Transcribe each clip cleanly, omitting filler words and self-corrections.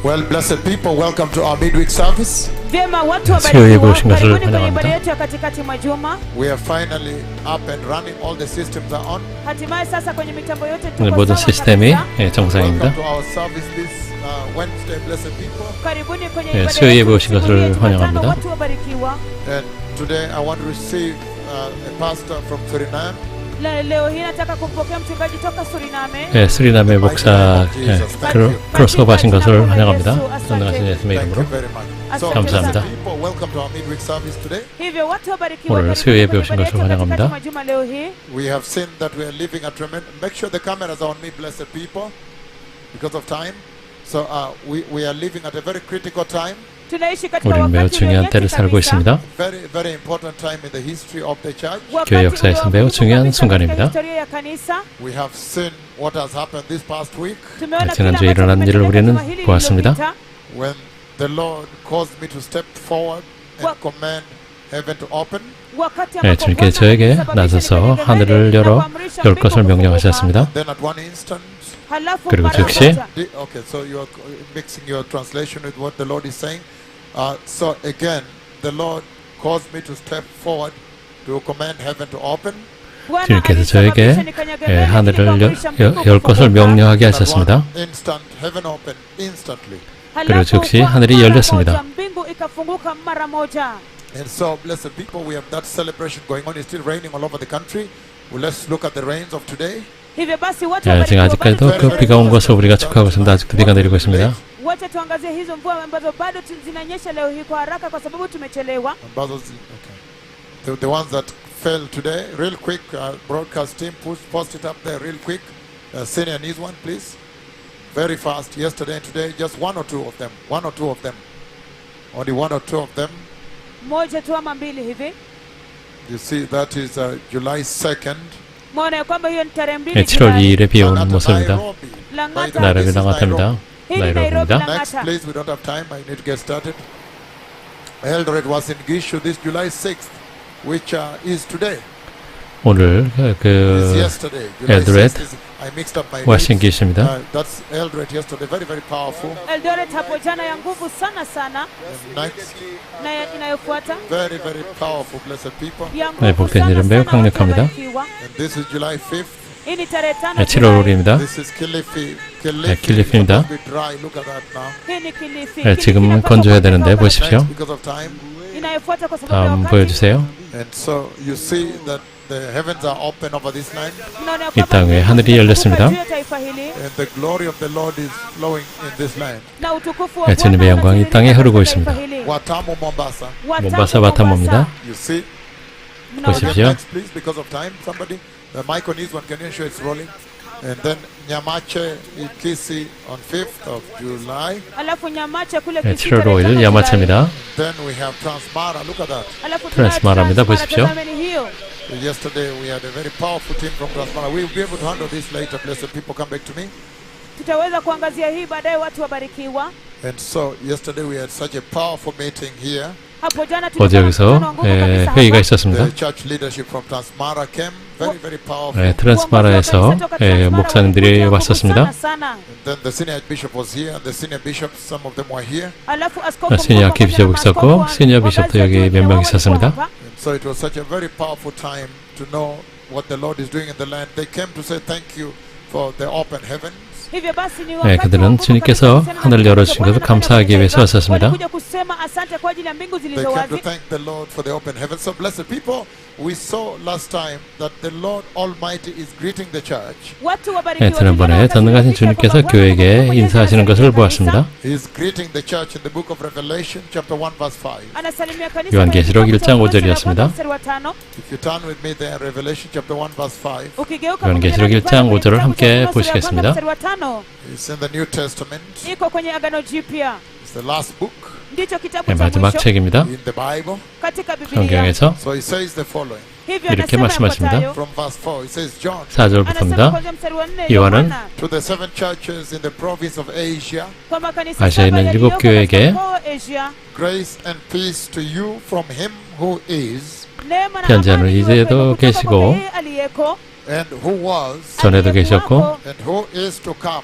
Well, blessed people, welcome to our midweek service. Vyema, watu 수요일에 wabarikiwa, 오신 것을 karibuni kwenye 환영합니다. ibada yetu ya katikati mwa juma. We are finally up and running. All the systems are on. Hatimaye sasa kwenye mitambo yote 오늘 tuko 모든 sawa 시스템이 kabisa. 정상입니다. Welcome to our service this Wednesday, blessed people. Karibuni kwenye 예, ibada 수요일에 yetu 오신 siku 것을 hii ya Jumatano, 환영합니다. watu wabarikiwa. And today I want to receive a pastor from Suriname. Leo hii nataka kumpokea mchungaji toka Suriname. 예, 수리남의 목사 크로스오버 하신 것을 환영합니다. 전능하신 예수님의 Thank 이름으로 you very much. So, 감사합니다. blessed people, welcome to our midweek service today. Hivyo watu wabarikiwa, 오늘 karibuni 수요 예배 kwenye 오신 ibada 것을 yetu ya katikati 환영합니다. mwa juma leo hii. We have seen that we are living a tremendous. Make sure the cameras are on me, blessed people, because of time. So we are living at a very critical time. Tunaishi katika 우리는 매우 wakati 중요한 wenye 때를 살고 kabisa. 있습니다. Very, very important time in the history of the church. Wakati 교회 역사에서 매우 ulio 중요한 kabisa 순간입니다. katika historia ya kanisa. We have seen what has happened this past week Tumeona 지난주에 kile 일어난 ambacho 일을 kimetendeka 우리는 juma hili 보았습니다. lililopita. when the Lord caused me to step forward and Wa- command heaven to open. wakati 네, ambapo 주님께서 Bwana 저에게 alisababisha 나서서 nipeleke 하늘을 mbele 열어 na kuamrisha 열 mbingu 것을 kufunguka. 명령하셨습니다. Then at one instant, Halafu 그리고 mara 즉시 moja. okay, so you are mixing your translation with what the Lord is saying. So again, the Lord caused me to step forward to command heaven to open. Bwana 주님께서 저에게 alisababisha nikanyage mbele, 하늘을 nikaamrisha mbingu 열 것을 kufunguka. 명령하게 And at 하셨습니다. one instant, heaven opened instantly. Halafu 그리고 즉시 kwa 하늘이 mara 열렸습니다. moja, mbingu ikafunguka mara moja. And so, blessed people, we have that celebration going on. It's still raining all over the country. Well, let's look at the rains of today. Hivyo basi watu 예, 지금 wabarikiwa, 아직까지도 bado 그 비가 온 것을 우리가 축하하고 있습니다. 아직도 비가 내리고 있습니다. wacha tuangazie hizo mvua ambazo bado zinanyesha leo hii kwa haraka kwa sababu tumechelewa. And brothers, okay. The ones that fell today, real quick, broadcast team, post it up there real quick. Senior needs one, please. Very fast. Yesterday and today, just one or two of them. One or two of them. Only one or two of them. Moja tu ama mbili hivi. You see, that is July 2nd. Muone ya kwamba hiyo ni tarehe 예, 2 7월 Julai. 2일에 비 온 Langata, 모습입니다. Nairobi. Langata. By the way, 나이로비 this is 랑가타입니다. Hii ni Nairobi 나이로비입니다. Next, Langata. please, we don't have time. I need to get started. Eldoret was in Gishu this July 6th, which is today. 오늘 It's 그 yesterday. July Eldoret 6th is, I mixed up my 와신 dates. 계십니다. That's Eldoret yesterday. Very, very powerful. Eldoret hapo jana ya nguvu sana sana, And next, na inayofuata very, very powerful, blessed people. ya 네, nguvu 복된 sana 일은 매우 sana 강력합니다. wabarikiwa. And this is July 5th. Hii ni tarehe 5 네, 7월입니다. This is Kilifi. 네, 킬리피입니다. Be dry. Look at that now. Hii ni Kilifi. 네, 지금은 건조해야 되는데 보십시오. Next, because of time. Inayofuata kwa sababu ya 다음 wakati. 보여주세요. And so you see that the heavens are open over this land, Tunaona ya 이 kwamba 땅에 하늘이 열렸습니다. juu ya taifa hili, and the glory of the Lord is flowing in this land. na utukufu wa 네, Bwana 주님의 영광이 이 땅에 unatiririka 흐르고 katika 있습니다. taifa hili. Watamu, Mombasa. Watamu, 몬바사 바타모입니다. You see. Mnaona? 보십시오. Again, next, please, because of time. Somebody, the mic needs one. Can you ensure it's rolling? And then Nyamache, Ikisi on 5th of July. Alafu Nyamache kule 네, Kisii 7월 5일 tarehe 야마차입니다. Then we have Transmara. Look at that. Alafu tunayo 트랜스마라입니다. Transmara, 보십시오. tazameni hiyo. Yesterday we had a very powerful team from Transmara. We'll be able to handle this later. Blessed people, come back to me. Tutaweza kuangazia hii baadaye, watu wabarikiwa. And so yesterday we had such a powerful meeting here. Hapo jana 어제 tulikuwa na 여기서 mkutano wa nguvu kabisa 회의가 hapa. 있었습니다. The church leadership from Transmara came. Very, very powerful. 네, 트랜스마라에서 목사님들이 왔었습니다. And then the senior bishop was here, and the senior bishops, some of them were here. 시니어 아키비숍 있었고 시니어 비숍도 여기 몇 명 있었습니다. And so it was such a very powerful time to know what the Lord is doing in the land. They came to say thank you for the open heavens. 네, 그들은 주님께서 하늘을 열어주신 것을 감사하기 위해서 왔었습니다. They came to thank the Lord for the open heavens. So blessed people, we saw last time that the Lord Almighty is greeting the church. 네, 지난번에 전능하신 주님께서 교회에게 인사하시는 것을 보았습니다. He is greeting the church in the book of Revelation, chapter 1, verse 5. 요한계시록 1장 5절이었습니다. If you turn with me there, Revelation chapter 1, verse 5. 요한계시록 1장 5절을 함께 보시겠습니다. It's in the New Testament. iko kwenye agano jipya, It's the last book ndicho kitabu 네, cha 마지막 mwisho 책입니다. in the Bible. katika Biblia. 성경에서 So he says the following. Hivyo 이렇게 anasema 말씀하십니다. yafuatayo. From verse 4, it says, John, 4절부터입니다. kwanza mstari wa 4, 요한은 Yohana, to the 7 churches in the province of Asia, kwa makanisa 아시아에 saba 있는 yaliyoko 7교회에게 katika Asia, grace and peace to you from him who is, neema na 편지하는 amani iwe 이제도 kwenu kutoka 계시고 kwake yeye aliyeko and who was, 전에도 계셨고 and who is to come,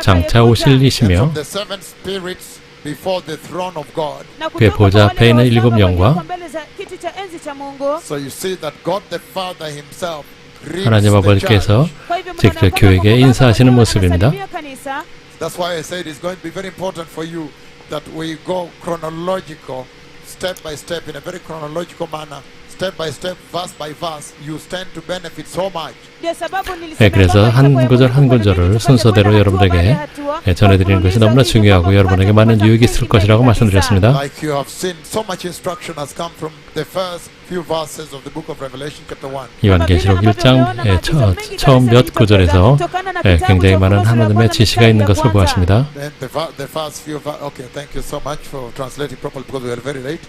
장차 오실 and 이시며 from the seven spirits before the throne of God. 그의 보좌 앞에 있는 일곱 영과 So you see that God the Father himself greets 하나님 the 아버지께서 church. 직접 교회에게 인사하시는 모습입니다. That's why I said it's going to be very important for you that we go chronological, step by step, in a very chronological manner, step by step, verse by verse. You stand to benefit so much. 네, 그래서 한 구절 한 구절을 순서대로 여러분에게 전해드리는 것이 너무나 중요하고 여러분에게 많은 유익이 있을 것이라고 말씀드렸습니다. Like you have seen, so much instruction has come from the first few verses of the book of Revelation, chapter 1. 요한계시록 1장 처음 몇 구절에서 굉장히 많은 하나님의 지시가 있는 것을 보았습니다. And the first few, okay, thank you so much for translating properly because we are very late.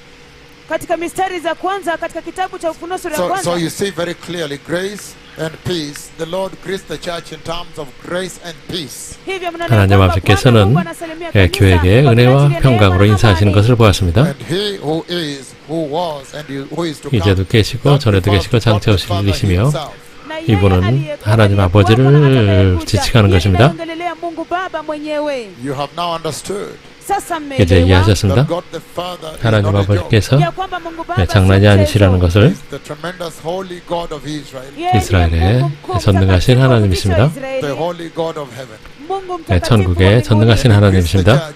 katika mistari za kwanza katika kitabu cha Ufunuo sura ya kwanza. So you see very clearly grace and peace. The Lord greets the church in terms of grace and peace. 하나님 아버지께서는 교회에게 은혜와 평강으로 인사하시는 것을 보았습니다. And he who is, who was, and who is to come. 이제도 계시고 전에도 계시고 장차 오실 Father 이시며 himself. 이분은 하나님 아버지를 지칭하는 것입니다. You have now understood. 이제 이해하셨습니다. 하나님 아버지께서 장난이 아니시라는 것을 이스라엘의 전능하신 하나님이십니다. 천국의 전능하신 하나님이십니다.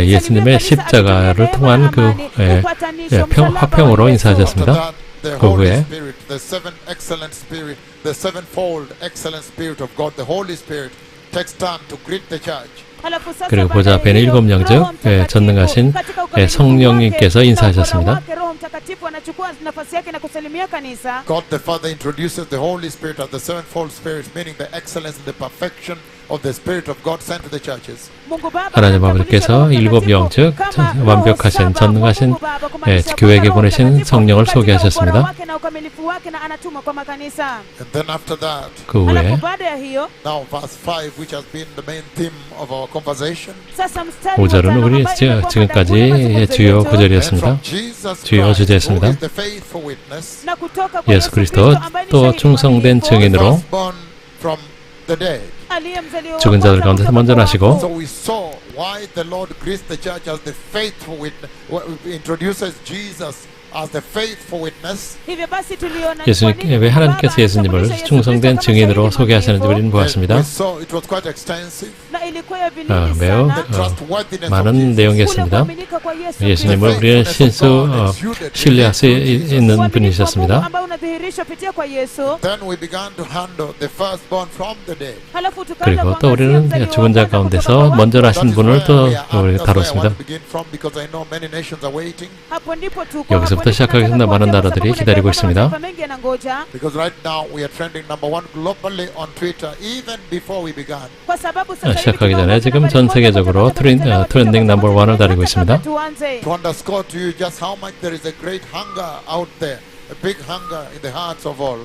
예수님의 십자가를 통한 그 화평으로 인사하셨습니다. 그 후에 the seven excellent spirit, the sevenfold excellent spirit of God, the Holy Spirit takes time to greet the church. 그리고 보좌 앞에는 일곱 영 즉 전능하신 성령님께서 인사하셨습니다. God the Father introduces the Holy Spirit as the sevenfold spirit, meaning the excellence and the perfection of the Spirit of God sent to the churches. 하나님 아버지께서 일곱 영 즉 완벽하신 전능하신 교회에게 보내신 성령을 소개하셨습니다. And then after that, 그 후에 now verse 5, which has been the main theme of our conversation. 5절은 우리 지금까지 주요 구절이었습니다. 주요 주제였습니다. 예수 그리스도 또 충성된 증인으로 죽은 자들 가운데서 먼저 나시고 So we saw why the Lord greets the church as the faithful witness, introduces Jesus as the faithful witness. 예수님 왜 하나님께서 예수님을 충성된 증인으로 소개하시는지 우리는 보았습니다. It was quite extensive. 매우 많은 내용이었습니다. 예수님을 우리는 신뢰할 수 있는 분이셨습니다. Then we began to handle the firstborn from the dead. 그리고 또 우리는 죽은 자 가운데서 먼저 나신 분을 또 다뤘습니다. 여기서부터 시작하겠습니다. 많은 나라들이 기다리고 있습니다. Because right now we are trending number one globally on Twitter even before we began. 시작하기 전에 지금 전 세계적으로 트렌딩 넘버 1을 다니고 있습니다. To underscore to you just how much there is a great hunger out there. A big hunger in the hearts of all.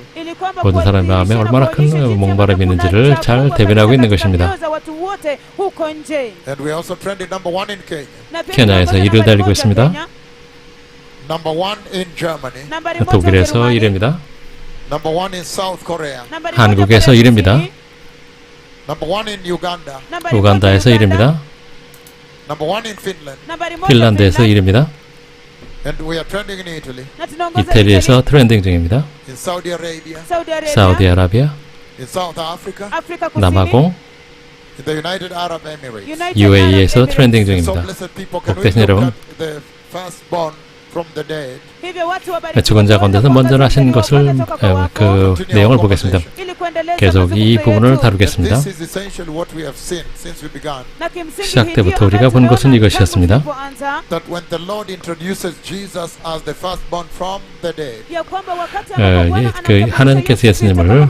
모든 사람의 마음에 얼마나 큰 목마름이 있는지를 잘 대변하고 있는 것입니다. And we are also trending number one in Kenya. 케냐에서 1위를 달리고 있습니다. Number one in Germany. 독일에서 1위입니다. Number one in South Korea. 한국에서 1위입니다. Number one in Uganda. 우간다에서 1위입니다. Number one in Finland. 핀란드에서 1위입니다. And we are trending in Italy. 이태리에서 트렌딩 중입니다. In Saudi Arabia. 사우디아라비아, In South Africa. 남아공, In the United Arab Emirates. UAE에서 트렌딩 So 중입니다. blessed people, can we 복되신 look 여러분, at the firstborn from the dead? 죽은 자 가운데서 먼저 나신 것을 그 내용을 보겠습니다. 계속 이 부분을 다루겠습니다. This is essentially what we have seen since we began. 시작 때부터 우리가 본 것은 이것이었습니다. That when the Lord introduces Jesus as the firstborn from the dead, 그 하나님께서 예수님을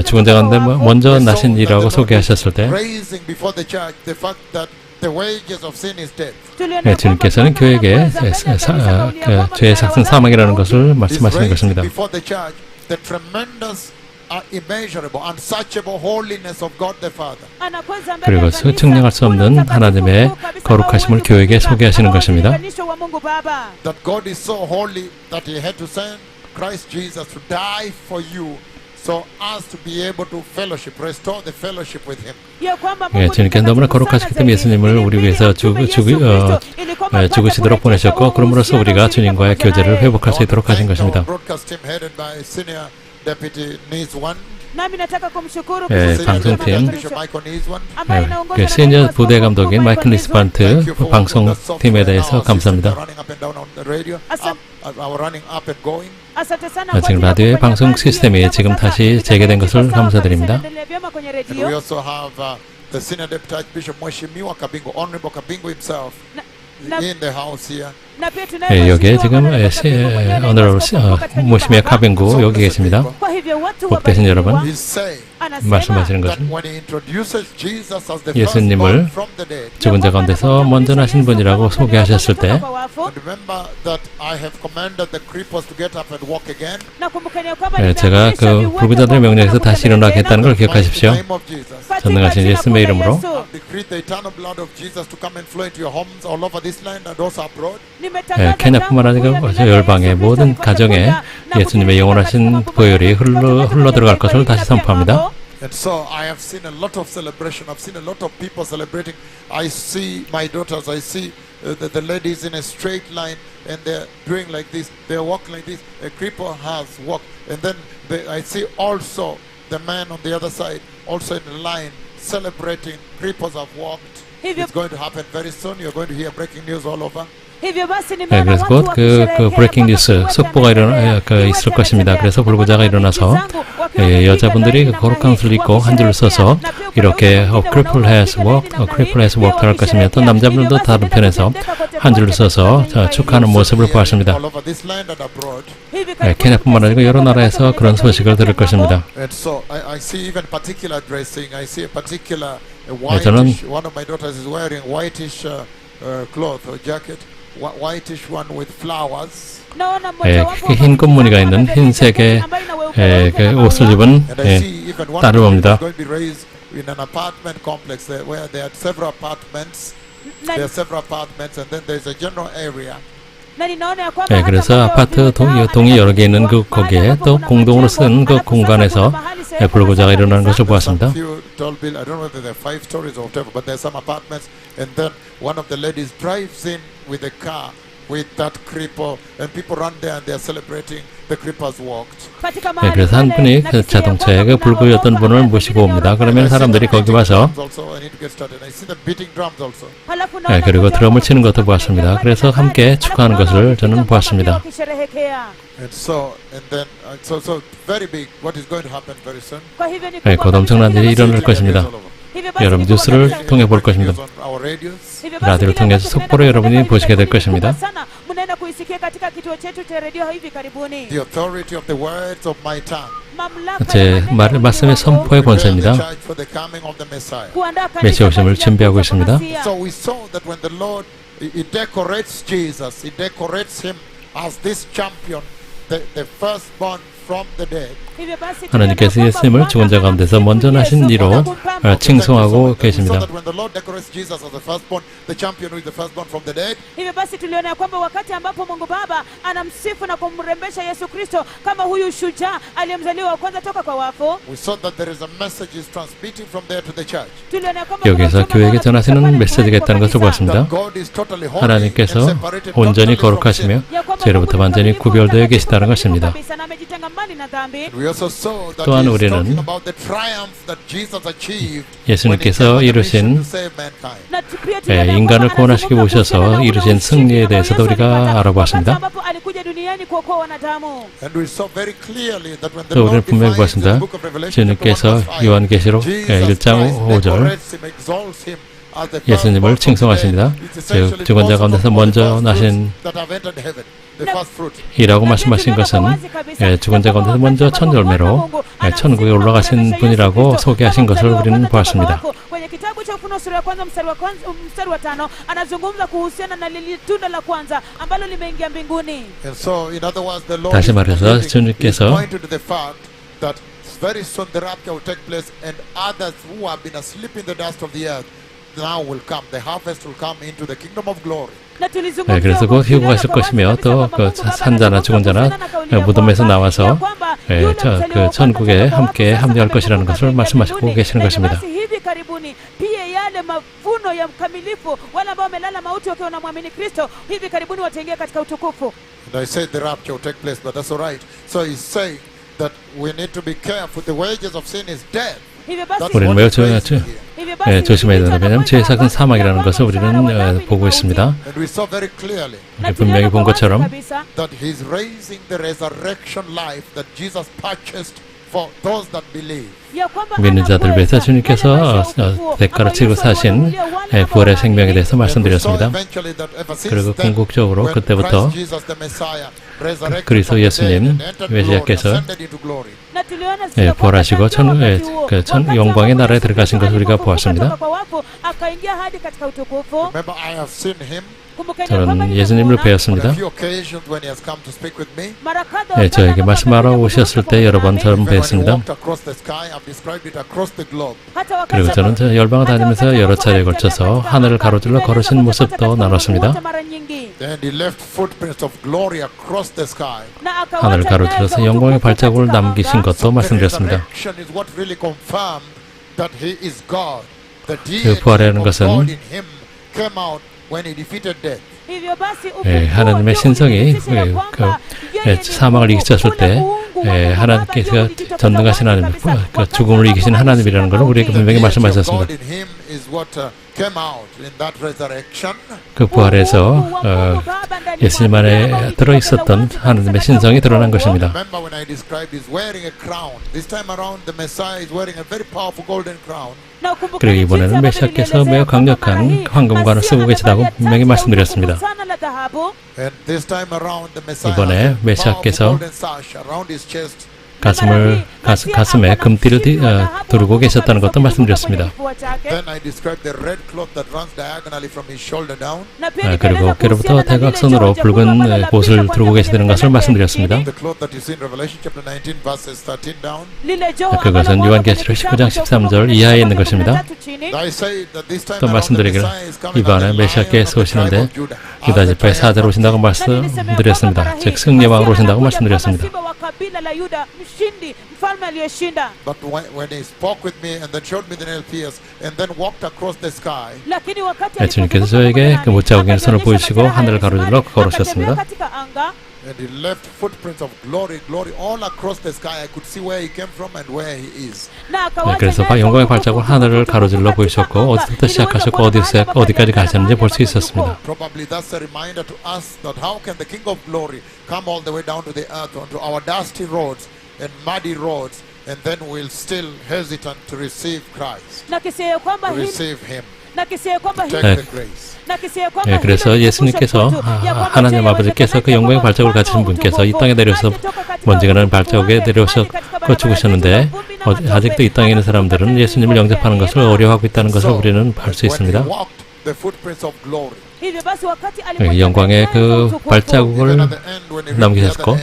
죽은 자 가운데 먼저 나신 이라고 소개하셨을 때 raising before the church the fact that the wages of sin is death. 주님께서는 교회에게 죄의 삭은 사망이라는 것을 Is 말씀하시는 raising 것입니다. before the church the tremendous immeasurable, unsearchable holiness of God the Father. 그리고 측량할 수 없는 하나님의 거룩하심을 교회에게 소개하시는 것입니다. That God is so holy that He had to send Christ Jesus to die for you, so as to be able to fellowship, restore the fellowship with Him. 예, 주님께서 너무나 거룩하시기 때문에 예수님을 우리 위해서 죽으시도록 보내셨고, 그러므로써 우리가 주님과의 교제를 회복할 수 있도록 하신 것입니다. Broadcast team headed by Senior Deputy Niswan. 예, 방송팀 그 시니어 부대 감독인 마이클 니스반트 방송팀에 대해서 감사합니다. 지금 라디오의 방송 시스템이 지금 다시 재개된 것을 감사드립니다. We also have the Senior Deputy Archbishop Mheshimiwa Kabingo, Honorable Kabingo himself, in the house here. 예, 여기에 지금 오늘 모시미의 카빙구 여기 계십니다. 복되신 여러분, 말씀하시는 것은 예수님을 죽은 자 가운데서 먼저 나신 분이라고 소개하셨을 때, 제가 그 불구자들의 명령에서 다시 일어나게 했다는 걸 기억하십시오. 전능하신 예수님의 이름으로 케냐뿐만 아니라 열방의 모든 가정에 예수님의 영원하신 보혈이 흘러 들어갈 것을 다시 선포합니다. And so I have seen a lot of celebration. I've seen a lot of people celebrating. I see my daughters. I see the ladies in a straight line, and they're doing like this. They're walking like this. A cripple has walked, and then I see also the man on the other side, also in a line, celebrating. Cripples have walked. It's going to happen very soon. You're going to hear breaking news all over. 네, 그래서 곧 그 브레이킹 뉴스 속보가 있을 것입니다. 그래서 불구자가 일어나서 여자분들이 거룩한 옷을 입고 한 줄을 서서 이렇게 cripple has walked 할 것이며, 또 남자분들도 다른 편에서 한 줄을 서서 축하하는 모습을 보았습니다. 케냐뿐만 아니고 여러 나라에서 그런 소식을 들을 것입니다. 저는 whitish one with flowers. 흰 꽃무늬가 있는 흰색의 옷을 입은 딸을 봅니다. In an apartment complex where there are several apartments. There are several apartments, and then there's a general area. 그래서 아파트 동이 여러 개 있는 거기에 또 공동으로 쓴 그 공간에서 불구자가 일어나는 것을 보았습니다. I don't know whether there are 5 stories or whatever, but there are some apartments, and then one of the ladies drives in with a car with that cripple, and people run there and they are celebrating the cripple's walked. 그래서 한 분이 그 자동차에 그 불구였던 분을 모시고 옵니다. 그러면 사람들이 거기 와서 그리고 드럼을 치는 것도 보았습니다. 그래서 함께 축하하는 것을 저는 보았습니다. 곧 엄청난 일이 일어날 것입니다. 여러분 뉴스를 통해 볼 것입니다. 라디오를 통해서 속보를 여러분이 보시게 될 것입니다. 제 말씀의 선포의 권세입니다. 메시아 오심을 준비하고 있습니다. 하나님께서 예수님을 죽은 자 가운데서 먼저 나신 이로 칭송하고 계십니다. Hivyo basi tuliona kwamba wakati ambapo Mungu Baba anamsifu na kumrembesha Yesu Kristo kama huyu shujaa aliyemzaliwa wa kwanza toka kwa wafu. 여기서 교회에게 전하시는 메시지가 있다는 것을 보았습니다. 하나님께서 온전히 거룩하시며 죄로부터 완전히 구별되어 계시다는 것입니다. 또한 우리는 예수님께서 이루신 인간을 구원하시기 오셔서 이루신 승리에 대해서도 우리가 알아보았습니다. 또 우리는 분명히 보았습니다. 주님께서 요한계시록 1장 5절 예수님을 칭송하십니다. 즉 죽은 자 가운데서 먼저 나신 이라고 말씀하신 것은 죽은 자 가운데서 먼저 첫 열매로 천국에 올라가신 분이라고 소개하신 것을 우리는 보았습니다. 다시 말해서 주님께서 very soon the rapture will take place, and others who have been asleep in the dust of the earth now will come. The harvest will come into the kingdom of glory. 네, 그래서 곧 휴거가 있을 것이며 또 그 산자나 죽은 자나 무덤에서 나와서 그 천국에 함께 합류할 것이라는 것을 말씀하시고 계시는 것입니다. hivi karibuni pia yale mavuno ya mkamilifu wale ambao wamelala mauti wakiwa wanamwamini Kristo hivi karibuni wataingia katika utukufu. And I said the rapture will take place, but that's all right. So he's saying that we need to be careful. The wages of sin is death. 우리는 매우 조심해야 된다. 왜냐하면 죄의 삭은 사망이라는 것을 우리는 보고 있습니다. And we saw very clearly 분명히 본 것처럼 that he's raising the resurrection life that Jesus purchased for those that believe. 믿는 자들을 위해서 주님께서 대가를 치르고 사신 부활의 생명에 대해서 말씀드렸습니다. 그리고 궁극적으로 그때부터 그리스도 예수님 메시아께서 부활하시고 영광의 나라에 들어가신 것을 우리가 보았습니다. 저는 예수님을 뵈었습니다. 저에게 말씀하러 오셨을 때 여러 번 저를 뵀습니다. 그리고 저는 열방을 다니면서 여러 차례에 걸쳐서 하늘을 가로질러 걸으신 모습도 나눴습니다. 하늘을 가로질러서 영광의 발자국을 남기신 것도 말씀드렸습니다. 그 부활이라는 것은 하나님의 신성이 사망을 이기셨을 때 하나님께서 전능하신 하나님, 죽음을 이기신 하나님이라는 것을 우리에게 분명히 말씀하셨습니다. 그 부활에서 예수님 안에 들어있었던 하나님의 신성이 드러난 것입니다. 그리고 이번에는 메시아께서 매우 강력한 황금관을 쓰고 계시다고 분명히 말씀드렸습니다. 이번에 메시아께서 가슴에 금띠를 두르고 계셨다는 것도 말씀드렸습니다. 그리고 어깨로부터 대각선으로 붉은 옷을 두르고 계시다는 것을 말씀드렸습니다. 그것은 요한계시록 19장 13절 이하에 있는 것입니다. 또 말씀드리기를 이번에 메시아께서 오시는데 유다 지파의 사자로 오신다고 말씀드렸습니다. 즉 승리왕으로 오신다고 말씀드렸습니다. But when he spoke with me and then showed me the nail pierce and then walked across the sky. 주님께서 저에게 그 못자국의 손을 보이시고 하늘을 가로질러 걸으셨습니다. And he left footprints of glory, glory all across the sky. I could see where he came from and where he is. 그래서 영광의 발자국을 하늘을 가로질러 보이셨고 어디서부터 시작하셨고 어디까지 가셨는지 볼 수 있었습니다. Probably that's a reminder to us that how can the King of Glory come all the way down to the earth onto our dusty roads and muddy roads, and then we'll still hesitant to receive Christ, to receive Him, to take the grace. 그래서 예수님께서 하나님 아버지께서 그 영광의 발자국을 가지신 분께서 이 땅에 내려서 먼지가는 발자국에 내려서 죽으셨는데 아직도 이 땅에 있는 사람들은 예수님을 영접하는 것을 어려워하고 있다는 것을 우리는 알 수 있습니다. 영광의 그 발자국을 남기셨고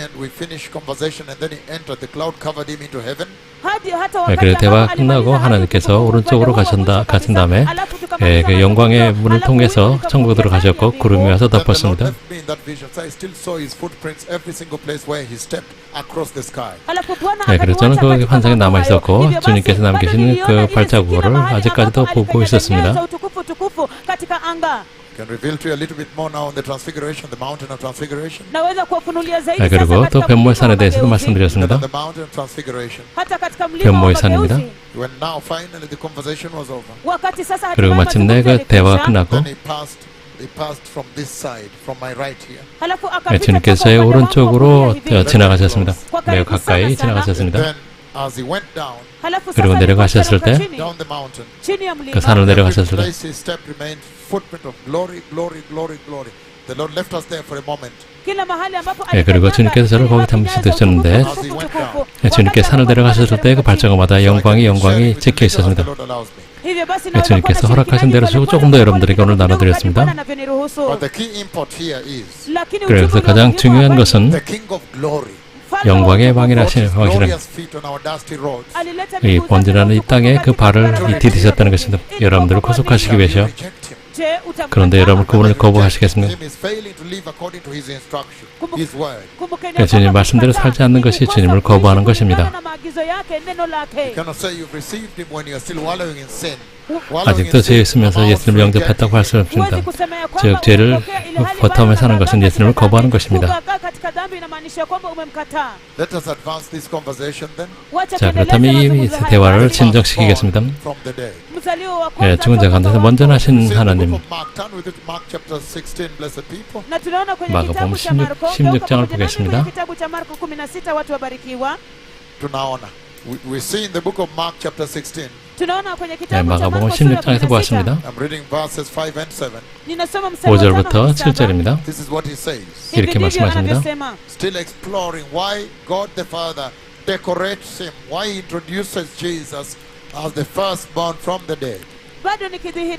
그리고 대화가 끝나고 하나님께서 오른쪽으로 가신 다음에 그 영광의 문을 통해서 천국으로 들어가셨고 구름이 와서 덮었습니다. 그래서 저는 그 환상에 남아있었고 주님께서 남기신 그 발자국을 아직까지도 보고 있었습니다. Can reveal to you a little bit more now on the transfiguration, the mountain of transfiguration. 그리고 또 변모의 산에 대해서도 말씀드렸습니다. The mountain of transfiguration. 변모의 산입니다. When now finally the conversation was over. 그리고 마침내 그 대화가 끝나고 Then he passed from this side, from my right here. 주님께서 저의 오른쪽으로 지나가셨습니다. 매우 가까이 지나가셨습니다. Then as he went down, 그리고 내려가셨을 때 down the mountain, 그 산을 내려가셨을 때 place his step remained footprint of glory, glory, glory, glory. The Lord left us there for a moment. 그리고 주님께서 저를 거기 잠시 두셨는데 As he went down, 주님께서 산을 내려가셨을 때 그 발자국마다 영광이 찍혀 있었습니다. 주님께서 허락하신 대로 조금 더 여러분들에게 오늘 나눠드렸습니다. But the key import here is 그래서 가장 중요한 것은 the King of Glory. 영광의 왕이라시는 이 번지나는 이 땅에 그 발을 디디셨다는 것입니다. 여러분들을 구속하시기 위해서. 그런데 여러분 그분을 거부하시겠습니까? 주님 말씀대로 살지 않는 것이 주님을 거부하는 것입니다. 아직도 죄에 있으면서 예수님을 영접했다고 할 수 없습니다. 즉 죄를 버텀에 사는 것은 예수님을 거부하는 것입니다. 자, 그렇다면 이 대화를 진정시키겠습니다. 죽은 자 가운데서 먼저 나신 하나님. 마가복음 16장을 보겠습니다. We see in the book of Mark chapter 16. 마가복음 16장에서 보았습니다. I'm reading verses 5 and 7. 5절부터 7절입니다. This is what he says. 이렇게 말씀하십니다. Still exploring why God the Father decorates him, why he introduces Jesus as the firstborn from the dead.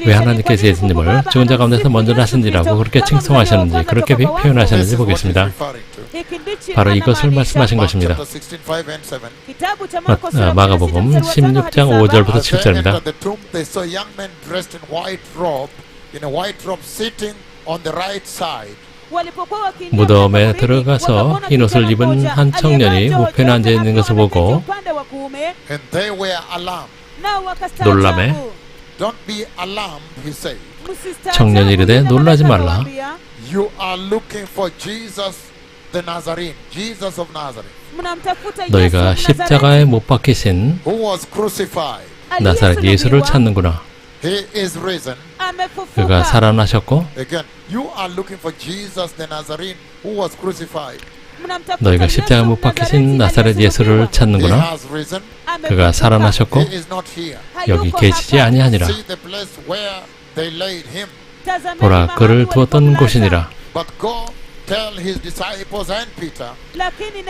왜 하나님께서 예수님을 죽은 자 가운데서 먼저 나신지라고 그렇게 칭송하셨는지, 그렇게 표현하셨는지 보겠습니다. 바로 이것을 말씀하신 것입니다. 마가복음 16장 5절부터 7절입니다. 무덤에 들어가서 흰 옷을 입은 한 청년이 우편에 앉아 있는 것을 보고 놀라매 청년이 이르되 놀라지 말라. 너희가 십자가에 못 박히신 나사렛 예수를 찾는구나. 그가 살아나셨고 너희가 십자가에 못 박히신 나사렛 예수를 찾는구나. 그가 살아나셨고 여기 계시지 아니하니라. 보라, 그를 두었던 곳이니라.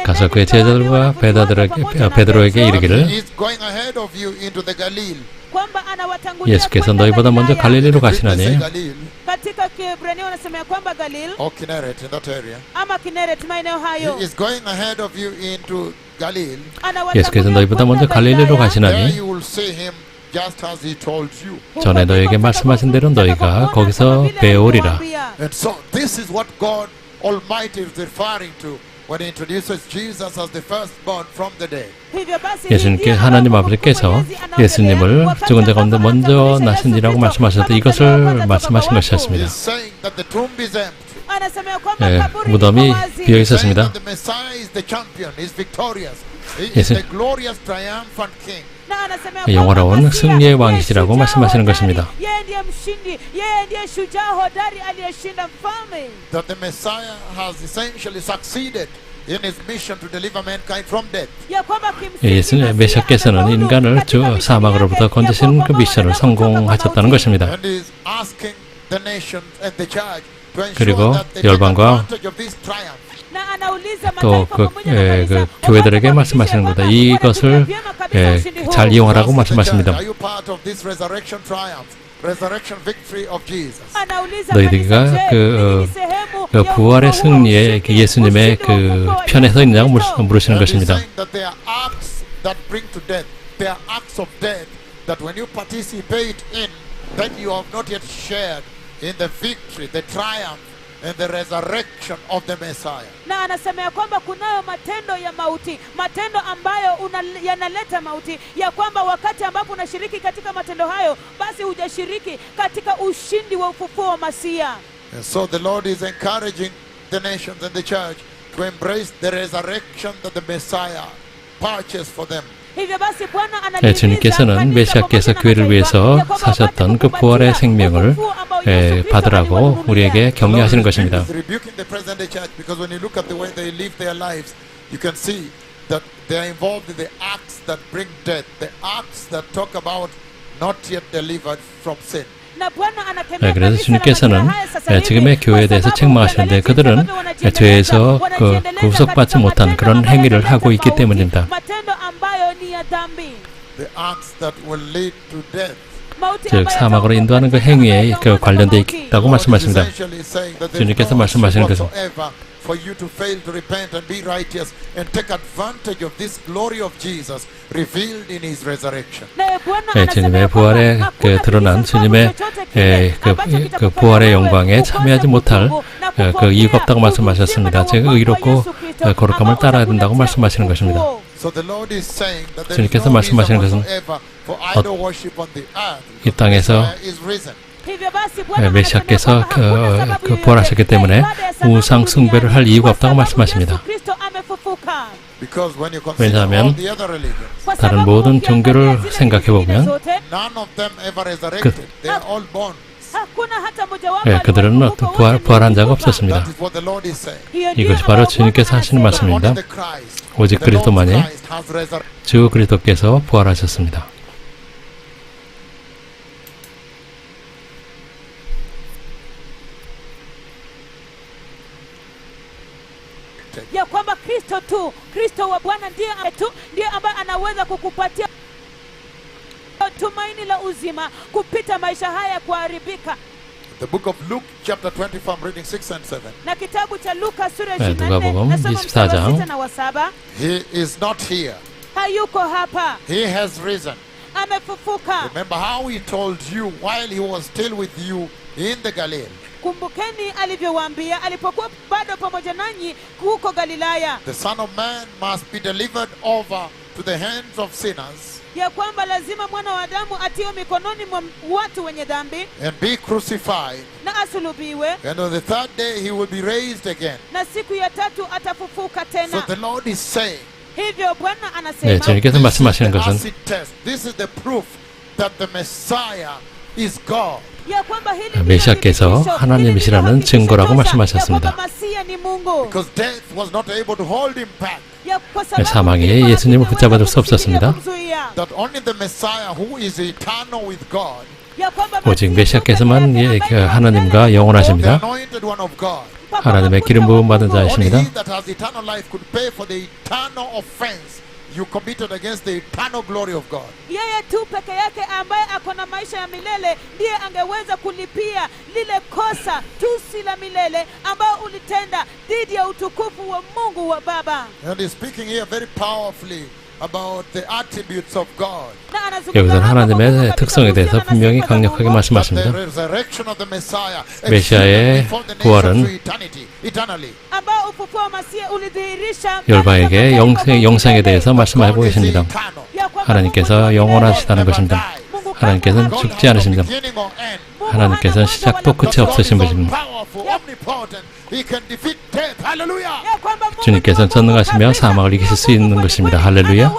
가서 그의 제자들과 베드로에게 이르기를 예수께서 너희보다 먼저 갈릴리로 가시나니 예수께서 너희보다 먼저 갈릴리로 가시나니 전에 너희에게 말씀하신 대로 너희가 거기서 배우리라. 예수님께 하나님 아버지께서 예수님을 죽은 자 가운데 먼저 나신지라고 말씀하셨을 때 이것을 말씀하신 것이었습니다. 무덤이 비어 있었습니다. 예수 영화로운 승리의 왕이시라고 말씀하시는 것입니다. 예수님 메시아께서는 인간을 사망으로부터 건지시는 그 미션을 성공하셨다는 것입니다. 그리고 열방과 또 그 교회들에게 말씀하시는 거다. 이것을 잘 이용하라고 말씀하십니다. 너희들과 그 부활의 승리에 예수님의 그 편에 서 있느냐고 물으시는 것입니다. And the resurrection of the Messiah. Na anasema ya kwamba kunayo matendo ya mauti, matendo ambayo yanaleta mauti, ya kwamba wakati ambapo unashiriki katika matendo hayo, basi hujashiriki katika ushindi wa ufufuo wa Masia. And so the Lord is encouraging the nations and the church to embrace the resurrection that the Messiah purchased for them. 주님께서는 메시아께서 교회를 위해서 사셨던 그 부활의 생명을 받으라고 우리에게 격려하시는 것입니다. 그래서 주님께서는 지금의 교회에 대해서 책망하시는데 그들은 죄에서 구속받지 못한 그런 행위를 하고 있기 때문입니다. 즉 사막으로 인도하는 그 행위에 관련되어 있다고 말씀하십니다. 주님께서 말씀하시는 것은 for you to fail to repent and be righteous and take advantage of this glory of Jesus revealed in his resurrection. 주님의 부활에 드러난 주님의 그 부활의 영광에 참여하지 못할 그 이유가 없다고 말씀하셨습니다. 제가 의롭고 거룩함을 따라야 된다고 말씀하시는 것입니다. 주님께서 말씀하시는 것은 이 땅에서 메시아께서 부활하셨기 때문에 우상 숭배를 할 이유가 없다고 말씀하십니다. 왜냐하면 다른 모든 종교를 생각해보면 그들은 부활한 자가 없었습니다. 이것이 바로 주님께서 하시는 말씀입니다. 오직 그리스도만이 주 그리스도께서 부활하셨습니다. ya kwamba Kristo tu, Kristo wa Bwana ndiye ambaye anaweza kukupatia tumaini la uzima kupita maisha haya kuharibika. The book of Luke chapter 24, I'm reading 6 and 7. Na kitabu cha Luka sura 누가복음 24장. He is not here. Hayuko hapa. He has risen. Amefufuka. Remember how he told you while he was still with you in the Galilee. Kumbukeni alivyowaambia alipokuwa bado pamoja nanyi huko Galilaya. The Son of Man must be delivered over to the hands of sinners. Ya kwamba lazima mwana wa Adamu atiwe mikononi mwa watu wenye dhambi. And be crucified. Na asulubiwe. And on the third day he will be raised again. Na siku ya tatu atafufuka tena. So the Lord is saying. hivyo Bwana anasema. 주님께서 말씀하시는 것은 This is the proof that the Messiah is God. 메시아께서 하나님이시라는 증거라고 말씀하셨습니다. 사망이 예수님을 붙잡아줄 수 없었습니다. 오직 메시아께서만 하나님과 영원하십니다. 하나님의 기름 부음 받은 자이십니다. You committed against the eternal glory of God. Yeye tu peke yake ambaye akona maisha ya milele ndiye angeweza kulipia lile kosa tusi la milele ambao ulitenda dhidi ya utukufu wa Mungu wa Baba. And he's speaking here very powerfully about the attributes of God. 여기서는 하나님의 특성에 대해서 분명히 강력하게 말씀하십니다. 메시아의 부활은 열방에게 영생에 대해서 말씀하고 계십니다. 하나님께서 영원하시다는 것입니다. 하나님께서는 죽지 않으십니다. 하나님께서는 시작도 끝이 없으신 분입니다. 주님께서는 전능하시며 사망을 이기실 수 있는 것입니다. 할렐루야.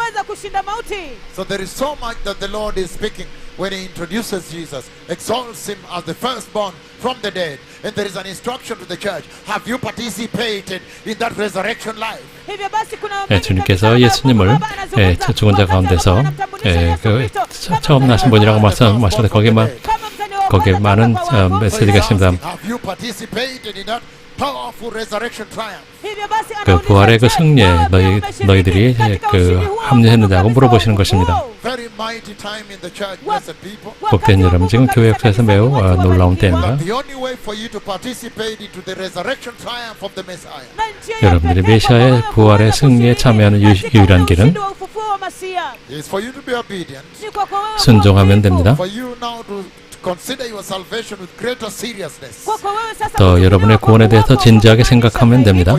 So there is so much that the Lord is speaking when He introduces Jesus, exalts Him as the firstborn from the dead. And there is an instruction to the church. Have you participated in that resurrection life? 주님께서 예수님을 죽은 자 가운데서 처음 나신 분이라고 말씀하시는데 거기에 많은 메시지가 있습니다. Have you participated in that powerful resurrection triumph? 그 부활의 그 승리에 너희들이 합류했느냐고 물어보시는 것입니다. 복된 여러분, 지금 교회 역사에서 매우 놀라운 때입니다. 여러분들이 메시아의 부활의 승리에 참여하는 유일한 길은 순종하면 됩니다. 더 여러분의 구원에 대해서 진지하게 생각하면 됩니다.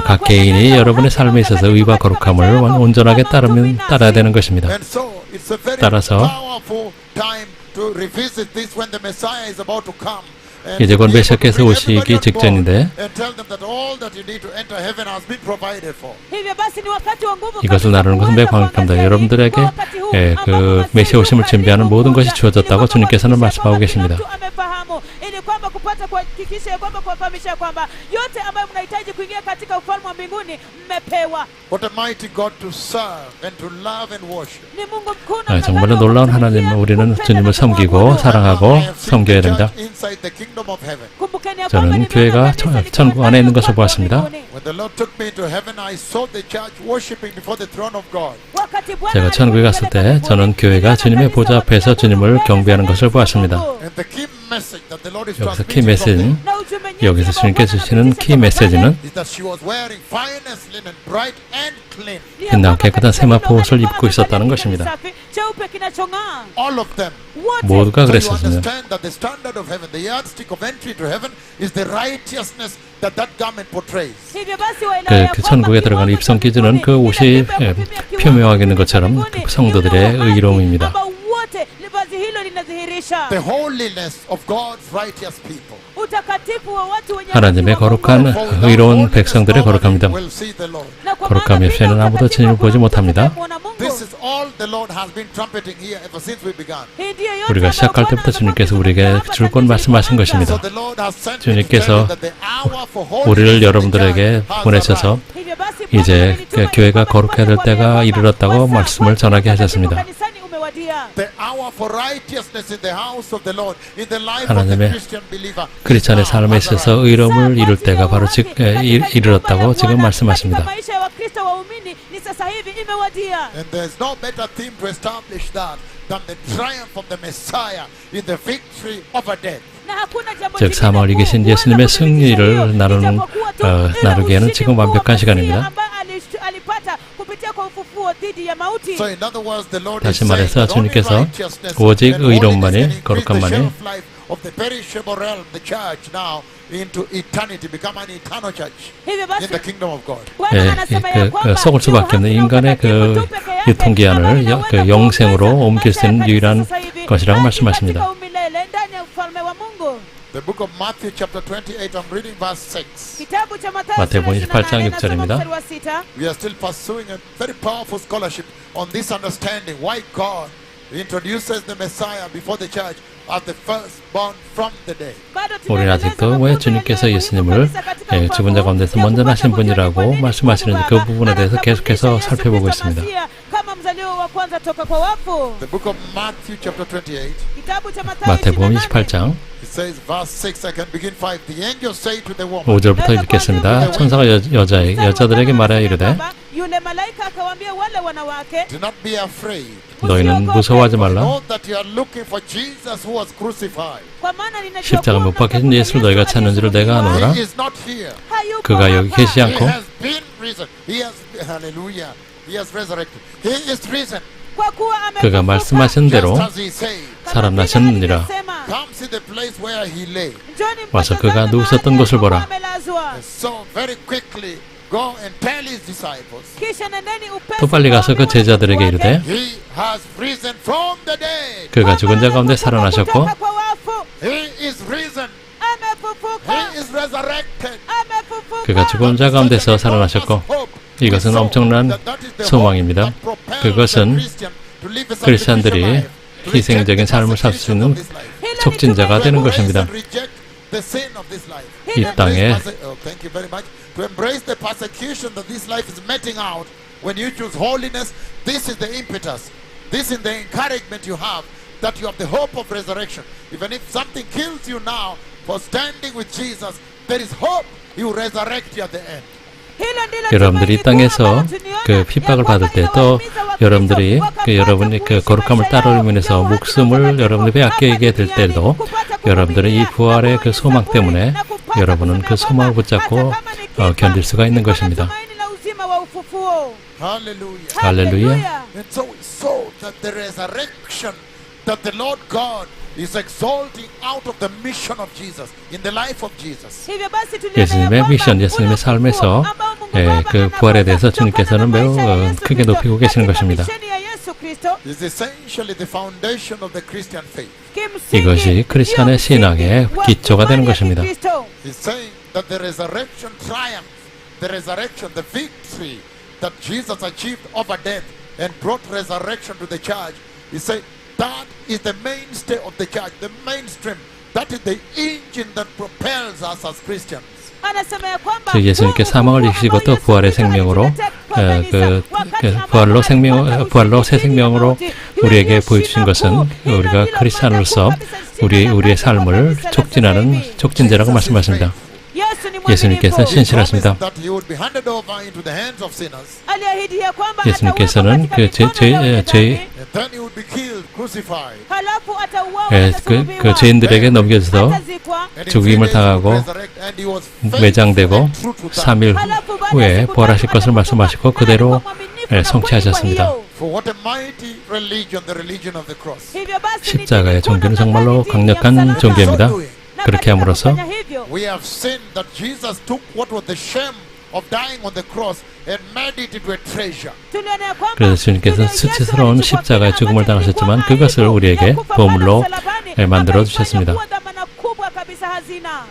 각 개인이 여러분의 삶에 있어서 의와 거룩함을 온전하게 따라야 되는 것입니다. 따라서 이제 곧 메시아께서 오시기 직전인데 이것을 나누는 것은 매우 강력합니다. 여러분들에게 그 메시아 오심을 준비하는 모든 것이 주어졌다고 주님께서는 말씀하고 계십니다. 정말로 놀라운 하나님, 우리는 주님을 섬기고 사랑하고 섬겨야 됩니다. 저는 교회가 천국 안에 있는 것을 보았습니다. 제가 천국에 갔을 때 저는 교회가 주님의 보좌 앞에서 주님을 경배하는 것을 보았습니다. And the key message that the Lord is 여기서 키 transmitting from 메시지는 나 주면 여기서 주님께서 주시는 키 메시지는 is that she was wearing finest linen, bright and clean. 빛나고 깨끗한 세마포 옷을 입고 있었다는 것입니다. cheupe kinachong'aa. All of them. Wote 모두가 So you 그랬었습니다. understand that the standard of heaven, the yardstick of entry to heaven, is the righteousness that that garment portrays. hivyo basi waelewa 그 천국에 들어가는 입성 기준은 그 옷이 표명하게 있는 것처럼 그 성도들의 의로움입니다. kwamba wote vazi hilo linadhihirisha The holiness of God's righteous people. utakatifu wa watu wenye 하나님의 haki wa Mungu. 거룩한 For without 의로운 holiness, 백성들의 nobody 거룩합니다. will see the Lord. Na kwa 거룩함이 maana 없이는 bila 아무도 주님을 보지 utakatifu 못합니다. kumwona Mungu. This is all the Lord has been trumpeting here ever since we began. Hii ndiyo yote 우리가 ambayo 시작할 Bwana 때부터 amekuwa 주님께서 우리에게 akituambia 줄 건 말씀하신 So 것입니다. the Lord has sent me to 주님께서 tell you that the hour for holiness 우리를 in the 여러분들에게 church has 보내셔서 arrived. hivyo basi Bwana 이제 amenituma 그 교회가 ili kwamba 거룩해야 될 때가 nikwambie 이르렀다고 kwamba 말씀을 wasaa 전하게 wa 하셨습니다. kanisani umewadia. The hour for righteousness in the house of the Lord, in the life of the 하나님의 Christian believer, 크리스찬의 삶에 has 있어서 arrived. 의로움을 이룰 때가 바로 이르렀다고 지금 말씀하십니다. Katika maisha ya Wakristo waumini ni sasa hivi imewadia. And there's no better theme to establish that than the triumph of the Messiah in the victory over death. Na hakuna jambo 즉 jingine 사망을 kuu 이기신 kuweza 예수님의 kuthibitisha 승리를 hiyo, 나누는 ijapokuwa tu ile 나누기에는 ushindi 지금 mkuu wa 완벽한 Masihi 시간입니다. ambaye alipata kupitia kwa ufufuo dhidi ya mauti. So in other words, the Lord 다시 is saying 말해서 that only 주님께서 righteousness 오직 and holiness 의로움만이, can increase the 거룩함만이 shelf life of the perishable realm, the church now, into eternity, become an eternal church Hivyo in basi the kingdom of God. Bwana anasema ya kwamba 썩을 수밖에 없는 인간의 그 유통기한을 그 영생으로 옮길 수 있는 유일한 것이라고 말씀하십니다. katika umilele ndani ya ufalme wa Mungu. The book of Matthew chapter 28, I'm reading verse 6. Kitabu cha Mathayo 마태복음 28장 28장 6절입니다. 6절입니다. We are still pursuing a very powerful scholarship on this understanding why God introduces the Messiah before the church as the firstborn from the dead. 우리는 아직도 왜 주님께서 예수님을 죽은 자 가운데서 먼저 나신 분이라고 말씀하시는지 그 부분에 대해서 계속해서 살펴보고 있습니다. kama mzaliwa wa kwanza toka kwa wafu. The book of Matthew chapter 28, Kitabu cha Mathayo 마태복음 28장 28장 it says verse 6, I can begin 5. The angel said to the woman, 5절부터 읽겠습니다. 천사가 여자들에게 말하여 이르되 yule malaika akawaambia wale wanawake, do not be afraid. 너희는 무서워하지 말라. Know that you are looking for Jesus who was crucified. kwa maana ninajua 십자가 못 kwamba 박히신 예수를 너희가 찾는지를 내가 아노라. He is not here. hayupo 그가 여기 hapa. 계시지 He 않고 has been risen. He has, hallelujah, he has resurrected. He is risen. kwa kuwa 그가 amefufuka. 말씀하신 대로 Just as he said. Kama 살아나셨느니라. vile alivyosema. Come see the place where he lay. Njoni 와서 mpatazame 그가 누우셨던 mahali 곳을 보라. alipokuwa amelazwa. So very quickly go and tell his disciples, kisha nendeni upesi 또 빨리 가서 그 kuwaambia 제자들에게 wanafunzi 이르되 wake, he has risen from the dead. 그가 죽은 자 가운데 살아나셨고 kutoka kwa wafu. He is risen. Amefufuka. He is resurrected. Amefufuka. 그가 죽은 자 가운데서 살아나셨고 이것은 엄청난 소망입니다. 그것은 크리스찬들이 희생적인 삶을 살 수 있는 촉진자가 되는 것입니다. 이 땅에 Thank you very much. To embrace the persecution that this life is meting out when you choose holiness, this is the impetus. This is the encouragement you have that you have the hope of resurrection. Even if something kills you now for standing with Jesus, there is hope. He will resurrect you at the end. 여러분들이 이 땅에서 그 핍박을 받을 때 또 여러분들이 여러분의 그 거룩함을 따르기 위해서 목숨을 여러분들이 빼앗기게 될 때도 여러분들은 이 부활의 그 소망 때문에 여러분은 그 소망을 붙잡고 견딜 수가 있는 것입니다. Hallelujah. 할렐루야. And so we saw that the resurrection that the Lord God is exalting out of the mission of Jesus in the life of Jesus. 예수님의 미션, 예수님의 삶에서 그 부활에 대해서 주님께서는 매우 크게 높이고 계시는 것입니다. Is essentially the foundation of the Christian faith. 이것이 크리스찬의 신앙의 기초가 되는 것입니다. He's saying that the resurrection triumph, the resurrection, the victory that Jesus achieved over death and brought resurrection to the church. He said that is the mainstay of the church, the mainstream. That is the engine that propels us as Christians. 즉 예수님께 사망을 이기시고 또 부활의 생명으로 부활로 새 생명으로 우리에게 보여주신 것은 우리가 크리스찬으로서 우리의 삶을 촉진하는 촉진제라고 말씀하십니다. 예수님께서 He promised 신실하십니다. that he would be handed over into the hands of sinners, aliahidi ya kwamba 예수님께서는 그 죄 and then he would be killed, crucified. halafu atauawa, 그 죄인들에게 넘겨져서 atazikwa, And in 죽임을 3 days he would 당하고 resurrect, and he was faithful 매장되고 and true to that. 3일 후에 부활하실 것을 말씀하시고 그대로 성취하셨습니다. For what a mighty religion, the religion of the cross. 십자가의 종교는 정말로 강력한 종교입니다. 그렇게 함으로써 We have seen that Jesus took what was the shame of dying on the cross and made it into a treasure. 그래서 주님께서 수치스러운 십자가의 죽음을 당하셨지만 그것을 우리에게 보물로 만들어 주셨습니다.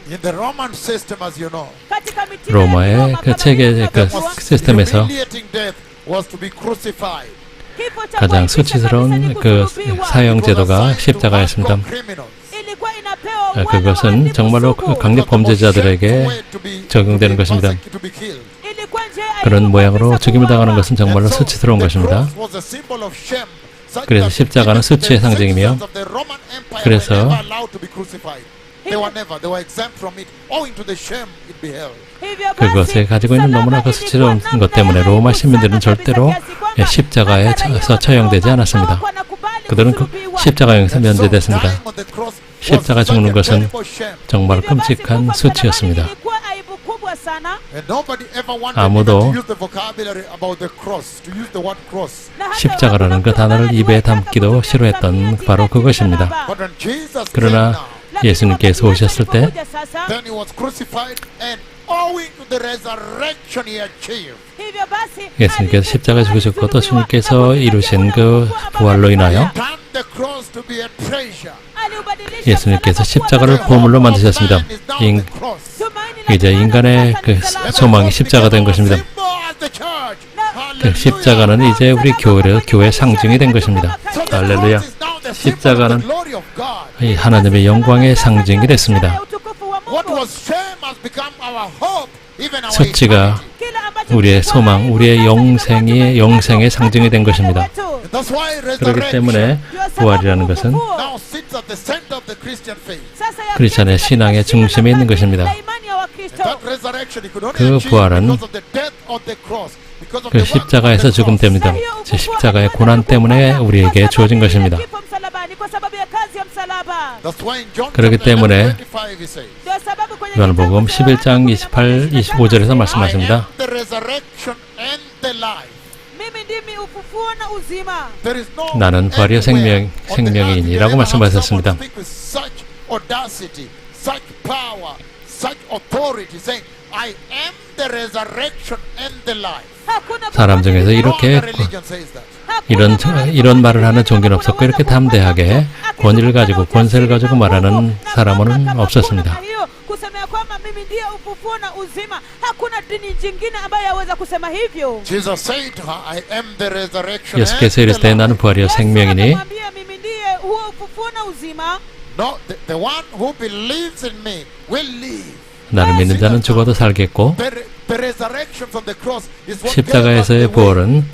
In the Roman system, as you know, 로마의 그 체계 그 시스템에서 humiliating death was to be crucified. 가장 수치스러운 그 사형 제도가 십자가였습니다. 그것은 정말로 그 강력 범죄자들에게 적용되는 것입니다. 그런 모양으로 죽임을 당하는 것은 정말로 수치스러운 것입니다. 그래서 십자가는 수치의 상징이며 그래서 그것에 가지고 있는 너무나 그 수치스러운 것 때문에 로마 시민들은 절대로 십자가에서 처형되지 않았습니다. 그들은 그 십자가형에서 면제됐습니다. 십자가 죽는 것은 정말 끔찍한 수치였습니다. 아무도 십자가라는 그 단어를 입에 담기도 싫어했던 바로 그것입니다. 그러나 예수님께서 오셨을 때 예수님께서 십자가에 죽으셨고 또 주님께서 이루신 그 부활로 인하여 예수님께서 십자가를 보물로 만드셨습니다. 이제 인간의 그 소망이 십자가 된 것입니다. 그 십자가는 이제 우리 교회의 상징이 된 것입니다. 할렐루야. 십자가는 이 하나님의 영광의 상징이 됐습니다. 수치가 우리의 소망, 우리의 영생의 상징이 된 것입니다. 그렇기 때문에 부활이라는 것은 크리스천의 신앙의 중심에 있는 것입니다. 그 부활은 그 십자가에서 죽음 때문이다. 십자가의 고난 때문에 우리에게 주어진 것입니다. 그렇기 때문에 요한복음 11장 28, 25절에서 말씀하십니다. 나는 부활이요 생명이니라고 말씀하셨습니다. 사람 중에서 이렇게 이런 말을 하는 종교는 없었고 이렇게 담대하게 권위를 가지고 권세를 가지고 말하는 사람은 없었습니다. 예수께서 이르시되 나는 부활이요 생명이니 나를 믿는 자는 죽어도 살겠고 십자가에서의 부활은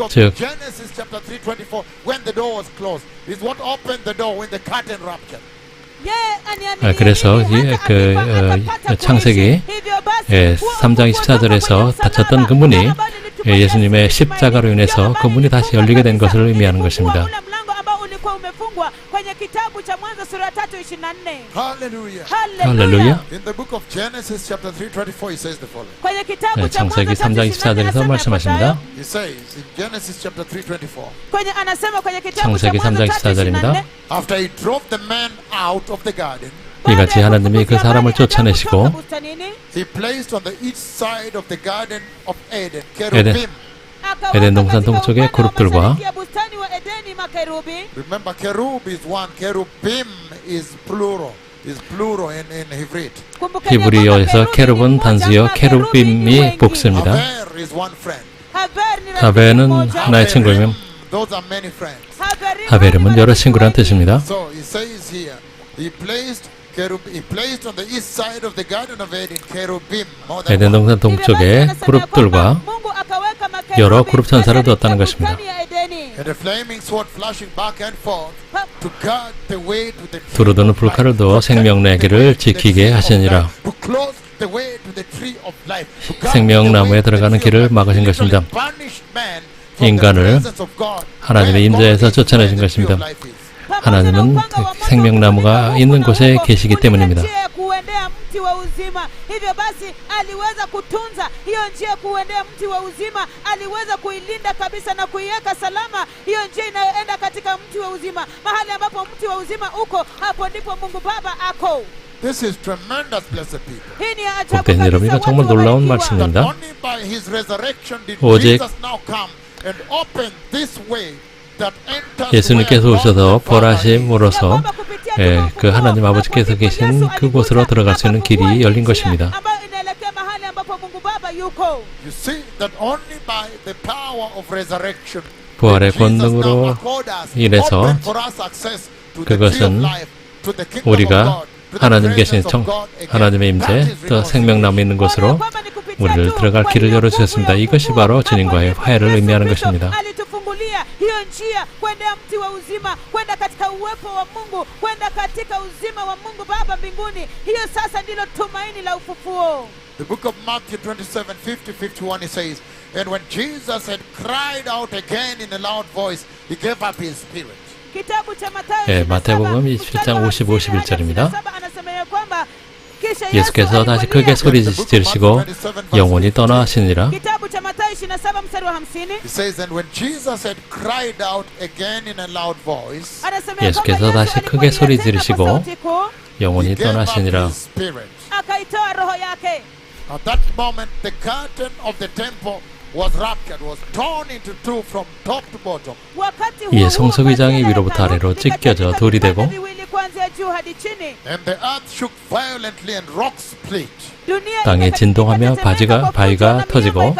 즉 그래서 창세기 3장 24절에서 닫혔던 그 문이 예수님의 십자가로 인해서 그 문이 다시 열리게 된 것을 의미하는 것입니다. 할렐루야. 창세기 3장 24절에서 말씀하십니다. 창세기 3장 24절입니다. 이같이 하나님이 그 사람을 쫓아내시고 에덴 동산 동쪽에 그룹들과 히브리어에서 케룹은 단수여 케룹임이 복수입니다. 하벨은 하나의 친구이며 하벨은 여러 친구라는 뜻입니다. 에덴 동산 동쪽에 그룹들과 여러 그룹 천사를 두었다는 것입니다. And the flaming sword flashing back and forth to guard the way to the tree 두루두는 of life. 불칼을 두어 생명나귀를 지키게 하시니라. To close the way to the tree of life. To guard 생명나무에 the way to the 들어가는 tree of 길을 life. 막으신 것입니다. Literally banished man from the 인간을 presence of God. 하나님의 Where God 임재에서 is, 쫓아내신 where the tree of 것입니다. life is. 하나님은 생명나무가 있는 곳에 계시기 때문입니다. kuendea mti wa uzima. Hivyo basi aliweza kutunza hiyo njia kuendea mti wa uzima, aliweza kuilinda kabisa na kuiweka salama hiyo njia inayoenda katika mti wa uzima. Mahali ambapo mti wa uzima uko, hapo ndipo Mungu Baba ako. This is tremendous, blessed people. Hii ni ajabu 복된 여러분, 이거 kabisa, 정말 watu 놀라운 wabarikiwa. That 말씀입니다. only by his resurrection did 오직 Jesus now come and open this way that enters 예수님께서 where God 오셔서 the Father is. 벌하심으로써 그 하나님 아버지께서 계신 그곳으로 들어갈 수 있는 길이 열린 것입니다. ambayo inaelekea mahali ambapo Mungu Baba yuko. You see that only by the power of resurrection 부활의 that Jesus now 권능으로 accord us, 인해서 open for us access to the tree of 그것은 life, to the kingdom of 우리가 God, to the 하나님 계신 presence of 청, God again. 하나님의 임재, That is 또 생명나무 있는 곳으로 우리를 들어갈 길을 열어주셨습니다. 이것이 바로 주님과의 화해를 의미하는 것입니다. alitufungulia hiyo njia kwenda mti wa uzima, kwenda katika uwepo wa Mungu, kwenda katika uzima wa Mungu Baba mbinguni. Hiyo sasa ndilo tumaini la ufufuo. The book of Matthew 27:50-51 it says, and when Jesus had cried out again in a loud voice, he gave up his spirit. Kitabu cha Mathayo 예, 마태복음 27장 50, 51절입니다. anasema kwamba 예수께서 다시 크게 소리 지르시고 영혼이 떠나시니라. Kitabu cha Mathayo 27 mstari wa 50 It says, and when Jesus had cried out again in a loud voice, anasema 예수께서 다시 크게 소리 지르시고 영혼이 he gave up 떠나시니라. his spirit. akaitoa roho yake. At that moment, the curtain of the temple was ruptured, was torn into two from top to bottom. wakati 이에 성소기장이 위로부터 아래로 찢겨져 돌이 되고 kuanzia juu hadi chini. And the earth shook violently and rocks split. 땅이 진동하며 바위가 터지고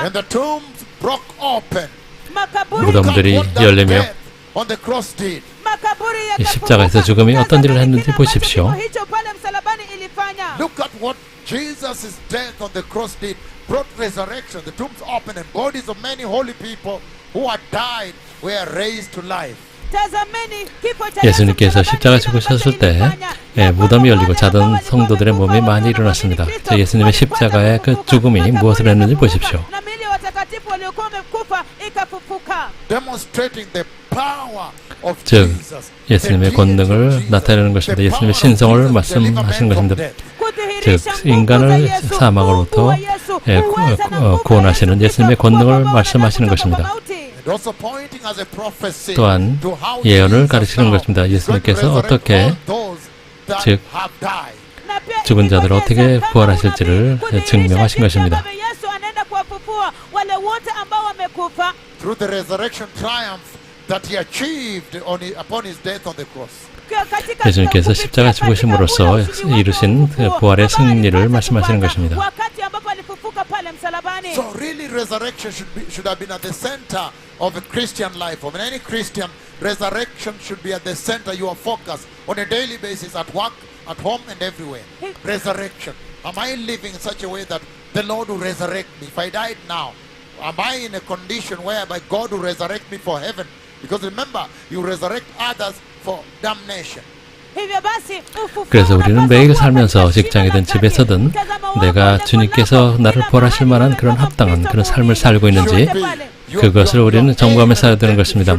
And the tombs broke open. 무덤들이 Look at what that 열리며 death on the cross did. 이 십자가에서 죽음이 어떤 일을 했는지 보십시오. Look at what Jesus' death on the cross did. Brought resurrection. The tombs opened and bodies of many holy people who had died were raised to life. 예수님께서 십자가 죽으셨을 때 무덤이 열리고 자던 성도들의 몸이 많이 일어났습니다. 예수님의 십자가의 그 죽음이 무엇을 했는지 보십시오. Demonstrating the power of 즉 Jesus. 예수님의 권능을 나타내는 것입니다. 예수님의 신성을 말씀하시는 것입니다. 즉 인간을 사망으로부터 구원하시는 예수님의 권능을 말씀하시는 것입니다. 또한 예언을 가르치는 것입니다. 예수님께서 어떻게 즉 죽은 자들을 어떻게 부활하실지를 증명하신 것입니다. Through the resurrection triumph that he achieved upon his death on the cross. 예수님께서 십자가 죽으심으로써 이루신 부활의 승리를 말씀하시는 것입니다. So really resurrection should have been at the center of a Christian life. Of any Christian, resurrection should be at the center. You are focused on a daily basis at work, at home and everywhere. Resurrection. Am I living in such a way that the Lord will resurrect me? If I died now, am I in a condition whereby God will resurrect me for heaven? Because remember, you resurrect others for damnation. 그래서 우리는 매일 살면서 직장이든 집에서든 내가 주님께서 나를 부활하실 만한 그런 합당한 그런 삶을 살고 있는지 그것을 우리는 점검해 써야 되는 것입니다.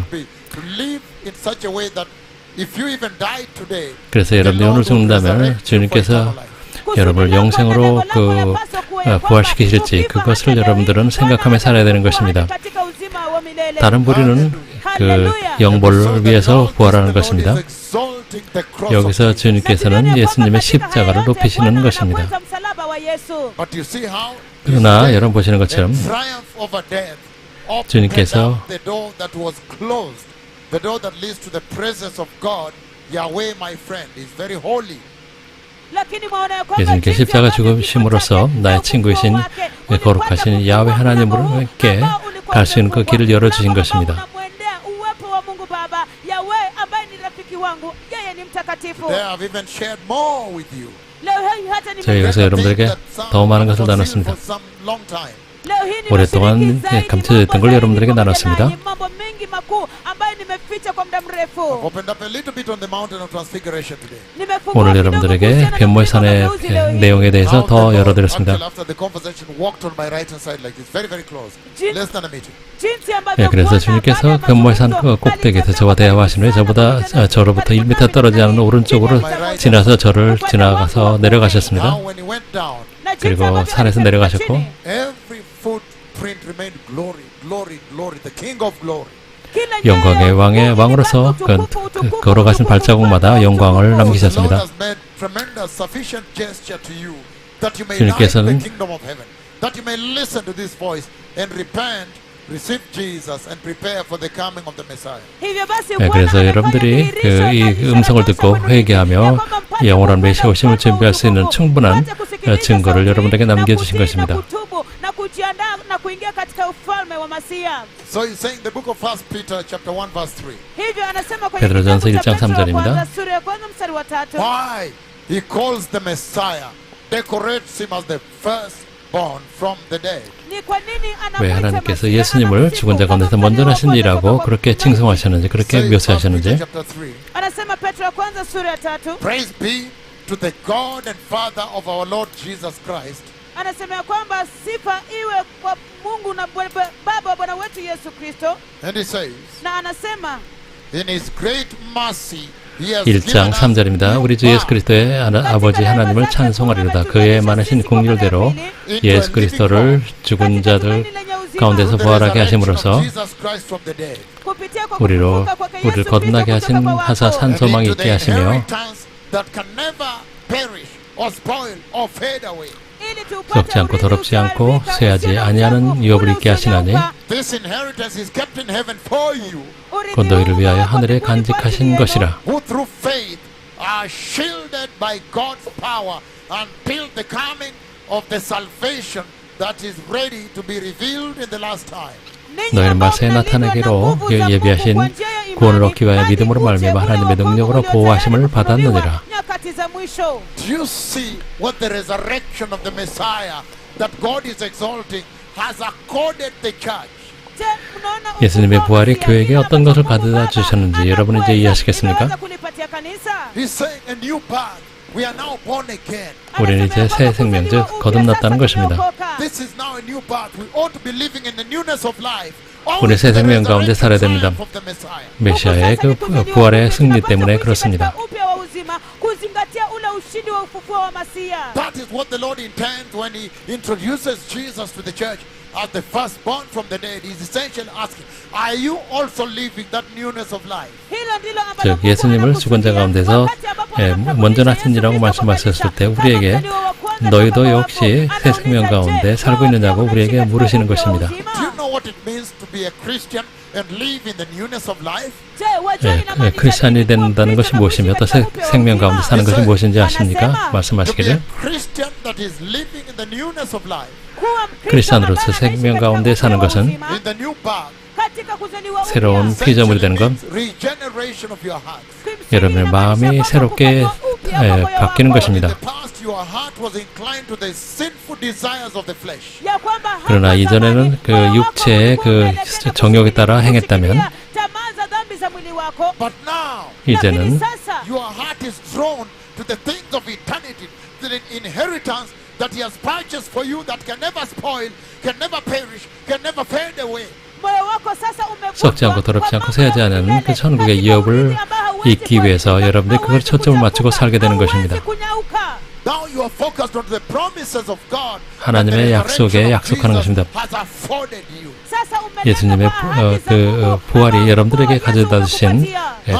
그래서 여러분이 오늘 죽는다면 주님께서 여러분을 영생으로 부활시키실지 그것을 여러분들은 생각하며 살아야 되는 것입니다. 다른 부류는 그 영벌을 위해서 부활하는 것입니다. 여기서 주님께서는 예수님의 십자가를 높이시는 것입니다. 그러나 여러분 보시는 것처럼 주님께서 예수님께서 십자가 죽으심으로써 나의 친구이신 거룩하신 야훼 하나님께 갈 수 있는 그 길을 열어주신 것입니다. leo hii hata 저희가 여러분들에게 더 많은 것을 나눴습니다. leo hii 오랫동안 ninashiriki 감춰져 zaidi 있던 걸 mambo 여러분들에게 zaidi 나눴습니다. nanyi, mambo mengi makuu ambayo nimeficha kwa muda mrefu. Opened up a little bit on the mountain of transfiguration today. Nimefungua 오늘 kidogo 여러분들에게 kuhusiana na 변모산의 mlima Meusi leo hii. 내용에 대해서 How 더 the Lord, 열어드렸습니다. until after the conversation, walked on my right hand side like this, very, very close, Jin- less than a meter. jinsi ambavyo 예, 그래서 Bwana 주님께서 baada ya 변모산 mazungumzo 꼭대기에서 저와 alitembea 대화하신 후에 저보다 저로부터 1m 떨어지지 않은 오른쪽으로 지나서 저를 지나가서 내려가셨습니다. Now when he went down, na jinsi 그리고 ambavyo 산에서 alitembea 내려가셨고 chini. every footprint remained glory, glory, glory, the King of glory. Kila 영광의 왕의 왕으로서 걸어가신 발자국마다 영광을 The Lord 남기셨습니다. has made tremendous, sufficient gesture to you that you may 주님께서는 like the kingdom of heaven, that you may listen to this voice and repent, receive Jesus, and prepare for the coming of the Messiah. hivyo basi 네, Bwana 그래서 amefanya 여러분들이 dhihirisho 이 na ishara 음성을 kwa 듣고 sababu 회개하며 ya kwamba mpate 영원한 kupata 메시아 오심을 upako 준비할 수 있는 utukufu, 충분한 mpate kusikiliza 증거를 sauti 여러분에게 na 남겨주신 kutii na 것입니다. kutubu na kujiandaa na kuingia katika ufalme wa Masia. So he's saying the book of 1 Peter chapter 1 verse 3. Hivyo anasema kwenye 베드로전서 kitabu cha 1장 Petro wa 3절입니다. kwanza sura ya kwanza mstari wa 3. Why he calls the Messiah, decorates him as the firstborn from the dead. Ni kwa nini 왜 anamuita 하나님께서 Masia, 예수님을 anamsifu 죽은 자 가운데서 kama 먼저 mzaliwa 나신 wa kwanza 이라고 kutoka 그렇게 kwa 칭송하셨는지 그렇게 Says 1 Peter 묘사하셨는지 chapter 3. anasema Petro wa kwanza sura ya 3 Praise be to the God and Father of our Lord Jesus Christ, anasema ya kwamba sifa iwe kwa Mungu na Baba wa Bwana wetu Yesu Kristo, and he says, na anasema in his great mercy he has 1장 given us 3절입니다. 우리 주 예수 그리스도의 아버지 하나님을 찬송하리로다. 그의 많으신 공률대로 예수 그리스도를 죽은 자들 가운데서 부활하게 하심으로써 Jesus Christ from the dead, 우리를 거듭나게 하신 하사 산 소망이 and into 있게 the 하시며 inheritance that can never perish or spoil or fade away. 썩지 않고 더럽지 않고 쇠하지 아니하는 유업을 있게 하시나니 This inheritance is kept in heaven for you, 곧 너희를 위하여 하늘에 간직하신 것이라. who through faith are shielded by God's power until the coming of the salvation that is ready to be revealed in the last time. 너희는 말세에 나타나기로 예비하신 구원을 얻기 위하여 믿음으로 말미암아 하나님의 능력으로 보호하심을 받았느니라. Do you see what the resurrection of the Messiah that God is exalting has accorded the church? 예수님의 부활이 교회에게 어떤 것을 가져다 주셨는지 여러분은 이제 이해하시겠습니까? He's saying a new birth. We are now born again. 우리는 이제 새 생명, 즉 거듭났다는 것입니다. This is now a new birth. We ought to be living in the newness of life. 우리 새 생명 가운데 살아야 됩니다. 메시아의 그 부활의 승리 때문에 그렇습니다. That is what the Lord intends when He introduces Jesus to the church as the firstborn from the dead. He's essentially asking, are you also living that newness of life? 즉 예수님을 죽은 자 가운데서 먼저 나신이라고 말씀하셨을 때 우리에게 너희도 역시 새 생명 가운데 살고 있느냐고 우리에게 물으시는 것입니다. Do you know what it means to be a Christian and live in the newness of life? 크리스찬이 된다는 것이 무엇이며 또 새 생명 가운데 사는 것이 무엇인지 아십니까? To be a 말씀하시기를 Christian that is living in the newness of life, 크리스찬으로서 생명 가운데 사는 것은 in the new birth, 새로운 피조물이 되는 건 regeneration of your heart. 여러분의 마음이 새롭게 바뀌는 것입니다. In the past, your heart was inclined to the sinful desires of the flesh. 그러나 이전에는 그 육체의 그 정욕에 따라 행했다면 But now, 이제는 your heart is drawn to the things of eternity, to the inheritance that He has purchased for you that can never spoil, can never perish, can never fade away. 썩지 않고 더럽지 않고 쇠하지 않은 그 천국의 유업을 잊기 위해서 여러분들이 그걸 초점을 맞추고 살게 되는 것입니다. Now you are focused on the promises of God. 하나님의 약속에 약속하는 것입니다. Has afforded you. 예수님의 그 부활이 여러분들에게 가져다 주신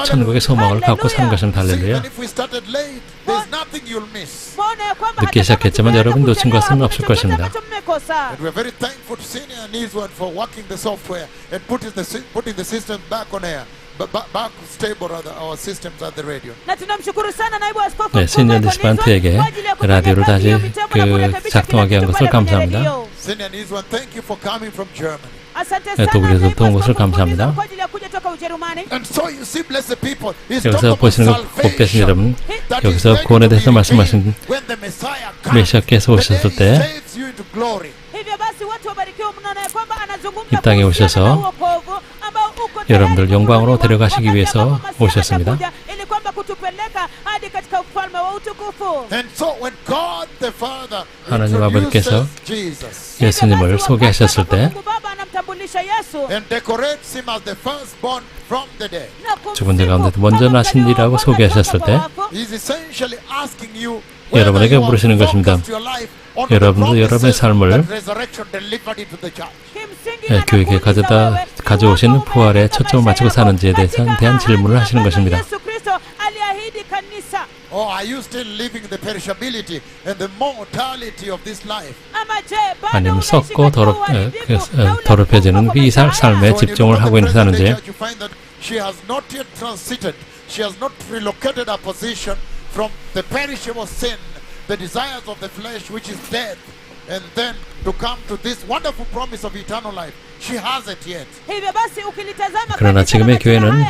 천국의 소망을 갖고 사는 것입니다. 할렐루야. Even if we started late, there's nothing you'll miss. 늦게 시작했지만 여러분 놓친 것은 없을 것입니다. And we're very thankful to Senior and his one for working the software and putting the system back on air. Back stable rather, our systems at the radio. 네, 시니어 디스판트에게 라디오를 다시 그 작동하게 한 것을 감사합니다. Senior and his one, thank you for coming from Germany. 독일에서부터 온 것을 감사합니다. And so you see, blessed people, he's 여기서 talking about 보시는 것 복되신 여러분, that is 여기서 ready 구원에 to 대해서 be 말씀하신 revealed when the Messiah comes, 메시아께서 the day 오셨을 he 때 saves you into glory. 이 땅에 오셔서 여러분들 영광으로 데려가시기 위해서 오셨습니다. 하나님 아버지께서 예수님을 소개하셨을 때 죽은 자 가운데 먼저 나신 이라고 소개하셨을 때 여러분에게 물으시는 것입니다. 여러분도 여러분의 삶을 교회에 가져오신 부활의 초점을 맞추고 사는지에 대한 질문을 하시는 것입니다. 아니면 썩고 더럽혀지는 이 삶에 집중을 하고 있는 사는지 from the perishable sin, the desires of the flesh, which is death, and then to come to this wonderful promise of eternal life. She hasn't yet. 그러나 지금의 교회는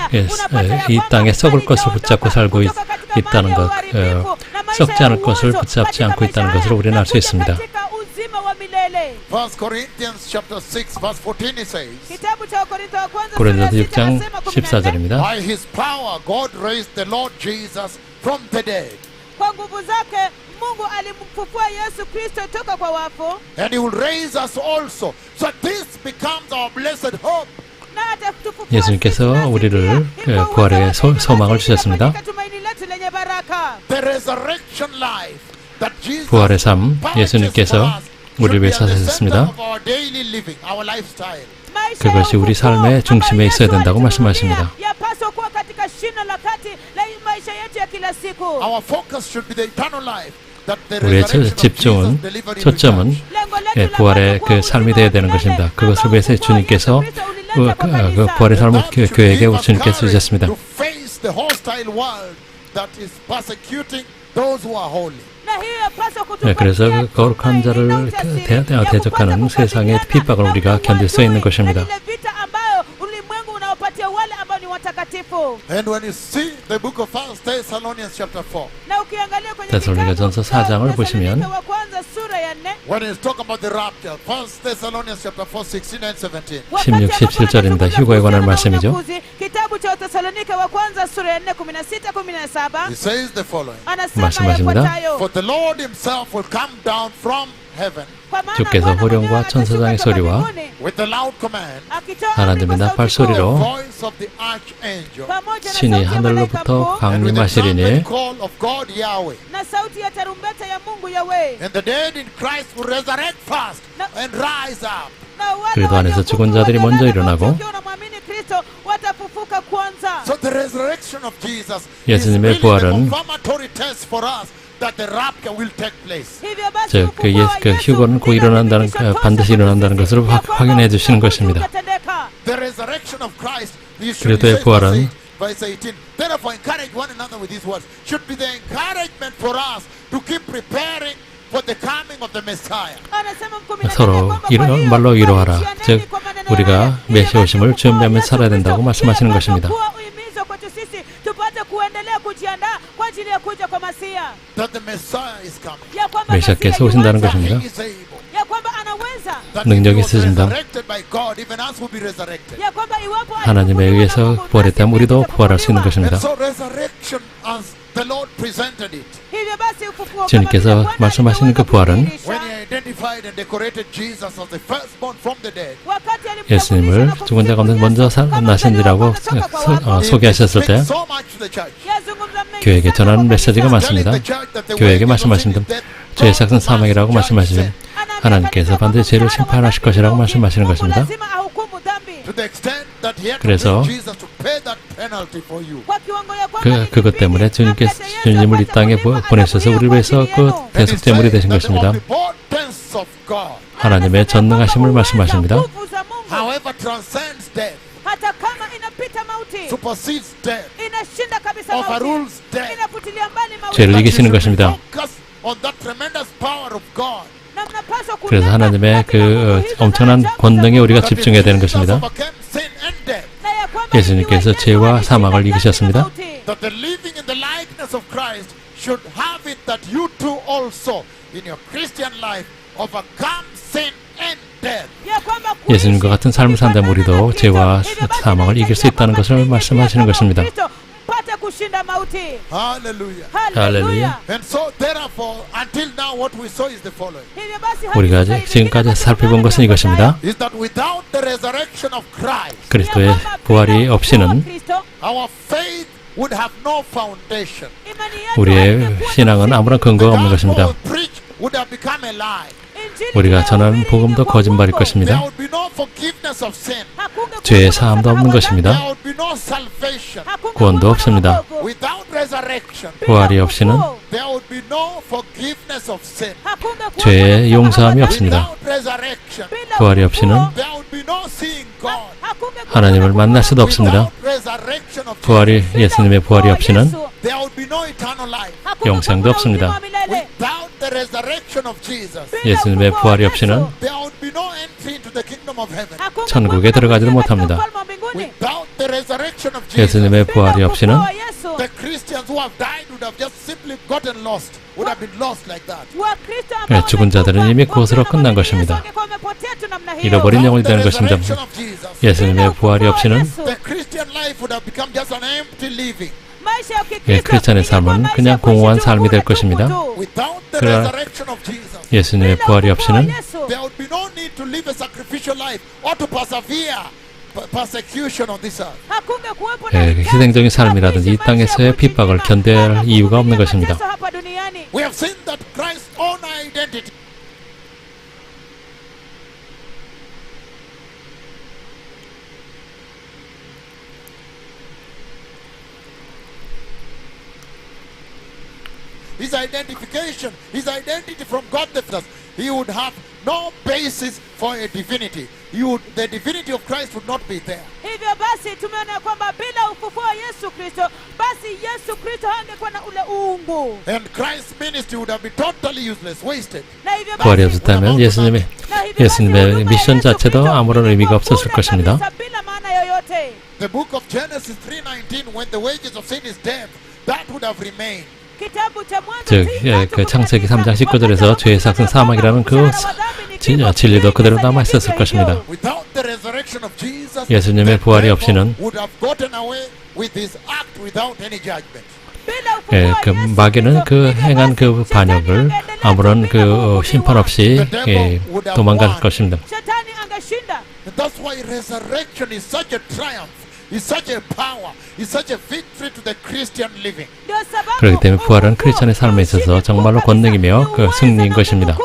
이 땅에 썩을 것을 붙잡고 살고 있다는 것, 썩지 않을 것을 붙잡지 않고 있다는 것을 우리는 알 수 있습니다. 1 Corinthians chapter 6 verse 14 it says, 고린도서 6장 14절입니다. By his power God raised the Lord Jesus from the dead. Kwa nguvu zake Mungu alimfufua Yesu Kristo toka kwa wafu. And he will raise us also. So this becomes our blessed hope. 예수님께서 우리를 부활의 소망을 주셨습니다. The resurrection life that Jesus 부활의 삶, 예수님께서 우리를 위해 사셨습니다. 그것이 우리 삶의 중심에 있어야 된다고 말씀하십니다. 우리의 집중은, 초점은 부활의 그 삶이 되어야 되는 것입니다. 그것을 위해서 주님께서 그 부활의 삶을 교회에게 주님께서 주셨습니다. 그래서 그 거룩한 자를 대적하는 세상의 핍박을 우리가 견딜 수 있는 것입니다. And when you see the book of 1 Thessalonians chapter 4, 데살로니가전서 4장을 보시면 when it's talking about the rapture, 1 Thessalonians chapter 4, 16 and 17. 16, 17절입니다. 휴거에 관한 말씀이죠. It says the following. 말씀하십니다. For the Lord himself will come down from heaven 주께서 호령과 천사장의 소리와 with the loud command 하나님의 나팔 소리로 voice of the archangel 신이 하늘로부터 and with the 강림하시리니 trumpet call of God Yahweh. na sauti ya tarumbeta ya Mungu Yahweh. And the dead in Christ will resurrect fast and rise up. 그리스도 안에서 죽은 자들이 먼저 일어나고 So the resurrection of Jesus 예수님의 is really the 부활은 confirmatory test for us that the rapture will take place. 즉, 그 휴거는 곧 일어난다는, 반드시 일어난다는 것을 확인해 주시는 것입니다. The resurrection of Christ, 그리스도의 부활은 verse 18, therefore encourage one another with these words, should be the encouragement for us to keep preparing for the coming of the Messiah. 서로 말로 위로하라. 즉, 우리가 메시아 오심을 준비하며 살아야 된다고 말씀하시는 것입니다. That the Messiah is coming. 메시아께서 오신다는 것입니다. 능력이 있으십니다. 하나님에 의해서 부활했다면 우리도 부활할 수 있는 것입니다. 주님께서 말씀하시는 그 부활은 예수님을 죽은 자 가운데 먼저 나신이라고 소개하셨을 때 교회에게 전하는 메시지가 많습니다. 교회에게 말씀하십니다. 죄의 삭은 사망이라고 말씀하시면 하나님께서 반드시 죄를 심판하실 것이라고 말씀하시는 것입니다. 그래서 그것 때문에 주님을 이 땅에 보내셔서 우리를 위해서 그 대속제물이 되신 것입니다. 하나님의 전능하심을 말씀하십니다. 죄를 이기시는 것입니다. 그래서 하나님의 그 엄청난 권능에 우리가 집중해야 되는 것입니다. 예수님께서 죄와 사망을 이기셨습니다. death. 예수님과 같은 삶을 산다면 우리도 죄와 사망을 이길 수 있다는 것을 말씀하시는 것입니다. Hallelujah. 할렐루야. And so therefore, until now what we saw is the following. 우리가 지금까지 살펴본 것은 이것입니다. Is that without the resurrection of Christ, 그리스도의 부활이 없이는 our faith would have no foundation. 우리의 신앙은 아무런 근거가 없는 것입니다. What we preach would have become a lie. 우리가 전하는 복음도 거짓말일 There 것입니다. would be no forgiveness of sin. 죄의 사함도 없는 There 것입니다. would be no salvation. 구원도 없습니다. Without resurrection, 부활이 없이는 there would be no forgiveness of sin. 죄의 용서함이 없습니다. Without resurrection, 부활이 없이는 there would be no seeing God. 하나님을 만날 수도 없습니다. Without resurrection of 부활이 예수님의 부활이 없이는 there would be no eternal life. 영생도 없습니다. Without the resurrection of Jesus, 예수님의 부활이 없이는 there would be no entry into the kingdom of heaven. 천국에 들어가지도 못합니다. Without the resurrection of Jesus, 예수님의 부활이 없이는 the Christians who have died would have just simply gotten lost, would have been lost like that. 죽은 자들은 이미 그것으로 끝난 것입니다. 잃어버린 영혼이 되는 것입니다. 예수님의 부활이 없이는 The Christian life would have become just an empty living. 크리스찬의 삶은 그냥 공허한 삶이 될 것입니다. Without the 그러나 resurrection of Jesus, 예수님의 부활이 없이는 there would be no need to live a sacrificial life or to persevere persecution on this earth. 희생적인 삶이라든지 이 땅에서의 핍박을 견뎌야 할 이유가 없는 것입니다. We have seen that Christ's own identity his identification, his identity from God the Father, he would have no basis for a divinity. The divinity of Christ would not be there. Hivyo basi tumeona kwamba bila ufufuo wa Yesu Kristo, basi Yesu Kristo hangekuwa na ule uungu. And Christ's ministry would have been totally useless, wasted. 부활이 없었다면 예수님의 미션 자체도 아무런 의미가 없었을 것입니다. bila maana yoyote. The book of Genesis 3:19, when the wages of sin is death, that would have remained. 그 창세기 3장 19절에서 죄의 삭은 사망이라는 그 진리도 그대로 남아 있었을 것입니다. 예수님의 부활이 없이는 그 마귀는 그 행한 그 반역을 아무런 그 심판 없이 도망갈 것입니다. That's why resurrection is such a triumph. Is such a power, is such a victory to the Christian living. 그렇기 때문에 부활은 크리스천의 삶에 있어서 정말로 권능이며 그 승리인 것입니다.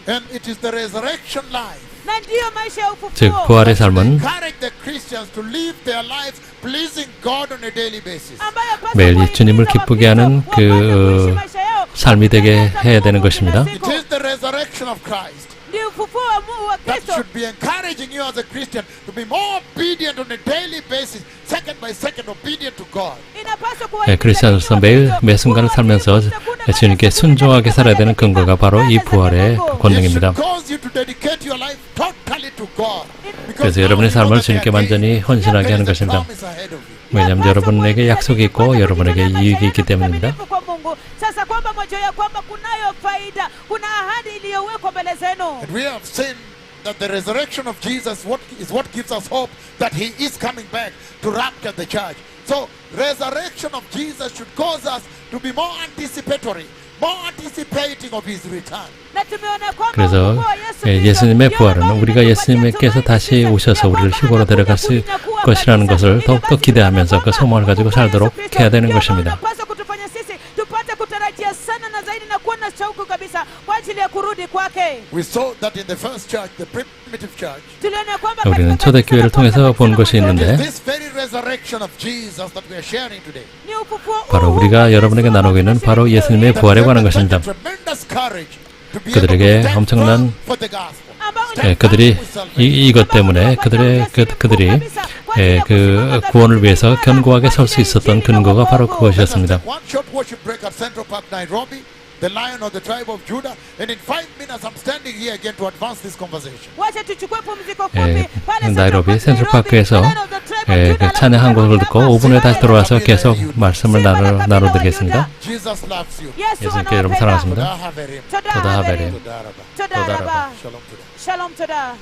And it is the resurrection life. 즉 부활의 삶은 매일 주님을 기쁘게 하는 그 삶이 되게 해야 되는 것입니다. It is the resurrection of Christ. That should be encouraging you as a Christian to be more obedient on a daily basis, second by second, obedient to God. 크리스천으로서 매일 매 순간을 살면서 주님께 순종하게 살아야 되는 근거가 바로 이 부활의 권능입니다. 그래서 여러분의 삶을 주님께 완전히 헌신하게 하는 것입니다. 왜냐하면 여러분에게 약속이 있고 여러분에게 이익이 있기 때문입니다. And we have seen that the resurrection of Jesus is what gives us hope that he is coming back to rapture the church. So resurrection of Jesus should cause us to be more anticipatory, more anticipating of his return. 그래서 예수님의 부활은 우리가 예수님께서 다시 오셔서 우리를 휴거로 데려갈 것이라는 것을 더욱더 기대하면서 그 소망을 가지고 살도록 해야 되는 것입니다. We saw that in the first church, the primitive church. 우리는 초대교회를 통해서 본 것이 있는데 This very resurrection of Jesus that we are sharing today. 바로 우리가 여러분에게 나누고 있는 바로 예수님의 부활에 관한 것입니다. 그들에게 엄청난 그들이 이것 때문에 그들이 그 구원을 위해서 견고하게 설 수 있었던 근거가 바로 그것이었습니다. The lion of the tribe of Judah, and in 5 minutes I'm standing here again to advance this conversation. 나이로비 센트럴파크에서 찬양 한 곡을 듣고 5분 후에 다시 들어와서 계속 말씀을 나눠드리겠습니다. Jesus loves you. 예수님께 여러분 사랑하십니다. Todahaverim. 토다하베림. Todaraba. 토다라바. Shalom today. 샬롬 토다.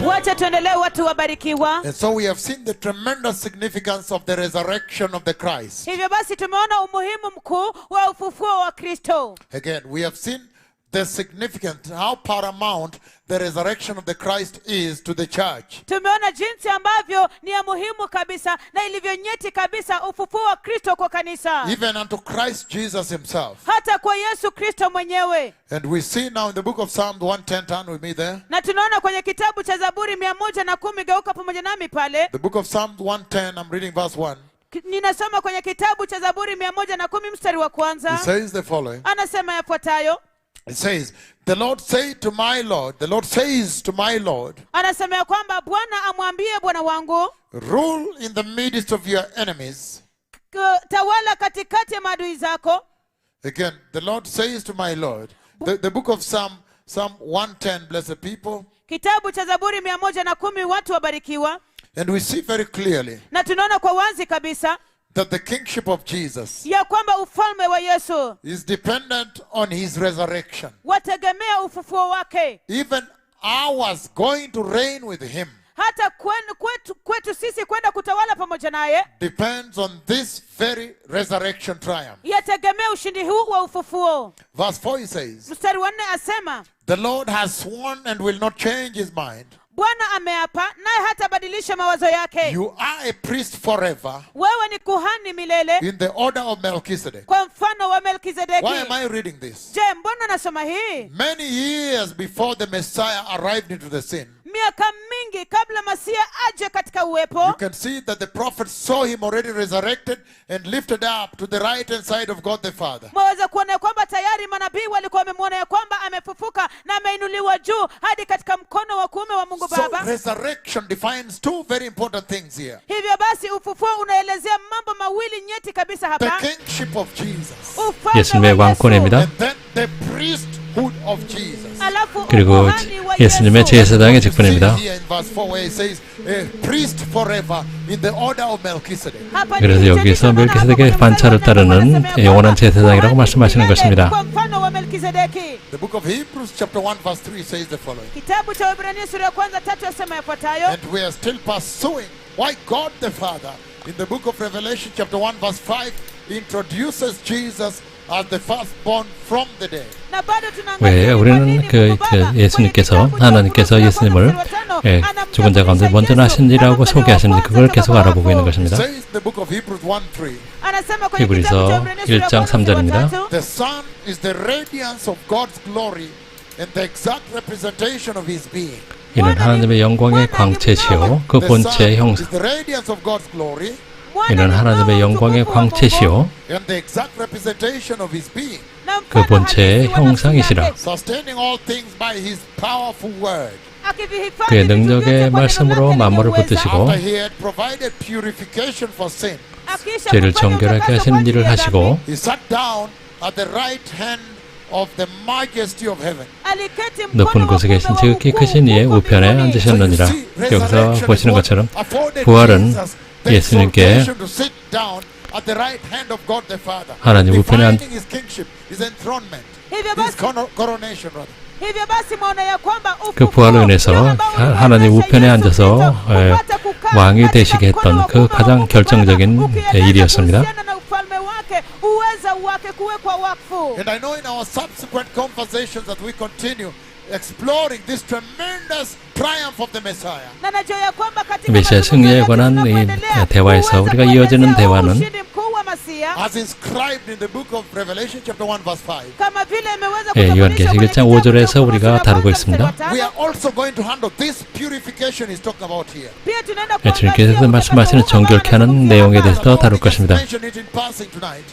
Wacha tuendelee watu wabarikiwa. And so we have seen the tremendous significance of the resurrection of the Christ. Hivyo basi tumeona umuhimu mkuu wa ufufuo wa Kristo. Again, we have seen the significance, how paramount the resurrection of the Christ is to the church. Tumeona jinsi ambavyo ni ya muhimu kabisa na ilivyo nyeti kabisa ufufuo wa Kristo kwa kanisa. Even unto Christ Jesus himself. Hata kwa Yesu Kristo mwenyewe. And we see now in the book of Psalm 110, turn with me there. Na tunaona kwenye kitabu cha Zaburi 110, geuka pamoja nami pale. The book of Psalm 110, I'm reading verse 1. Ninasoma kwenye kitabu cha Zaburi 110 mstari wa kwanza. It says the following. Anasema yafuatayo. It says, the Lord said to my Lord, the Lord says to my Lord, Anasema ya kwamba Bwana amwambie Bwana wangu, rule in the midst of your enemies. tawala katikati ya maadui zako. Again, the Lord says to my Lord. The book of Psalm 110, blessed people. Kitabu cha Zaburi 110, watu wabarikiwa. And we see very clearly Na tunaona kwa wazi kabisa that the kingship of Jesus ya kwamba ufalme wa Yesu is dependent on his resurrection. wategemea ufufuo wake. Even ours going to reign with him Hata kwetu sisi kwenda kutawala pamoja naye depends on this very resurrection triumph. yategemea ushindi huu wa ufufuo. Verse 4 he says, Mstari wa 4 asema, the Lord has sworn and will not change his mind. Bwana ameapa naye hatabadilisha mawazo yake. You are a priest forever Wewe ni kuhani milele in the order of Melchizedek. kwa mfano wa Melkizedeki. Why am I reading this? Je, mbona nasoma hii? Many years before the Messiah arrived into the scene, Miaka mingi kabla Masia aje katika you uwepo, can see that the prophets saw him already resurrected and lifted up to the right hand side of God the Father. mwaweza kuona kwamba tayari manabii walikuwa wamemwona ya kwamba amefufuka na ameinuliwa juu hadi katika mkono wa kuume wa Mungu So Baba. resurrection defines two very important things here. Hivyo basi ufufuo unaelezea mambo mawili nyeti kabisa The hapa. kingship of Jesus Ufalme 예수님의 wa Yesu, 왕권입니다. and then the priesthood of Jesus. alafu 그리고 ukuhani wa 예수님의 제사장의 You see 직분입니다. here in verse 4 where it says, a priest forever in the order of Melchizedek. 그래서 여기서 멜기세덱의 반차를 따르는 영원한 제사장이라고 말씀하시는 것입니다. kwa mfano wa Melkizedeki. The book of Hebrews chapter 1 verse 3 says the following. Kitabu cha Waebrania sura ya kwanza 3 yasema yafuatayo. And we are still pursuing why God the Father in the book of Revelation chapter 1 verse 5 introduces Jesus as the firstborn from the dead. Na bado tunaangalia 왜 우리는 그 예수님께서 하나님께서 예수님을 죽은 자 가운데 먼저 나신지라고 소개하시는지 그걸 계속 알아보고 있는 것입니다. It says the book of Hebrews 1:3. anasema kwenye 히브리서 kitabu cha Waebrania sura ya 1장 kwanza 3절입니다. mstari wa 3, The Son is the radiance of God's glory and the exact representation of His being. 이는 하나님의 영광의 광채시요 그 The Son 본체의 형상. is the radiance of God's glory 이는 하나님의 영광의 광채시요 and the exact representation of His being, na 그 mfano 본체의 halisi wa nafsi 형상이시라. yake, sustaining all things by His powerful word. akivihifadhi 그의 vitu 능력의 vyote kwa 말씀으로 neno lake 만물을 lenye uweza. 붙드시고 After He had provided purification for sin, Akisha 죄를 kufanya 정결하게 utakaso 하시는 kwa ajili 일을 ya 하시고 dhambi, He sat down at the right hand of the majesty of heaven. aliketi mkono 높은 wa 곳에 kuume 계신 wa 그 키 ukuu 크신 이의 huko 우편에 mbinguni. 앉으셨느니라. So you see, 여기서 resurrection 보시는 is what 것처럼 afforded 부활은 Jesus the 예수님께 exaltation to sit down at the right hand of God the Father. 하나님 우편에 앉- Defining His kingship, His enthronement, Hivyo His basi coronation rather. hivyo basi mwaona ya kwamba 그 부활로 인해서 하나님 우편에 앉아서 왕이 되시게 했던 그 가장 결정적인 일이었습니다. And I know in our subsequent conversations that we continue exploring this tremendous triumph of the Messiah. 메시아 승리에 관한 이 대화에서 우리가 이어지는 대화는 As inscribed in the book of Revelation chapter 1 verse 5. 요한계시록 1장 5절에서 우리가 다루고 있습니다. We are also going to handle this purification he's talking about here. 주님께서 말씀하시는 정결케 하는 내용에 대해서 다룰 것입니다. Mention it in passing tonight.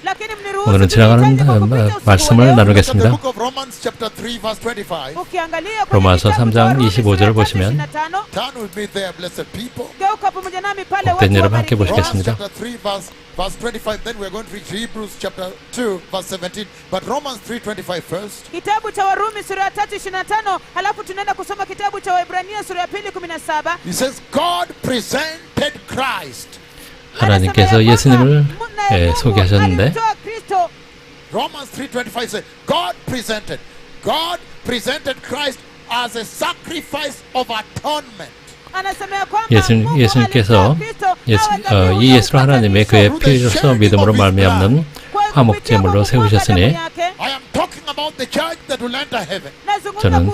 오늘은 지나가는 말씀을 나누겠습니다. The book of Romans chapter 3 verse 25. 로마서 3장 25절을 보시면 Turn with me there, blessed people. 복된 여러분 함께 보시겠습니다. Romans chapter 3 verse 25. Then we're going to read Hebrews chapter 2 verse 17. But Romans 3:25 first. kitabu cha Warumi sura ya 3:25 halafu tunaenda kusoma kitabu cha Waebrania sura ya 2:17. He says God presented Christ. 하나님께서 예수님을 소개하셨는데 Romans 3:25 says God presented Christ as a sacrifice of atonement. 예수님께서 이 예수를 하나님의 그의 피로서 믿음으로 말미암는 화목제물로 세우셨으니 I am talking about the church that will enter heaven. 저는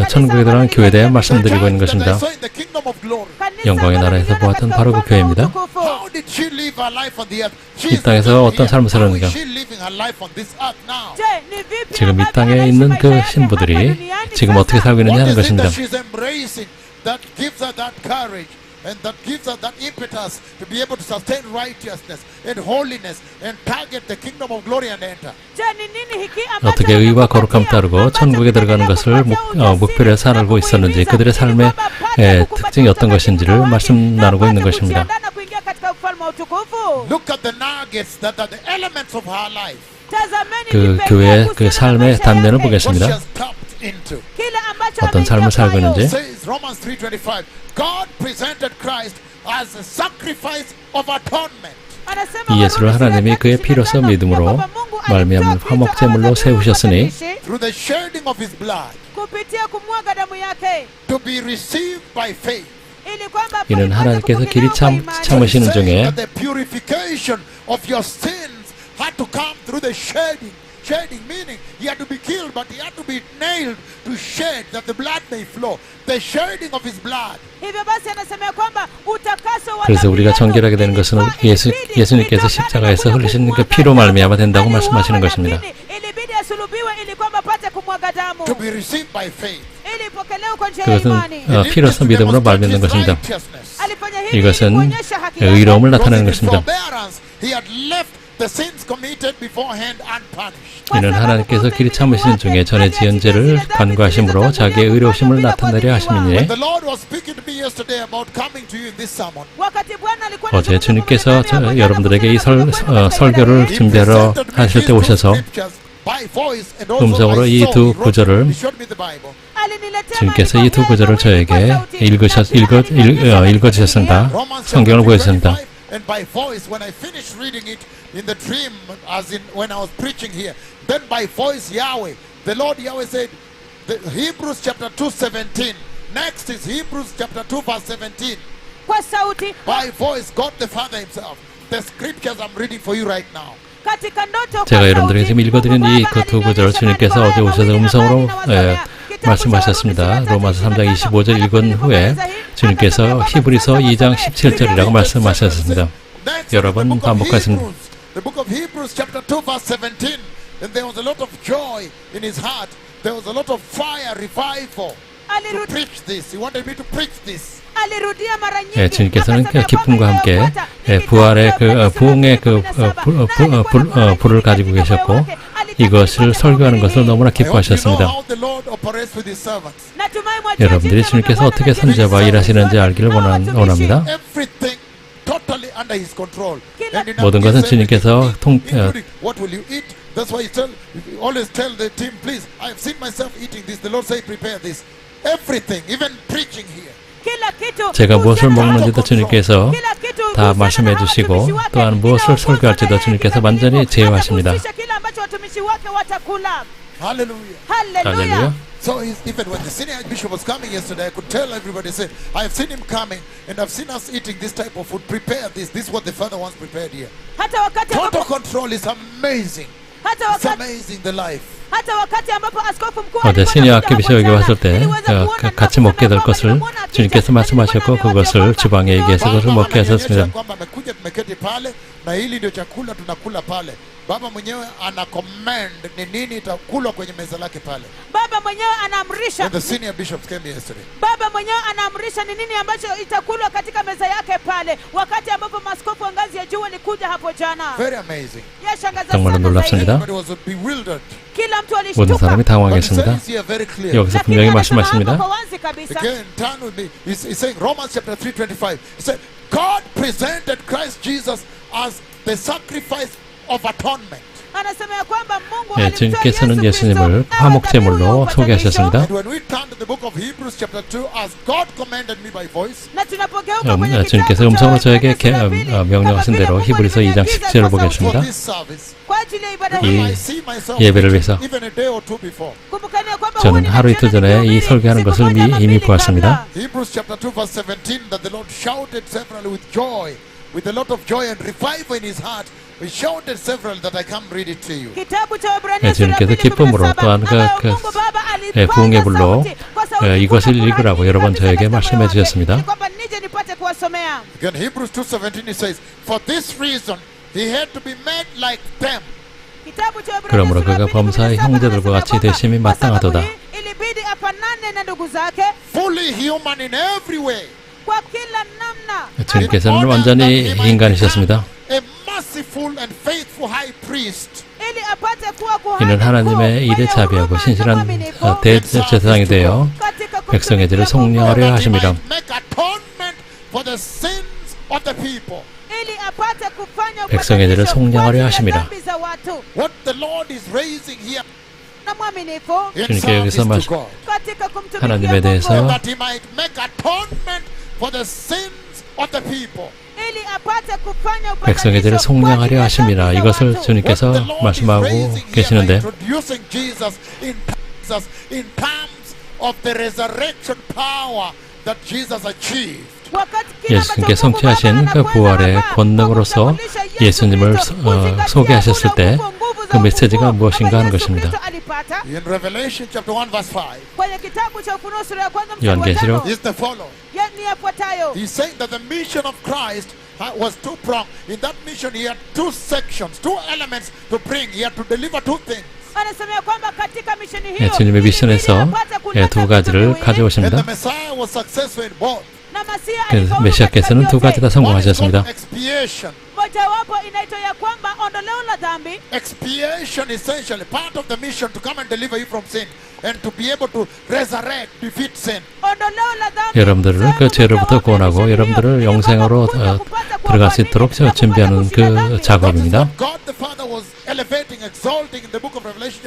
천국에 들어간 교회에 대해 말씀드리고 있는 That I 것입니다. saw in the kingdom of glory. 영광의 나라에서 보았던 바로 그 교회입니다. How did she live her life on the earth? She 이 is 땅에서 living 어떤 here. 삶을 How 살았는가? is she living her life on this earth now? 지금 이 땅에 있는 그 신부들이 지금 어떻게 살고 있느냐 하는 What is it 것입니다. that she's embracing that gives her that courage and that gives her that impetus to be able to sustain righteousness and holiness and target the kingdom of glory and enter? 어떻게 의와 거룩함 따르고 천국에 들어가는 것을 목표로 살고 있었는지 그들의 삶의 특징이 어떤 것인지를 말씀 나누고 있는 것입니다. Look at the nuggets that are the elements of her life. 그 교회의 그 삶의 단면을 What she 보겠습니다. has tapped into. 어떤 삶을 살고 있는지. Says Romans 3:25. God presented Christ as a sacrifice of atonement. 이 예수를 하나님이 그의 피로서 믿음으로 말미암는 화목제물로 세우셨으니 Through the shedding of his blood to be received by faith. 이는 하나님께서 길이 참으시는 중에 That the purification of your sins had to come through the shedding. Shedding meaning he had to be killed, but he had to be nailed to shed that the blood may flow. The shedding of his blood. 그래서 우리가 정결하게 되는 것은 예수님께서 십자가에서 흘리신 그 피로 말미암아 된다고 말씀하시는 것입니다. To be received by faith. 그것은 피로서 믿음으로 말미암는 것입니다. 이것은 의로움을 나타내는 것입니다. 이는 하나님께서 길이 참으시는 중에 전에 지은 죄를 간과하심으로 자기의 의로우심을 나타내려 하심이니 어제 주님께서 여러분들에게 이 설교를 준비하러 하실 때 오셔서 by voice and also 음성으로 I 이 saw. 두 He wrote- 구절을 he showed me the Bible. 주님께서 이 두 구절을 저에게 읽어주셨습니다. Romans 성경을 chapter 보여주셨습니다. 3:25, and by voice, when I finished reading it in the dream, as in when I was preaching here, then by voice Yahweh, the Lord Yahweh said, the Hebrews chapter 2:17. Next is Hebrews chapter 2 verse 17. kwa sauti By voice, God the Father Himself. The scriptures I'm reading for you right now. katika ndoto. 제가 여러분들에게 지금 읽어드린 이 그 두 구절을 주님께서 어제 오셔서 음성으로 말씀하셨습니다. 로마서 3장 25절 읽은 후에 주님께서 히브리서 2장 17절이라고 말씀하셨습니다. 여러분 반복하십니다. The book of Hebrews chapter 2 verse 17. And there was a lot of joy in his heart. There was a lot of fire, revival to preach this. He wanted me to preach this. alirudia mara nyingi. 주님께서는 Akasema 기쁨과 kwamba 함께 inayofuata, 부활의 그 nikitaka 부흥의 그 kusema 불을 가지고 계셨고 이것을 설교하는 것을 너무나 I hope you know 기뻐하셨습니다. how the Lord operates with his servants. 나tumai mwajua 여러분들이 jinsi 주님께서 ambavyo 어떻게 Bwana 선지자와 anatenda 일하시는지 kazi 알기를 zake. 하wa 원합니다. Everything totally under his control. Kila- And in 모든 것은 everything, 주님께서 including what will you eat? That's why you always tell the team, please, I've seen myself eating this. The Lord say, prepare this. Everything, even preaching here. kila kitu 제가 무엇을 kuhusiana na 먹는지도 주님께서 kila kitu 다 kuhusiana 말씀해 na 주시고 watumishi wake, 또한 무엇을 inaongozwa 설교할지도 na 주님께서 kila 완전히 kitu, 제어하십니다. hata kuhusisha kile ambacho watumishi wake watakula. Hallelujah. Haleluya. 할렐루야. So even when the senior bishop was coming yesterday, I could tell everybody, say, I've seen him coming and I've seen us eating this type of food. Prepare this. This is what the Father wants prepared here. Hata wakati Total ambapo control is amazing. hata It's wakati amazing, the life. hata wakati ambapo askofu mkuu 어제 alikuwa 시니어 anakuja 아키비시 여기 hapo 왔을 jana, 때 niliweza kuona 같이 na 먹게 될 kusema 것을 kwamba nilimwona 주님께서 picha, 말씀하셨고 nilikuwa 그것을 nimewaambia 주방에 kwamba 얘기해서 그것을 Baba 먹게 ananionyesha 하셨습니다. kwamba amekuja tumeketi pale na hili ndio chakula tunakula pale. Baba mwenyewe ana command ni nini itakulwa kwenye meza lake pale. baba mwenyewe anaamrisha When the senior bishops came yesterday. baba mwenyewe anaamrisha ni nini ambacho itakulwa katika meza yake pale, wakati ambapo maaskofu wa ngazi ya juu walikuja hapo jana. Very amazing. Yashangaza 정말로 sana 놀랍습니다. zaidi. Everybody was bewildered. Kila mtu 모든 사람이 alishtuka. But he 당황했습니다. says here very clear. 여기서 Lakini 분명히 anasema hapo 말씀하십니다. kwa wazi kabisa. Again, turn with me. He's saying Romans chapter 3:25. He said, God presented Christ Jesus as the sacrifice of atonement. Anasema ya kwamba Mungu 예, alimtoa 주님께서는 Yesu Kristo 예수님을 awe 화목제물로 dhabihu ya 소개하셨습니다. And when we turn to the book of Hebrews chapter 2, as God commanded me by voice, na tunapogeuka kwenye 주님께서 kitabu cha 음성으로 저에게 Waefeso sura pili, 명령하신 kama 대로 vile 히브리서 Mungu 2장 aliniagiza 10절을 kwa sauti, 보겠습니다. for this service, kwa ajili ya ibada 이 hii. I see myself 예배를 위해서 even a day or two before. Kumbukeni ya kwamba 저는 huwa ninajiona 하루 이틀 전에 이 nikihubiri 설교하는 siku 것을 moja ama 이미 mbili 보았습니다. kabla. Hebrews chapter 2 verse 17, that the Lord shouted severally with joy, with a lot of joy and revival in his heart. He shouted severally that I can't read it to you. Kitabu cha Waebrania 예, sura ya 주님께서 pili 기쁨으로 17, 또한 ambayo Mungu Baba alipaza 부흥의 불로 sauti, kwa sauti 이것을 kubwa 읽으라고 kwa 여러 번 kabisa 저에게 katika 말씀해 moyo wake, 주셨습니다. ili kwamba nije nipate kuwasomea. Again, Hebrews 2:17 it says, for this reason he had to be made like them. Kitabu cha Waebrania 그러므로 sura ya 그가 pili 범사의 17 형제들과 anasema 같이 kwamba 되심이 kwa sababu 마땅하도다. hii ilibidi afanane na ndugu zake Fully human in every way. kwa kila namna, 주님께서는 완전히 인간이셨습니다. A merciful and faithful high priest. ili apate kuwa kuhani 이는 하나님의 mkuu 일에 mwenye 자비하고 huruma na 신실한 mwaminifu 대제사장이 되어 katika 백성의 죄를 kumtumikia Mungu, 속량하려 That he 하심이라. might make atonement for the sins of the people. ili apate kufanya 백성의 죄를 upatanisho 속량하려 kwa ajili ya 하심이라. dhambi za watu What the Lord is raising here na mwaminifu in 주님께 service 여기서 to God. katika kumtumikia 하나님에 Mungu, 대해서 That he might make atonement for the sins of the people. ili apate kufanya 백성의 죄를 upatanisho kwa ajili 속량하려 ya 하심이라. dhambi za 이것을 watu. What 주님께서 the Lord is 말씀하고 raising here by 계시는데 introducing Jesus in terms of the resurrection power that Jesus achieved. wakati kile 예수님께 ambacho Mungu Baba 성취하신 그 anakwenda 부활의 hapa 권능으로서 kwa kumtambulisha Yesu 예수님을 Kristo, kuzingatia 소개하셨을 ule 때 nguvu, nguvu 그 za 메시지가 ufufuo 무엇인가 ambayo 하는 Yesu 것입니다. Kristo alipata. In Revelation chapter 1 verse 5 Kwenye kitabu cha Ufunuo sura ya kwanza mstari wa 요한계시록 5 is the following. ni yafuatayo. He's saying that the mission of Christ was two-pronged. In that mission he had two sections, two elements to bring. He had to deliver two things. Anasema kwamba katika misheni 예, hiyo 주님의 미션에서 두 가지를 And 가져오십니다. the Messiah was successful in both. na Masia 그 alifaulu 메시아께서는 두 가지 다 One is 성공하셨습니다. called expiation. mojawapo inaitwa ya kwamba ondoleo la dhambi. Expiation essentially part of the mission to come and deliver you from sin and to be able to resurrect, defeat sin. ondoleo la dhambi 여러분들을 그 sehemu 죄로부터 mojawapo ya 구원하고 misheni 여러분들을 hiyo, ili 영생으로 kwamba kuja kupata 들어갈 수 kuokoa 있도록 ninyi na kupata 준비하는 kushinda 그 dhambi. That is 작업입니다. what God the Father was elevating, exalting in the book of Revelation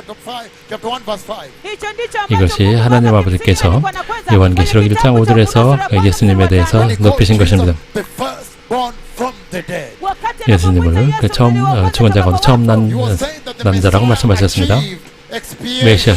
chapter 1 verse 5. hicho ndicho ambacho 이것이 Mungu 하나님 Baba 아버지께서 kimsingi alikuwa anakwenda 요한계시록 kwenye 1장 kitabu cha 5절에서 Ufunuo sura ya 예수님에 kwanza 대해서 mstari wa tano. 높이신 것입니다. The firstborn from the dead. wakati 예수님을 anapomwita 그 Yesu 처음 mzaliwa wa kwanza 죽은 자 kutoka 가운데 처음 kwa 난 He was saying that the 남자라고 Messiah 말씀하셨습니다. achieved 메시아 expiation.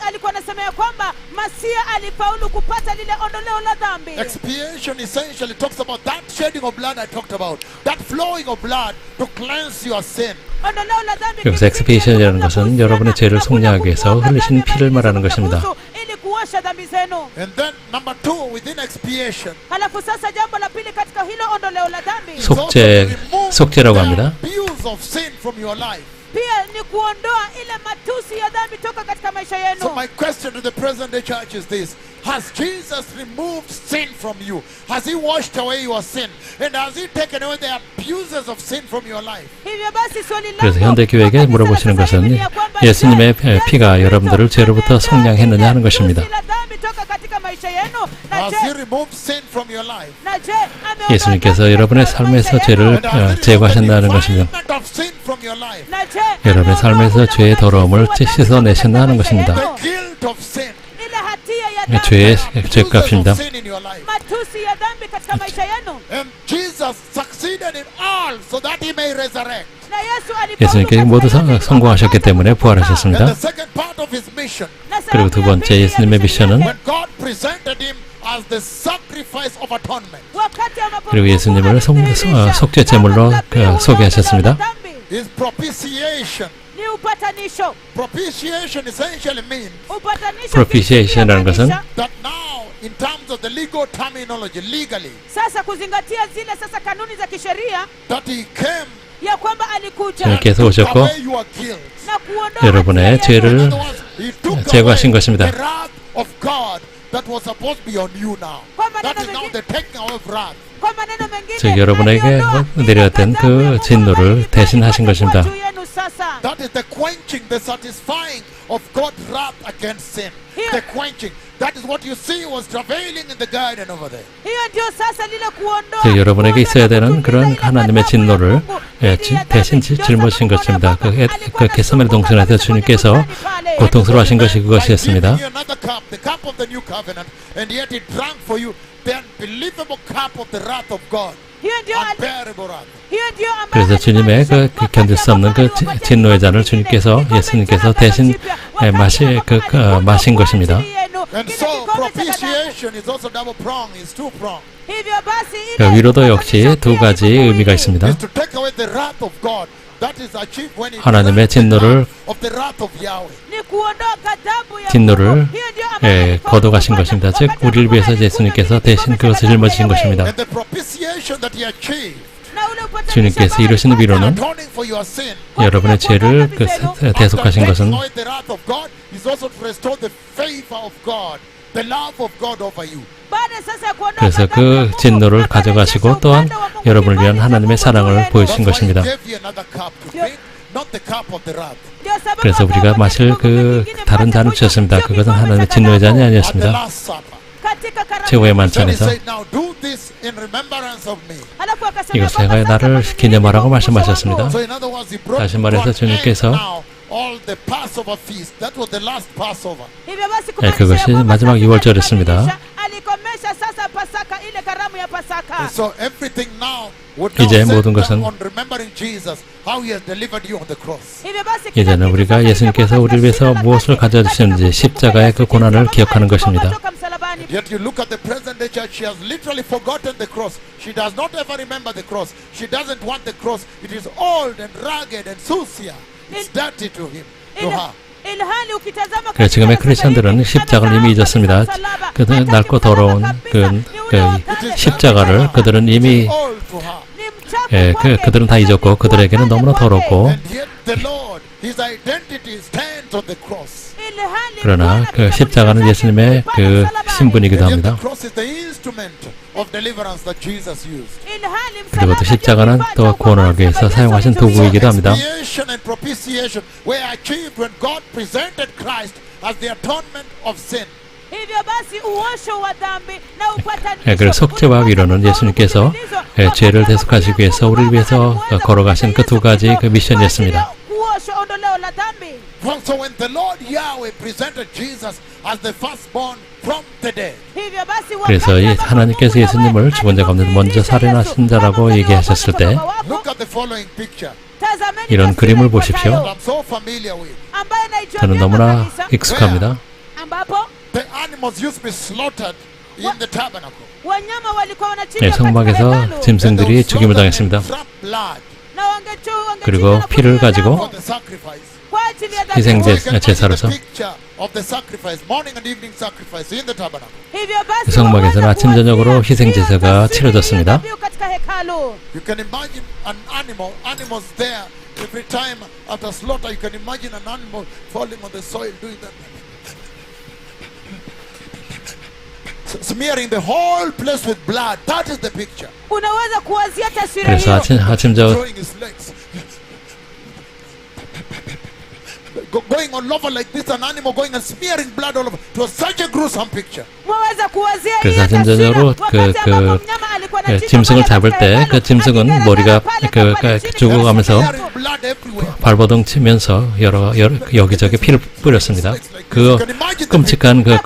alikuwa anasema ya kwamba Masia alifaulu kupata lile ondoleo la dhambi. Expiation essentially talks about that shedding of blood I talked about, that flowing of blood to cleanse your sin. ondoleo la dhambi 여기서 expiation이라는 것은 여러분의 죄를 속량하기 위해서 흘리신 피를 말하는 것입니다. ili kuosha dhambi zenu. And then number 2, within expiation, Halafu sasa jambo la pili katika hilo ondoleo la dhambi is also to 속죄, remove 속죄라고 the 합니다. abuse of sin from your life. pia ni kuondoa ile matusi ya dhambi toka katika maisha So yenu. my question to the present day church is this: has Jesus removed sin from you? Has he washed away your sin? And has he taken away the abuses of sin from your life? Hivyo basi swali langu 그래서 현대 교회에게 kwa kanisa 물어보시는 la sasa hivi 것은 ni ya kwamba 예수님의 je, 피가 Yesu 여러분들을 Kristo 죄로부터 ameondoa 속량했느냐 하는 ile 것입니다. tusi la dhambi toka katika maisha yenu? Na Has he je, removed sin from your life? na je, ameondoa 예수님께서 dhambi 여러분의 katika 삶에서 maisha 죄를 yenu? And has he removed the 제거하신다는 것입니다. defilement of sin from your life? na je, 여러분의 ameondoa 삶에서 ule 죄의 더러움을 unajisi wa dhambi 씻어내신다 하는 katika 것입니다. maisha The yenu? guilt of sin, ile hatia ya 네, dhambi, 죄의 abuses 죄값입니다. of sin in your life. matusi ya dhambi katika maisha yenu. And Jesus succeeded in all so that he may resurrect. Na Yesu alifaulu 예수님께 katika 모두 yote 성공하셨기 때문에 And 부활하셨습니다. the second part of his mission, na 그리고 sehemu 두 ya 번째 pili ya 예수님의 misheni 미션은 yake, when God presented him as the sacrifice of atonement, wakati ambapo 그리고 Mungu 예수님을 alidhihirisha 속죄 제물로 kama dhabihu 소개하셨습니다. ya dhambi. is propitiation. Ni upatanisho. Propitiation essentially means Upatanisho Propitiation이라는 것은 that now, in terms of the legal terminology, legally, sasa kuzingatia zile sasa kanuni za kisheria that he came ya kwamba alikuja 주님께서 took 오셨고 away your guilt. na kuondoa 여러분의 hatia In 죄를 other words, he took 제거하신 away 것입니다. the wrath of God that was supposed to be on you now. That is now the taking away of wrath. Kwa maneno mengine, 즉 여러분에게 aliondoa 내려왔던 ile 그 ghadhabu ya 진노를 Mungu ambayo 대신하신 ilikuwa 것입니다. juu yenu sasa. That is the quenching, the satisfying of God's wrath against sin. Here- The quenching. That is what you see was travailing in the garden over there. hiyo ndio sasa lile kuondoa 즉 여러분에게 kuondoa 있어야 na 되는 kutuliza 그런 ile 하나님의 ghadhabu 진노를 ya Mungu dhidi ya 대신 dhambi. 짊어지신 Ndio 것입니다. sababu tunaona 그 kwamba 겟세마네 alikuwa 동산에서 anasumbuka 주님께서 kabisa pale. 고통스러워하신 것이 By 그것이었습니다. giving you another cup, the cup of the new covenant, and yet he drank for you the unbelievable cup of the wrath of God. hiyo ndio Unbearable wrath. hiyo ndio ambayo 그래서 주님의 그 견딜 수 없는 그 진노의 잔을 주님께서 예수님께서 대신 마신 것입니다. And so propitiation is also double prong, is two prong. 그 위로도 역시 두 가지 의미가 있습니다. Is to take away the wrath of God. That is achieved when he 하나님의 진노를 of the wrath of Yahweh. 진노를 거둬가신 것입니다. 즉 우리를 위해서 예수님께서 대신 그것을 짊어지신 것입니다. And the propitiation that he achieved, 주님께서 이루신 위로는 atoning for your sin, 여러분의 죄를 대속하신 것은 taking away the wrath of God is also to restore the favor of God, the love of God over you. 그래서 그 진노를 가져가시고 또한 여러분을 위한 하나님의 사랑을 보여주신 That's why 것입니다. he gave you another cup to drink, not the cup of the wrath. 그래서 우리가 마실 그 다른 잔을 주셨습니다. 그것은 하나님의 진노의 잔이 At the 아니었습니다. Last Supper. 최후의 Then he 만찬에서 said, now do this in remembrance of me. 이것을 행하여 나를 기념하라고 말씀하셨습니다. So in other words, he brought 다시 to 말해서 an end 주님께서 now all the Passover feast. That was the last Passover. 그것이 마지막 6월절이었습니다. And so everything now would 이제 now 모든 center 것은 on remembering Jesus, how he has delivered you on the cross. 이제는 우리가 예수님께서 우리를 위해서 무엇을 가져주셨는지 십자가의 그 고난을 기억하는 것입니다. Yet you look at the present day church, she has literally forgotten the cross. She does not ever remember the cross. She doesn't want the cross. It is old and rugged and sucia. It's dirty to him, to her. 그래서 지금의 크리스천들은 십자가를 이미 잊었습니다. 그들은 낡고 더러운 그 십자가를 그들은 이미 Old to her. 그들은 다 잊었고 그들에게는 너무나 더럽고 And yet the Lord, his identity stands on the cross. 그러나 그 십자가는 예수님의 그 신분이기도 And yet the 합니다. cross is the instrument of deliverance that Jesus used. 그리고 또 십자가는 또 구원하기 위해서 사용하신 도구이기도 합니다. Expiation and propitiation were achieved when God presented Christ as the atonement of sin. 그래서 속죄와 위로는 예수님께서 죄를 대속하시기 위해서 우리를 위해서 걸어가신 그 두 가지 그 미션이었습니다. na dhambi. So when the Lord Yahweh presented Jesus as the firstborn from the dead, Hivyo basi 그래서 하나님께서 예수님을 죽은 자 가운데 먼저 살인하신 자라고 얘기하셨을 때 look at the following picture 이런 그림을 보십시오. that I'm so familiar with. 저는 너무나 익숙합니다. ambapo The animals used to be slaughtered in the tabernacle. wanyama walikuwa wanachinjwa 네, 성막에서 짐승들이 죽임을 당했습니다. 그리고 피를 가지고 For the sacrifice. 희생제 Imagine 제사로서 the picture of the sacrifice, morning and evening sacrifice in the tabernacle. 성막에서는 아침 저녁으로 희생 제사가 치러졌습니다. You can imagine an animal, animals there every time after slaughter. You can imagine an animal falling on the soil doing that, smearing the whole place with blood. That is the picture. unaweza kuwazia taswira 그래서 hiyo 아침 저 Throwing his legs, going all over like this. An animal going and smearing blood all over. It was such a gruesome picture. mwaweza kuwazia 그래서 hiyo 아침 taswira 저녁으로 wakati ambapo mnyama alikuwa anachinjwa 짐승을 pale 잡을 katika 때 hekalu, 그 짐승은 akiteremka 머리가 pale 그 pale chini 죽어가면서 Smearing blood everywhere. 발버둥 치면서 여러 여기저기 피를 뿌렸습니다. 그 끔찍한 그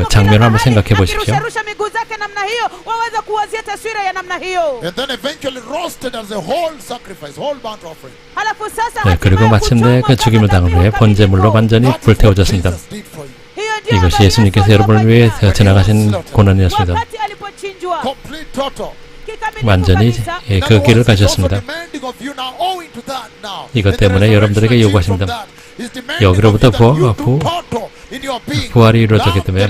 장면을 한번 생각해 보십시오. akirusharusha miguu zake namna hiyo waweza kuwazia taswira ya namna hiyo. And then eventually roasted as a whole sacrifice, whole burnt offering. Halafu sasa 네, 그리고 hatimaye 마침내 kuchomwa 그 죽임을 kama 당한 dhabihu 후에 번제물로 kamilifu. 완전히 That's what 불태워졌습니다. Jesus did for you. Hiyo ndio 이것이 ambayo 예수님께서 Yesu 여러분을 위해 alifanya 지나가신 고난이었습니다. wakati alipochinjwa Complete total. kikamilifu 완전히 kabisa. 예, 그 길을 가셨습니다. 이것 때문에 여러분들에게 요구하십니다. 여기로부터 부활이 이루어졌기 때문에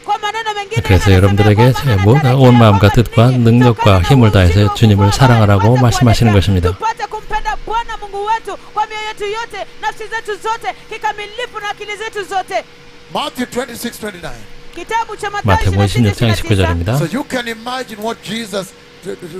Kwa maneno mengine 그래서 anasema 여러분들에게 kwamba 온 마음과 anataka 뜻과 kufanya 능력과 힘을 다해서 katika 주님을 ufufuo 사랑하라고 tupate 말씀하시는 kuonekana, 것입니다. tupate kumpenda Bwana Mungu wetu kwa mioyo yetu yote, nafsi zetu zote, kikamilifu na akili zetu zote. Matthew 26:29. Kitabu cha 마태복음 26장 26:29. 29절입니다. So you can imagine what Jesus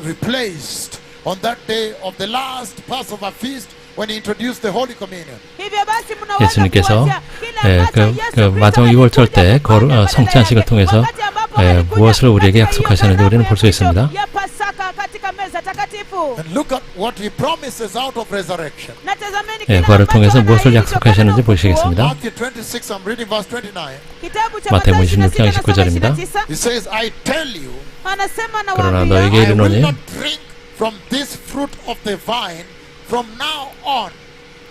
replaced on that day of the last Passover feast when he introduced the Holy Communion. Hivyo basi mnaweza 예수님께서 kuwazia kile ambacho Yesu 그 Kristo 마지막 유월절 때 alikuja badala 성찬식을 yake. 통해서 wakati ambapo alikuja 무엇을 우리에게 katika 약속하셨는지 hiyo 우리는 볼 수 karamu 있습니다. ya Pasaka katika meza takatifu. And look at what he promises out of resurrection. Na tazameni 예, kile 부활을 ambacho 통해서 무엇을 anaahidi 약속하셨는지 kutokana na 보시겠습니다. Matthew 26, I'm reading verse 29. Kitabu cha 마태복음 Mathayo 26장 26 29절입니다. 29. He says, I tell you, Anasema na 그러나 waambia, 너에게 I will 이르노니 not drink from this fruit of the vine from now on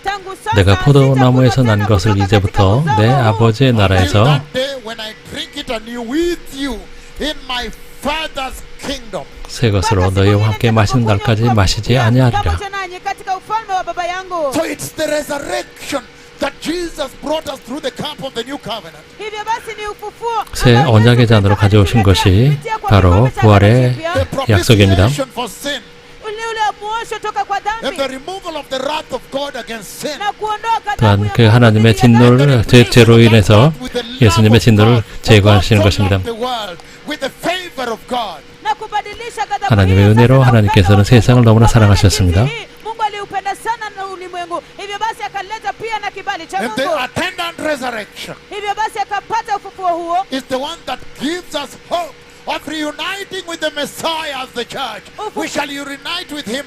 tangu sasa 내가 포도나무에서 sitakunywa 난 tena 것을 kutoka 이제부터 katika 내 uzao huu. 아버지의 until 나라에서 that day when I drink it anew with you in my Father's kingdom. 새 것으로 너희와 함께 마시는 날까지 마시지 아니하리라. pamoja nanyi katika ufalme wa baba yangu. So it's the resurrection that Jesus brought us through the cup of the new covenant. Hivyo basi ni ufufuo 새 ambao 언약의 Yesu 잔으로 Kristo 가져오신 것이 alituletea kwa 바로 kikombe cha 부활의 agano The jipya. 약속입니다. propitiation for sin Ule muosho toka kwa and dhambi the removal of the wrath of God against sin. na kuondoa ghadhabu 또한 ya 그 Mungu 하나님의 dhidi ya 진노를 dhambi. 죄로 인해서 예수님의 진노를 제거하시는 것입니다. With the favor of God. Na kubadilisha ghadhabu 하나님의 hiyo 은혜로 sasa na 하나님께서는 upendo 세상을 wa 너무나 Mungu. 사랑하셨습니다. Jinsi hii, Mungu aliupenda sana na ulimwengu, hivyo basi akaleta pia na kibali cha And the Mungu, attendant resurrection hivyo basi akapata ufufuo huo is the one that gives us hope of reuniting with the Messiah as the church. We shall reunite with him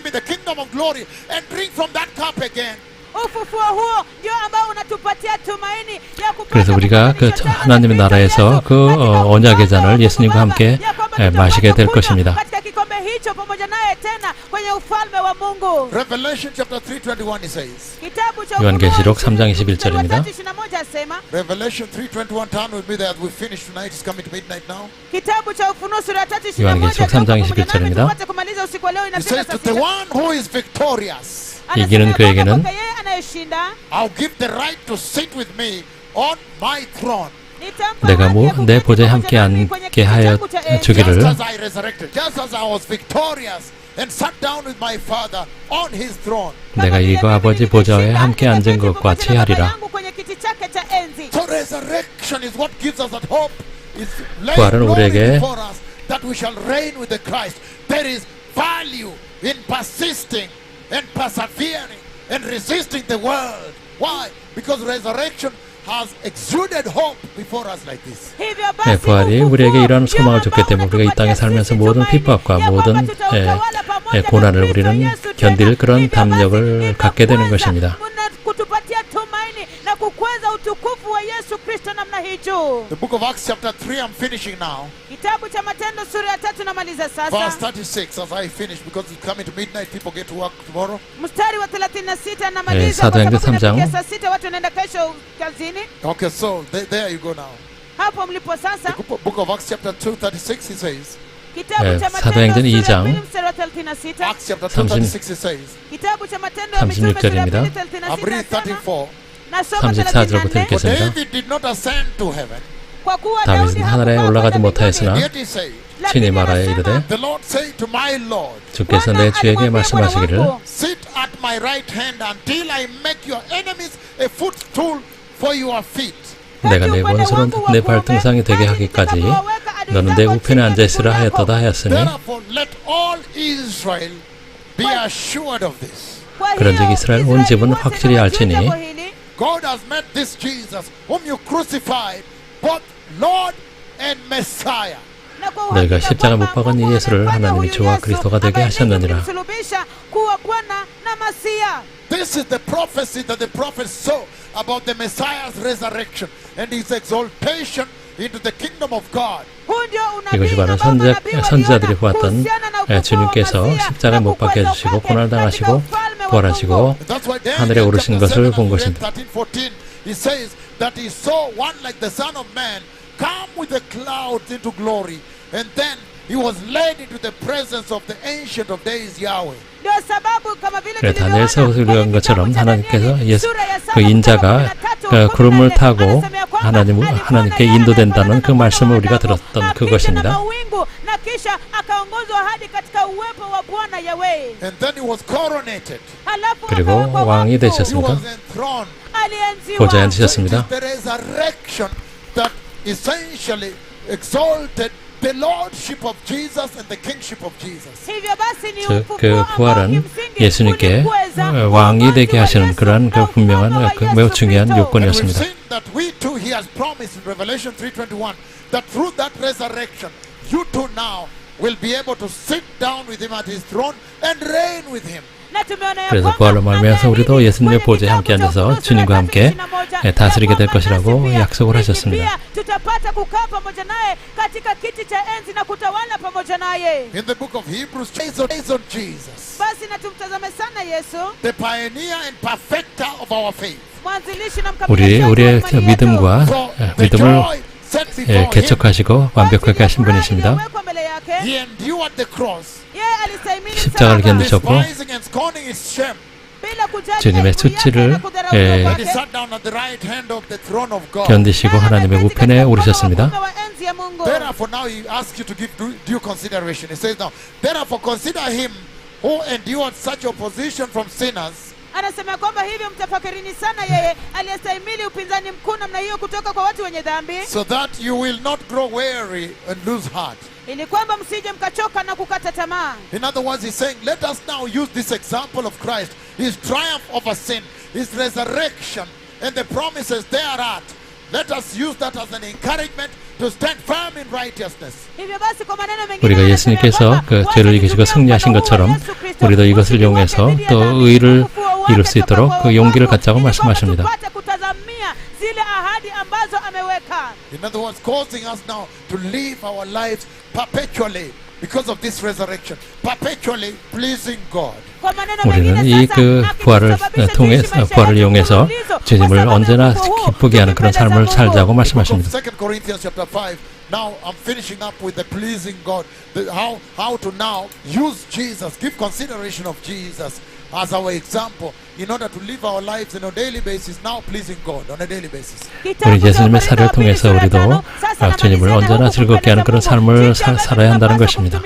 in the kingdom of glory and drink from that cup again. ufufuo huo ndio ambao unatupatia tumaini ya kupata 그래서 우리가 그 kupatanisha tena 하나님의 na 나라에서 Kristo 그 katika 언약의 ufalme 잔을 wa 예수님과 Mungu 함께 Baba, ya kwamba 마시게 될 tutapata 것입니다. katika kikombe hicho pamoja naye tena kwenye ufalme wa Mungu. Revelation chapter 3:21 he says. Kitabu cha 요한계시록 Ufunuo 3장 21절입니다. 3:21 asema, Revelation 3:21, turn with me there as we finish tonight. It's coming to midnight now. kitabu cha Ufunuo sura 3:21 요한계시록 3장 pamoja nami 21절입니다. tupate kumaliza usiku wa leo. He Inafika says saa to the sita. one who is victorious, Anasema 이기는 ya kwamba 그에게는 kwake yeye anayeshinda I'll give the right to sit with me on my throne. nitampa 내가 haki ya 내 kuketi 보좌에 pamoja 함께 nami kwenye 앉게 kiti 하여 changu cha enzi. 주기를 Just as I resurrected, just as I was victorious and sat down with my Father on his throne. 내가 이거 아버지 보좌에 함께 앉은 것 같이 하리라. So resurrection is what gives us that hope. It's 부활은 laying 우리에게 glory before us that we shall reign with the Christ. There is value in persisting and persevering and resisting the world. Why? Because resurrection has exuded hope before us like this. hivyo basi 부활이 ufufuo 우리에게 이런 소망을 ndio 줬기 ambao 때문에 우리가 이 땅에 unatupatia 살면서 sisi 모든 tumaini 핍박과 ya 모든 kwamba tutautawala pamoja na 고난을 Kristo 우리는 Yesu tena. 견딜 그런 Hivyo basi 담력을 갖게 되는 inakuweza 것입니다. kutupatia tumaini na kukweza utukufu wa Yesu Kristo namna hii juu. The book of Acts chapter 3, I'm finishing now. Kitabu cha Matendo sura ya 3 namaliza Verse sasa. 36 as I finish because it's coming to midnight, people get to work tomorrow. Mstari wa 36 namaliza Sadoingo kwa sababu 3장. inafikia saa 6 watu wanaenda kesho kazini. Okay, so there you go now. Hapo mlipo sasa. The book of Acts chapter 2, 36, it says. Kitabu cha 사도행전 Matendo sura ya 2장. 2 mstari wa 36. Acts chapter 2, 36, it says. Kitabu cha Matendo ya Mitume 36 sura ya 절입니다. 2 I'm reading 36 34. nasoma 34절부터 34. 읽겠습니다. For David did not ascend to heaven, Kwa kuwa 다윗은 Daudi 하늘에 hakupaa 올라가지 kwenda 못하였으나 mbinguni, yet he said, 친히 lakini 말하여 anasema, 이르되 the Lord said to my Lord, 주께서 Bwana 내 주에게 alimwambia Bwana 말씀하시기를 wangu, sit at my right hand until I make your enemies a footstool for your feet. 내가 내 원수를 내 발등상이 되게 하기까지 너는 내 우편에 앉아있으라 하였도다 하였으니 Therefore, let all Israel be assured of this. 그런즉 이스라엘 온 집은 확실히 알지니 God has made this Jesus, whom you crucified, both Lord and Messiah. 너희가 십자가 못 박은 이 예수를 하나님이 주와 그리스도가 되게 하셨느니라. This is the prophecy that the prophets saw about the Messiah's resurrection and his exaltation into the kingdom of God. 이것이 바로 선지자들이 보았던 주님께서 십자가에 못 박혀 주시고 고난을 당하시고 부활하시고 That's why 하늘에 Daniel 오르신 chapter 것을 7 본 and 것입니다. 13, 14, he says that he saw one like the Son of Man come with the clouds into glory, and then he was led into the presence of the Ancient of Days, Yahweh. 그래 다니엘서 읽은 것처럼 하나님께서 그 인자가 구름을 타고 하나님께 인도된다는 그 말씀을 우리가 들었던 그것입니다. And then he was coronated. 그리고 왕이 He 되셨습니다. was enthroned. 보좌에 앉으셨습니다. The resurrection that essentially exalted the lordship of Jesus and the kingship of Jesus. 그 부활은 예수님께 왕이 되게 하시는 그러한 그 분명한 그 매우 중요한 And we've 요건이었습니다. seen that we too, he has promised in Revelation 3:21 that through that resurrection, you too now will be able to sit down with him at his throne and reign with him. 그래서 부활로 말미암아서 우리도 예수님의 보좌에 함께 앉아서 주님과 함께 다스리게 될 것이라고 약속을 하셨습니다. In the book of Hebrews, based on Jesus, the pioneer and perfecter of our faith. 우리의 믿음과 믿음을 개척하시고 완벽하게 하신 분이십니다. He endured the cross, 십자가를 견디셨고 despising and scorning its shame. 주님의 수치를 And he sat down at the right hand of the throne of God. 견디시고 하나님의 우편에 오르셨습니다. Therefore, now he asks you to give due consideration. He says now, therefore consider him who endured such opposition from sinners, anasema kwamba hivyo mtafakirini sana yeye aliyestahimili upinzani mkuu namna hiyo kutoka kwa watu wenye dhambi, so that you will not grow weary and lose heart. ili kwamba msije mkachoka na kukata tamaa. In other words, he's saying, let us now use this example of Christ, his triumph over sin, his resurrection, and the promises thereat. Let us use that as an encouragement to stand firm in righteousness. hivyo basi kwa maneno mengine 우리가 예수님께서 그 죄를 이기시고 승리하신 것처럼 우리도 이것을 이용해서 또 의를 이룰 수 있도록 그 용기를 갖자고 말씀하십니다. In other words, causing us now to live our lives perpetually because of this resurrection, perpetually pleasing God. 우리는 이 그 부활을 통해서 부활을 이용해서 주님을 언제나 기쁘게 하는 그런 삶을 살자고 말씀하십니다. 2 Corinthians chapter 5. Now I'm finishing up with the pleasing God. How to now use Jesus, give consideration of Jesus as our example in order to live our lives on a daily basis, now pleasing God on a daily basis. 우리 예수님의 사례를 통해서 우리도 주님을 언제나 즐겁게 하는 그런 삶을 살아야 한다는 것입니다.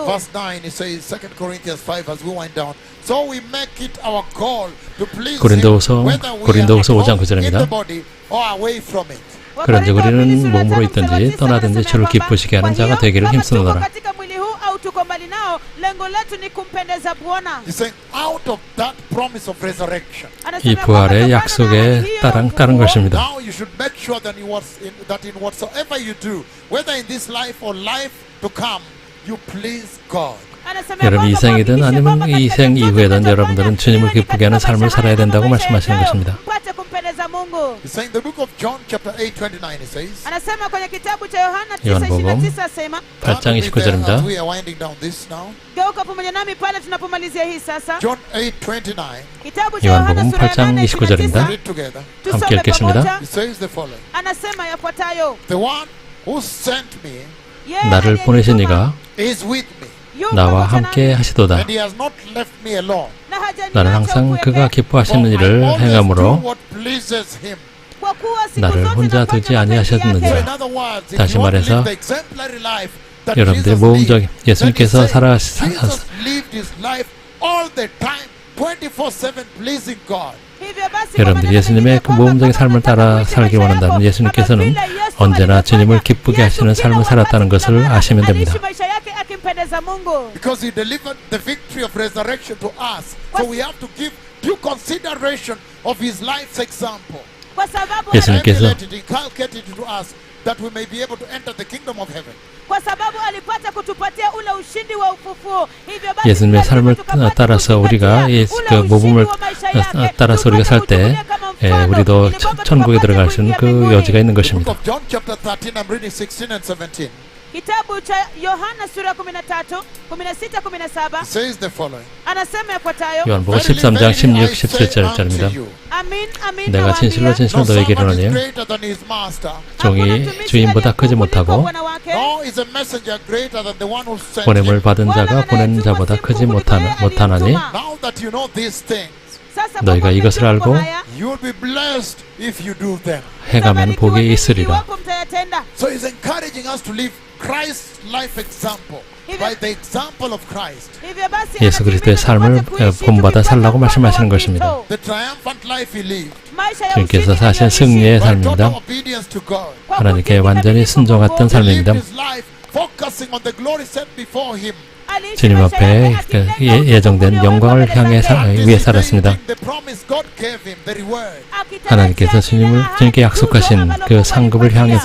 Verse 9, it says, 2 Corinthians 5, as we wind down, so we make it our goal to please 고린도후서 Him, whether we are 고린도후서 at 5장 home 9절입니다. in the body or away from it. 그런즉 우리는 몸으로 있든지 떠나든지 주를 기쁘시게 하는 자가 되기를 힘쓰노라. katika mwili huu au tuko mbali nao lengo letu ni kumpendeza Bwana. He's saying, out of that promise of resurrection, Anasema 이 kwamba 부활의 kutokana na 약속에 ahadi hiyo ya 따른 ufufuo, 것입니다. now you should make sure that in whatsoever you do, whether in this life or life to come, you please God. anasema 여러분 kwamba 이생이든 kuhakikisha 아니면 kwamba katika 이생 chochote 이후에든 unachofanya, 여러분들은 주님을 iwe ni 기쁘게 하는 katika 삶을 maisha 살아야 haya 된다고 ama maisha 말씀하시는 yajayo, 것입니다. mpate kumpendeza Mungu. He's saying the book of John chapter 8:29 it says, Anasema kwenye kitabu cha Yohana 요한복음 9:29 asema, 8장 turn with me there 29절입니다. as we are winding down this now. geuka pamoja nami pale tunapomalizia hii sasa. John 8:29. Kitabu cha Yohana 요한복음 sura ya 8장 8 29절입니다. Read together. tusome 함께 읽겠습니다. pamoja. It says the following. Anasema yafuatayo, The one who sent me yeye 나를 aliyenituma 보내신 이가 is with me, yu 나와 pamoja 함께 nami, 하시도다. and he has not left me alone. na hajaniacha 나는 항상 upweke. 그가 기뻐하시는 For I 일을 always do 행함으로 what pleases him. Kwa kuwa siku 나를 zote 혼자 nafanya 두지 mapenzi 아니하셨느니라. So yake. in other words, if 다시 you want to 말해서 live the exemplary life that 여러분들의 Jesus 모험적 lived, 예수님께서 then he said, 살아 Jesus lived his life all the time, 24/7 pleasing God. Hivyo basi, kwa 여러분들 maneno 예수님의 mengine 그 kwamba 모험적인 kama 삶을 unataka 따라 kuishi 살기 maisha 원한다면 yako 예수님께서는 kama vile Yesu 언제나 alivyofanya, 주님을 기쁘게 하시는 Yesu 삶을 kila 살았다는 wakati 것을 kila 아시면 mara 됩니다. aliishi maisha yake akimpendeza Mungu. Because he delivered the victory of resurrection to us. So we have to give due consideration of his life's example. Kwa sababu 예수님께서 Emulate it, inculcate it to us that we may be able to enter the kingdom of heaven. kwa sababu alipata kutupatia ule ushindi wa ufufuo. Hivyo basi 예수님의 lazima 삶을 tukapate 따라서 우리가 kuzingatia 예수 ule 그 ushindi 모범을 wa maisha yake. 따라서 우리가 살 때 Tukachukulia kama mfano, 우리도 ili kwamba 천국에 tukapate 들어갈 수 있는 kuingia 그 mbinguni. 여지가 있는 The book 것입니다. of John chapter 13, I'm reading 16 and 17. Kitabu cha Yohana sura 13, 16, 17 It says the following. anasema yafuatayo, 요한복음 Verily, 13장 verily, 16, I say 17절입니다. unto you, amin amin 내가 진실로 nawaambia, 진실로 no 너에게 servant is 이르노니 greater than his master, 종이 hakuna mtumishi 주인보다 크지 aliye mkuu kuliko 못하고 bwana wake, nor is a messenger greater than the one who sent 보냄을 him. 받은 자가 보낸 자보다 크지 못하나니 Now that you know these things, Sasa 너희가 kwa 이것을 mambo 알고 haya, you will be blessed if you do them. 행하면 복이 있으리라. iwapo mtayatenda. So he's encouraging us to live Christ's life example. By the example of Christ. Hivyo basi 예수 그리스도의 anatuhimiza 삶을 tupate kuishi 본받아 tukifuata 살라고 mfano 말씀하시는 wa 것입니다. Kristo. The triumphant life he lived. 마isha ya 주님께서 ushindi 사신 aliyoishi. 승리의 By total 삶입니다. obedience to God. Kwa 하나님께 kutii 완전히 kikamilifu 순종했던 Mungu. He lived 삶입니다. his life focusing on the glory set before him. Aliishi 주님 maisha 앞에 yake 그 akilenga 예정된 utukufu 영광을 uliokuwa 향해 mbele zake. 위해 살았습니다. The promise God gave him, the reward. 하나님께서 주님께 약속하신 그 상급을 향해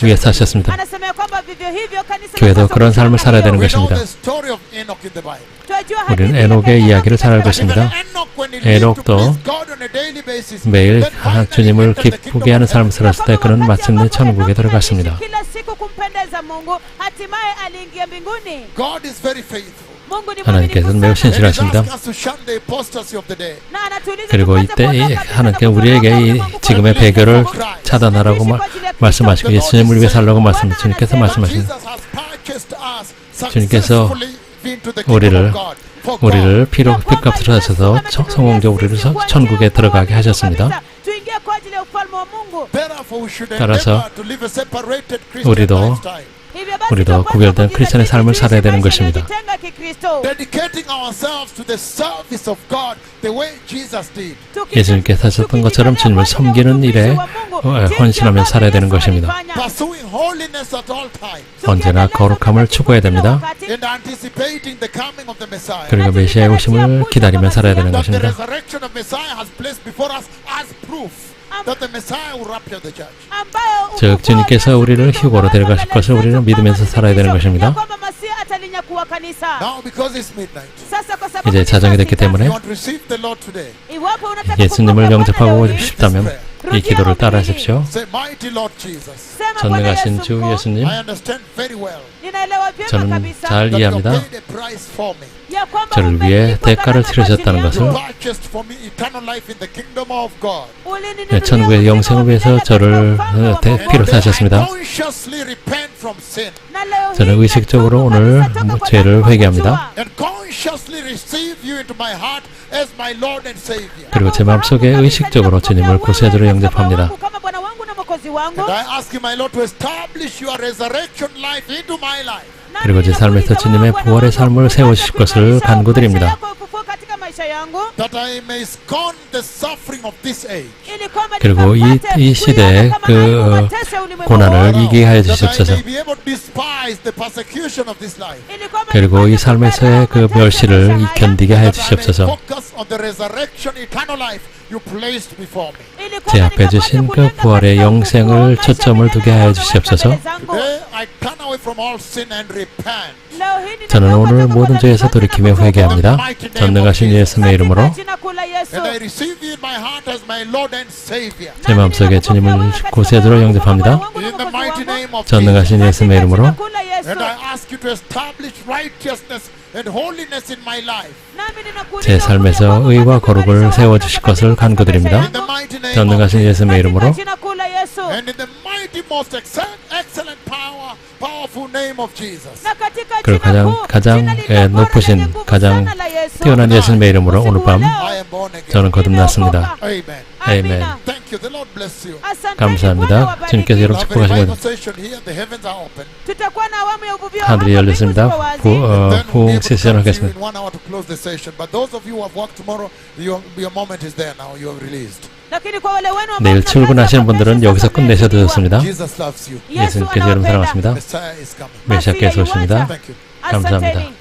위해 사셨습니다. anasema kwamba vivyo hivyo kanisa 교회도 linapaswa 그런 삶을 살아야 되는 We know 것입니다. the story of Enoch in the Bible. Tunajua 우리는 hadithi 에녹의 ya 이야기를 잘 알고 Enoch. 있습니다. Even Enoch, when he lived to 에녹도 please God on a daily basis, 매일 then finally 주님을 entered the 기쁘게 kingdom 하는 of 삶을 heaven. 살았을 때 그는 마침내 천국에 들어갔습니다. kila siku kumpendeza Mungu, hatimaye aliingia mbinguni. God is very faithful. Mungu ni 하나님께서는 매우 mwaminifu sana. And he's 신실하십니다. asking us to shun the apostasy of the day. Na anatuuliza 그리고 tupate 이때 kuondoka kabisa 하나님께 na 우리에게 이 kuondoka 지금의 kwa 배교를 Kristo. 차단하라고 말씀하시고 예수님을 위해 살라고 말씀하시고 말씀하십니다. Jesus has purchased us 주님께서 successfully into the kingdom of God. For God. 우리를 피로 핏값을 하셔서 성공적으로 우리를 천국에 들어가게 하셨습니다. tuingie kwa ajili ya ufalme wa Mungu. Therefore, we should 따라서 endeavor to live a separated Christian 우리도 lifestyle. Hivyo basi 우리도 tunapaswa 구별된 kujizatiti 크리스천의 삶을 tuishi 살아야 되는 maisha 것입니다. yaliyojitenga kikristo. Dedicating ourselves to the service of God the way Jesus did. 예수님께 사셨던 것처럼 주님을 섬기는 일에 헌신하며 살아야 되는 것입니다. Pursuing holiness at all times. 언제나 거룩함을 추구해야 됩니다. And anticipating the coming of the Messiah. 그리고 메시아의 오심을 기다리며 살아야 되는 That the 것입니다. resurrection of Messiah has placed before us as proof that the Messiah will rapture the church. 즉 주님께서 우리를 휴거로 데려가실 것을 우리는 믿으면서 살아야 되는 것입니다. Now, because it's midnight, 이제 자정이 됐기 때문에 you want to receive the Lord today. 예수님을 영접하고 싶다면 이 기도를 따라하십시오. Say, Mighty Lord Jesus, 전능하신 주 예수님, I understand very well 저는 잘 that you 이해합니다. paid a price for me. 저를 위해 대가를 치르셨다는 것을, You purchased for me eternal life in the kingdom of God. 천국의 영생을 위해서 저를 피로 And 사셨습니다. I consciously repent from sin 저는 의식적으로 오늘 죄를 회개합니다. and consciously receive you into my heart as my Lord and Savior. 그리고 제 마음속에 의식적으로 주님을 구세주로 영접합니다. And I ask you, my Lord, to establish your resurrection life into my life. 그리고 제 삶에서 주님의 부활의 삶을 세우실 것을 간구드립니다. That I may scorn the suffering of this age. 그리고 이 시대의 그 고난을 이기게 하여 That I 주시옵소서. may be able to despise minimize the persecution of this life. 그리고 이 삶에서의 그 멸시를 견디게 해 주시옵소서. Focus on the resurrection, eternal life you placed before me. 제 앞에 주신 그 부활의 영생을 초점을 두게 하여 주시옵소서. Today I turn away from all sin and repent. 저는 오늘 모든 죄에서 돌이키며 회개합니다. 전능하신 예수님의 이름으로 And I receive you in my heart as my Lord and Savior. 제 마음속에 주님을 구세주로 영접합니다. In the mighty name of 전능하신 Jesus. 예수님의 이름으로 And I ask you to establish righteousness and holiness in my life. 제 삶에서 의와 거룩을 세워주실 것을 간구드립니다. In the mighty name of 전능하신 Jesus. 예수님의 이름으로 And in the mighty, most excellent powerful name of Jesus. 그리고 가장 높으신 가장 뛰어난 예수님의 이름으로 오늘 밤 I am born again. 저는 거듭났습니다. Amen. 아멘. Thank you. The Lord bless you. 감사합니다. 주님께서 여러분 Now, very 축복하시고 Bible session here. The heavens are open. 하늘이 열렸습니다. 부흥 세션을 하겠습니다. In 1 hour to close the session. But those of you who have worked tomorrow, your moment is there now. You are released. 내일 출근하시는 분들은 여기서 끝내셔도 좋습니다. Jesus loves you. 예수님께서 여러분 사랑하십니다. Messiah is coming. 메시아께서 오십니다. Thank you. 감사합니다.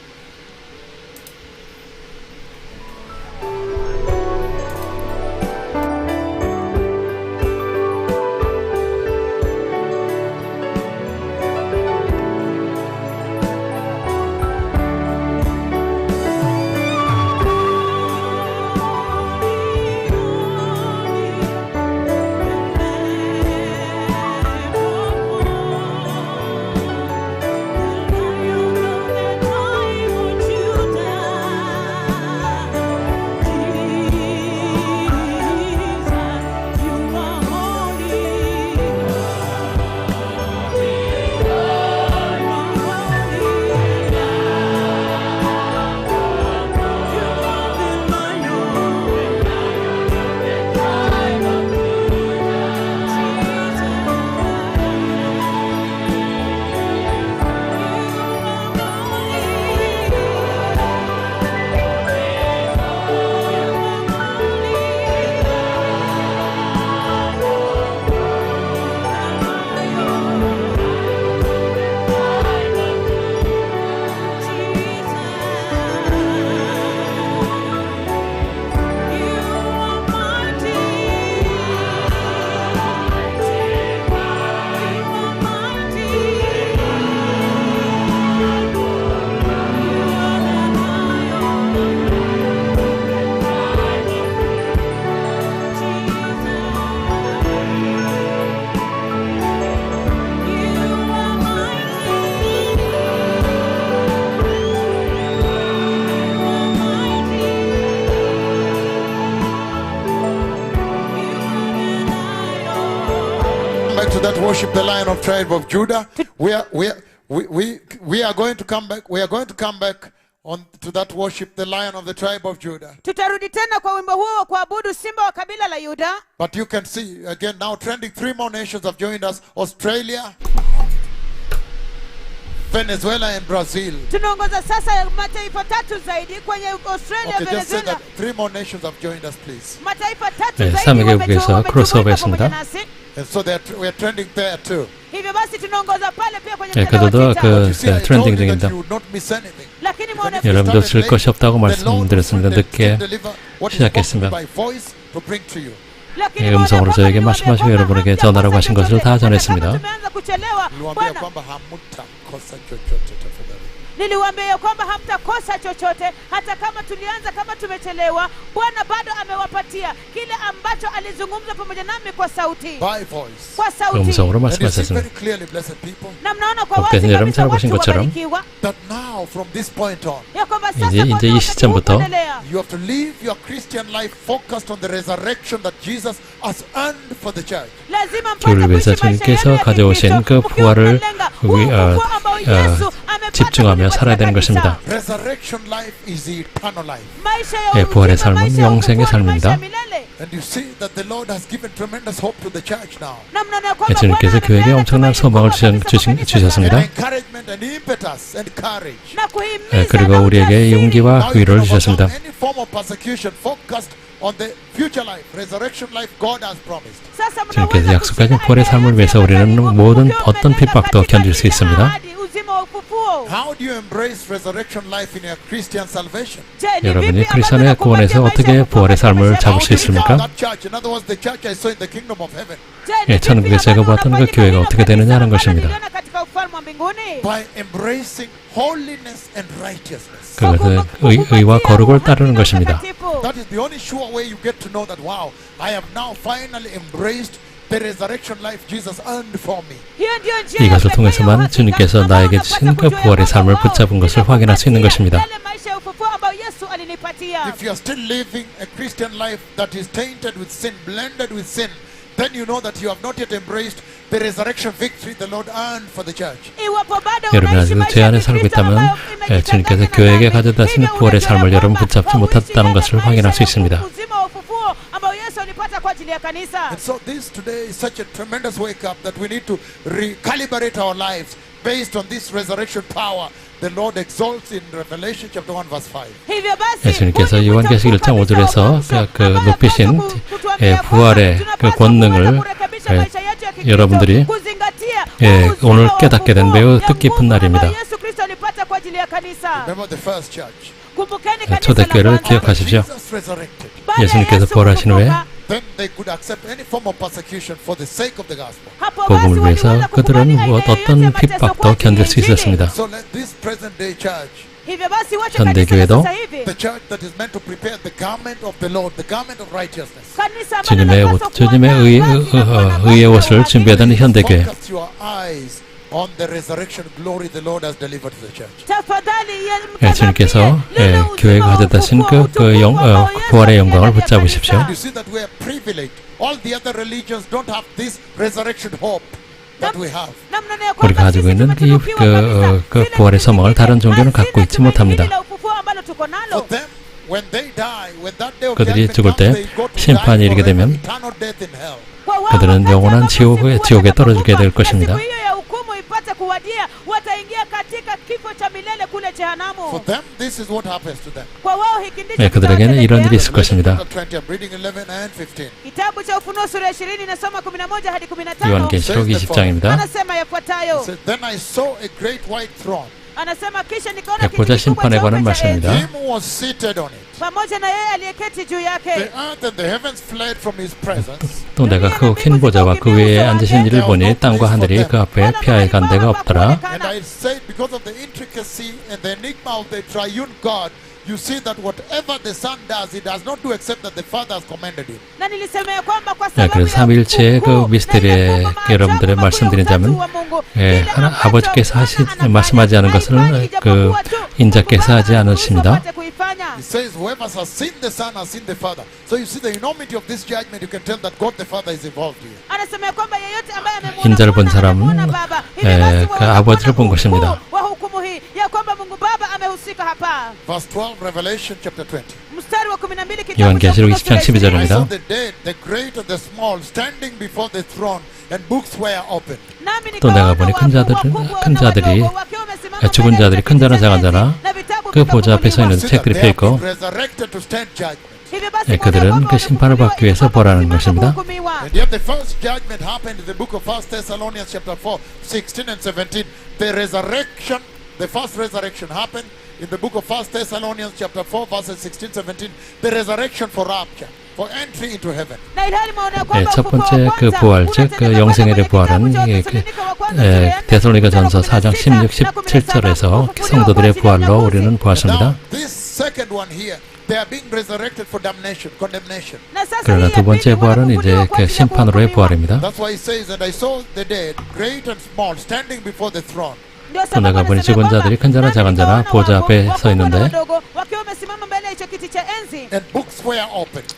Back to that worship, the Lion of tribe of Judah. We are going to come back. We are going to come back on to that worship, the Lion of the tribe of Judah. tutarudi tena kwa wimbo huo wa kuabudu simba wa kabila la Yuda. But you can see again now trending. 3 more nations have joined us: Australia, Venezuela, and Brazil. Tunaongoza sasa mataifa tatu zaidi kwenye Australia, Okay, just say Venezuela. that 3 more nations have joined us, please. Mataifa tatu 네, zaidi 3개국에서 크로스오버 했습니다. pamoja nasi. And so we are trending there too. Hivyo basi tunaongoza pale pia kwenye 네, mtandao 그들도 wa Twitter. But you see, I 트렌딩 told you that 중입니다. you would not miss anything. lakini muone 여러분도 질 것이 없다고 The Lord will 말씀드렸습니다. 늦게 deliver what is 시작했습니다. spoken by voice to bring to you. 예, 음성으로 저에게 말씀하시고 여러분에게 전하라고 하신 것을 다 전했습니다. tumeanza kuchelewa Niliwaambia Bwana, kwamba hamtakosa chochote tafadhali. niliwaambia kwamba hamtakosa chochote hata kama tulianza kama tumechelewa. Bwana bado amewapatia kile ambacho alizungumza pamoja nami kwa sauti, By voice. kwa sauti. 음성으로 And you see 말씀하셨습니다. very clearly, blessed people, Na mnaona kwa 어, 그래서 wazi 여러분 kabisa 잘 보신 watu 것처럼 wabarikiwa that now from this point on, ya kwamba 이제 sasa 이 kuanzia wakati 시점부터 huu kuendelea, you have to live your Christian life focused on the resurrection that Jesus has earned for the church. lazima mpate 교회를 위해서 kuishi maisha 주님께서 yenu ya 가져오신 Kikristo, 그 ukiwa 부활을 umelenga 우리, huu ufufuo ambao Yesu amepata 집중하며 kutupatia 살아야 되는 kabisa. 것입니다. Resurrection life is eternal life. 마isha ya 예, 부활의 uzima, 삶은 maisha ya 영생의 ufufuo ni maisha 삶입니다. ya milele. And you see that the Lord has given tremendous hope to the church now. Na mnaona kwamba 주님께서 Bwana 교회에 amepeana 엄청난 tumaini 소망을 kubwa kabisa kwa kanisa 주셨습니다. lake. Encouragement and impetus and courage. Na 예, kuhimiza 그리고 na 우리에게 ujasiri. 용기와 Now you can 위로를 overcome 주셨습니다. any form of persecution focused on the future life, resurrection life God has promised. Sasa 주님께서 mnaweza 약속하신 kushinda 부활의 aina 삶을 yote 위해서 ya 우리는 majaribu 모든 ukiwa 어떤 umelenga 핍박도 katika 견딜 수 ile 있습니다. ahadi, uzima wa ufufuo. How do you embrace resurrection life in your Christian salvation? Je, ni 여러분이 vipi 크리스천의 ambavyo 구원에서 unakumbatia 어떻게 maisha ya 부활의 ufufuo 삶을 katika 잡을 How 수 do you become 있습니까? that church? In other words, the church I saw in the kingdom of heaven. Je, ni 예, 천국에서 vipi 제가 ambavyo 봤던 그 unafanyika 교회가 hilo 어떻게 kanisa 되느냐 하는 ambalo 것입니다. niliona katika ufalme wa mbinguni? By embracing holiness and righteousness. 그것은 의와 거룩을 따르는 것입니다. That is the only sure way you get to know that, wow, I have now finally embraced the resurrection life Jesus earned for me. 이것을 통해서만 주님께서 나에게 주신 그 부활의 삶을 붙잡은 것을 확인할 수 있는 것입니다. If you are still living a Christian life that is tainted with sin, blended with sin, then you know that you have not yet embraced the resurrection victory the Lord earned for the church. 여러분 아직 죄 안에 살고 있다면 주님께서 교회에게 가져다 주신 부활의 삶을 여러분 붙잡지 못했다는 것을 확인할 수 있습니다. And so this today is such a tremendous wake up that we need to recalibrate our lives based on this resurrection power the Lord exalts in Revelation chapter 1 verse 5. 예수님께서 요한계시록 1장 5절에서 그 높이신 부활의 그 권능을 여러분들이 오늘 깨닫게 된 매우 뜻깊은 날입니다. Remember the first church. 초대교회를 기억하십시오. Jesus resurrected. 예수님께서 부활하신 후에 Then they could accept any form of persecution for the sake of the gospel. 복음을 위해서 그들은 어떤 핍박도 견딜 수 있었습니다. So let this present day church, 현대교회도 the church that is meant to prepare the garment of the Lord, the garment of righteousness. 주님의 옷, 주님의 의의 옷을 준비하던 현대교회. Focus your eyes on the resurrection glory the Lord has delivered to the church. 주님께서 교회가 가져다 주신 부활의 영광을 붙잡으십시오. You see that we are privileged. All the other religions don't have this resurrection hope that we have. 우리가 가지고 있는 그 부활의 소망을 다른 종교는 갖고 있지 못합니다. For them, when they die, when that day of 그들이 judgment 죽을 comes, 때 they go to 심판이 die 이르게 forever, 되면 eternal death in hell. 그들은 영원한 지옥에 떨어지게 될 것입니다. For them, this is what happens to them. 그들에게는 이런 일이 있을 것입니다. I'm reading 11 and 15. 요한계시록 20장입니다. It says, Then I saw a great white throne. 보자 심판에 관한 말씀입니다. Him who was seated on it. pamoja na yeye aliyeketi juu The yake. earth and the heavens fled from his presence. 또 내가 그 흰 보좌와 그 위에 앉으신 이를 보니 땅과 하늘이 그 앞에 피하여 간 데가 없더라. And I said, because of the intricacy and the enigma of the triune God, you see that whatever the Son does, he does not do except that the Father has commanded him. Na nilisema ya kwamba kwa 네, sababu 그래서 ya 삼위일체의 그 ukuu 미스테리에 na ile mambo 여러분들의 maajabu 말씀드리자면 ya utatu wa Mungu, 예, lile 하나, ambalo 아버지께서 Bwana 말씀하지 않은 anafanya 것은 bali 그 ijapokuwa tu 인자께서 하지 Mungu 않으십니다. apate kuifanya. He says, whoever has seen the Son has seen the Father. So you see the enormity of this judgment, you can tell that God the Father is involved here. Anasema ya kwamba yeyote ambaye amemuona 인자를 본 Mwana, 사람은 amemuona Baba. Hivi 예, basi 그 wewe 아버지를 본 unaona 것입니다. ukuu wa hukumu hii ya kwamba Mungu Baba amehusika hapa. Verse 12, Revelation chapter 20. Mstari wa 12 kitabu 요한계시록 cha 20장 12절입니다. I saw the dead, the great and the small, standing before the throne, and books were opened. 또 내가 보니 큰 자들이 죽은 자들이 큰 자나 작은 자나 그 보좌 앞에 서 있는 See that 책들이 they 펴 have 있고 been resurrected to stand judgment. 예, 그들은 그 심판을 받기 위해서 벌하는 것입니다. And yet the first judgment happened in the book of 1 Thessalonians chapter 4, 16 and 17. The resurrection, the first resurrection happened in the book of 1 Thessalonians chapter 4, verses 16, 17. The resurrection for rapture, for entry into heaven. 예, 첫 번째 그 부활, 즉 그 영생의 부활은 데살로니가전서 4장 16, 17절에서 성도들의 부활로 우리는 Now, 보았습니다. this second one here, they are being resurrected for damnation, condemnation. 그러나 두 번째 부활은 이제 그 심판으로의 부활입니다. That's why he says, and I saw the dead, great and small, standing before the throne. 또 내가 보니 죽은 자들이 큰 자나 작은 자나 보좌 앞에 서 있는데 And books were opened.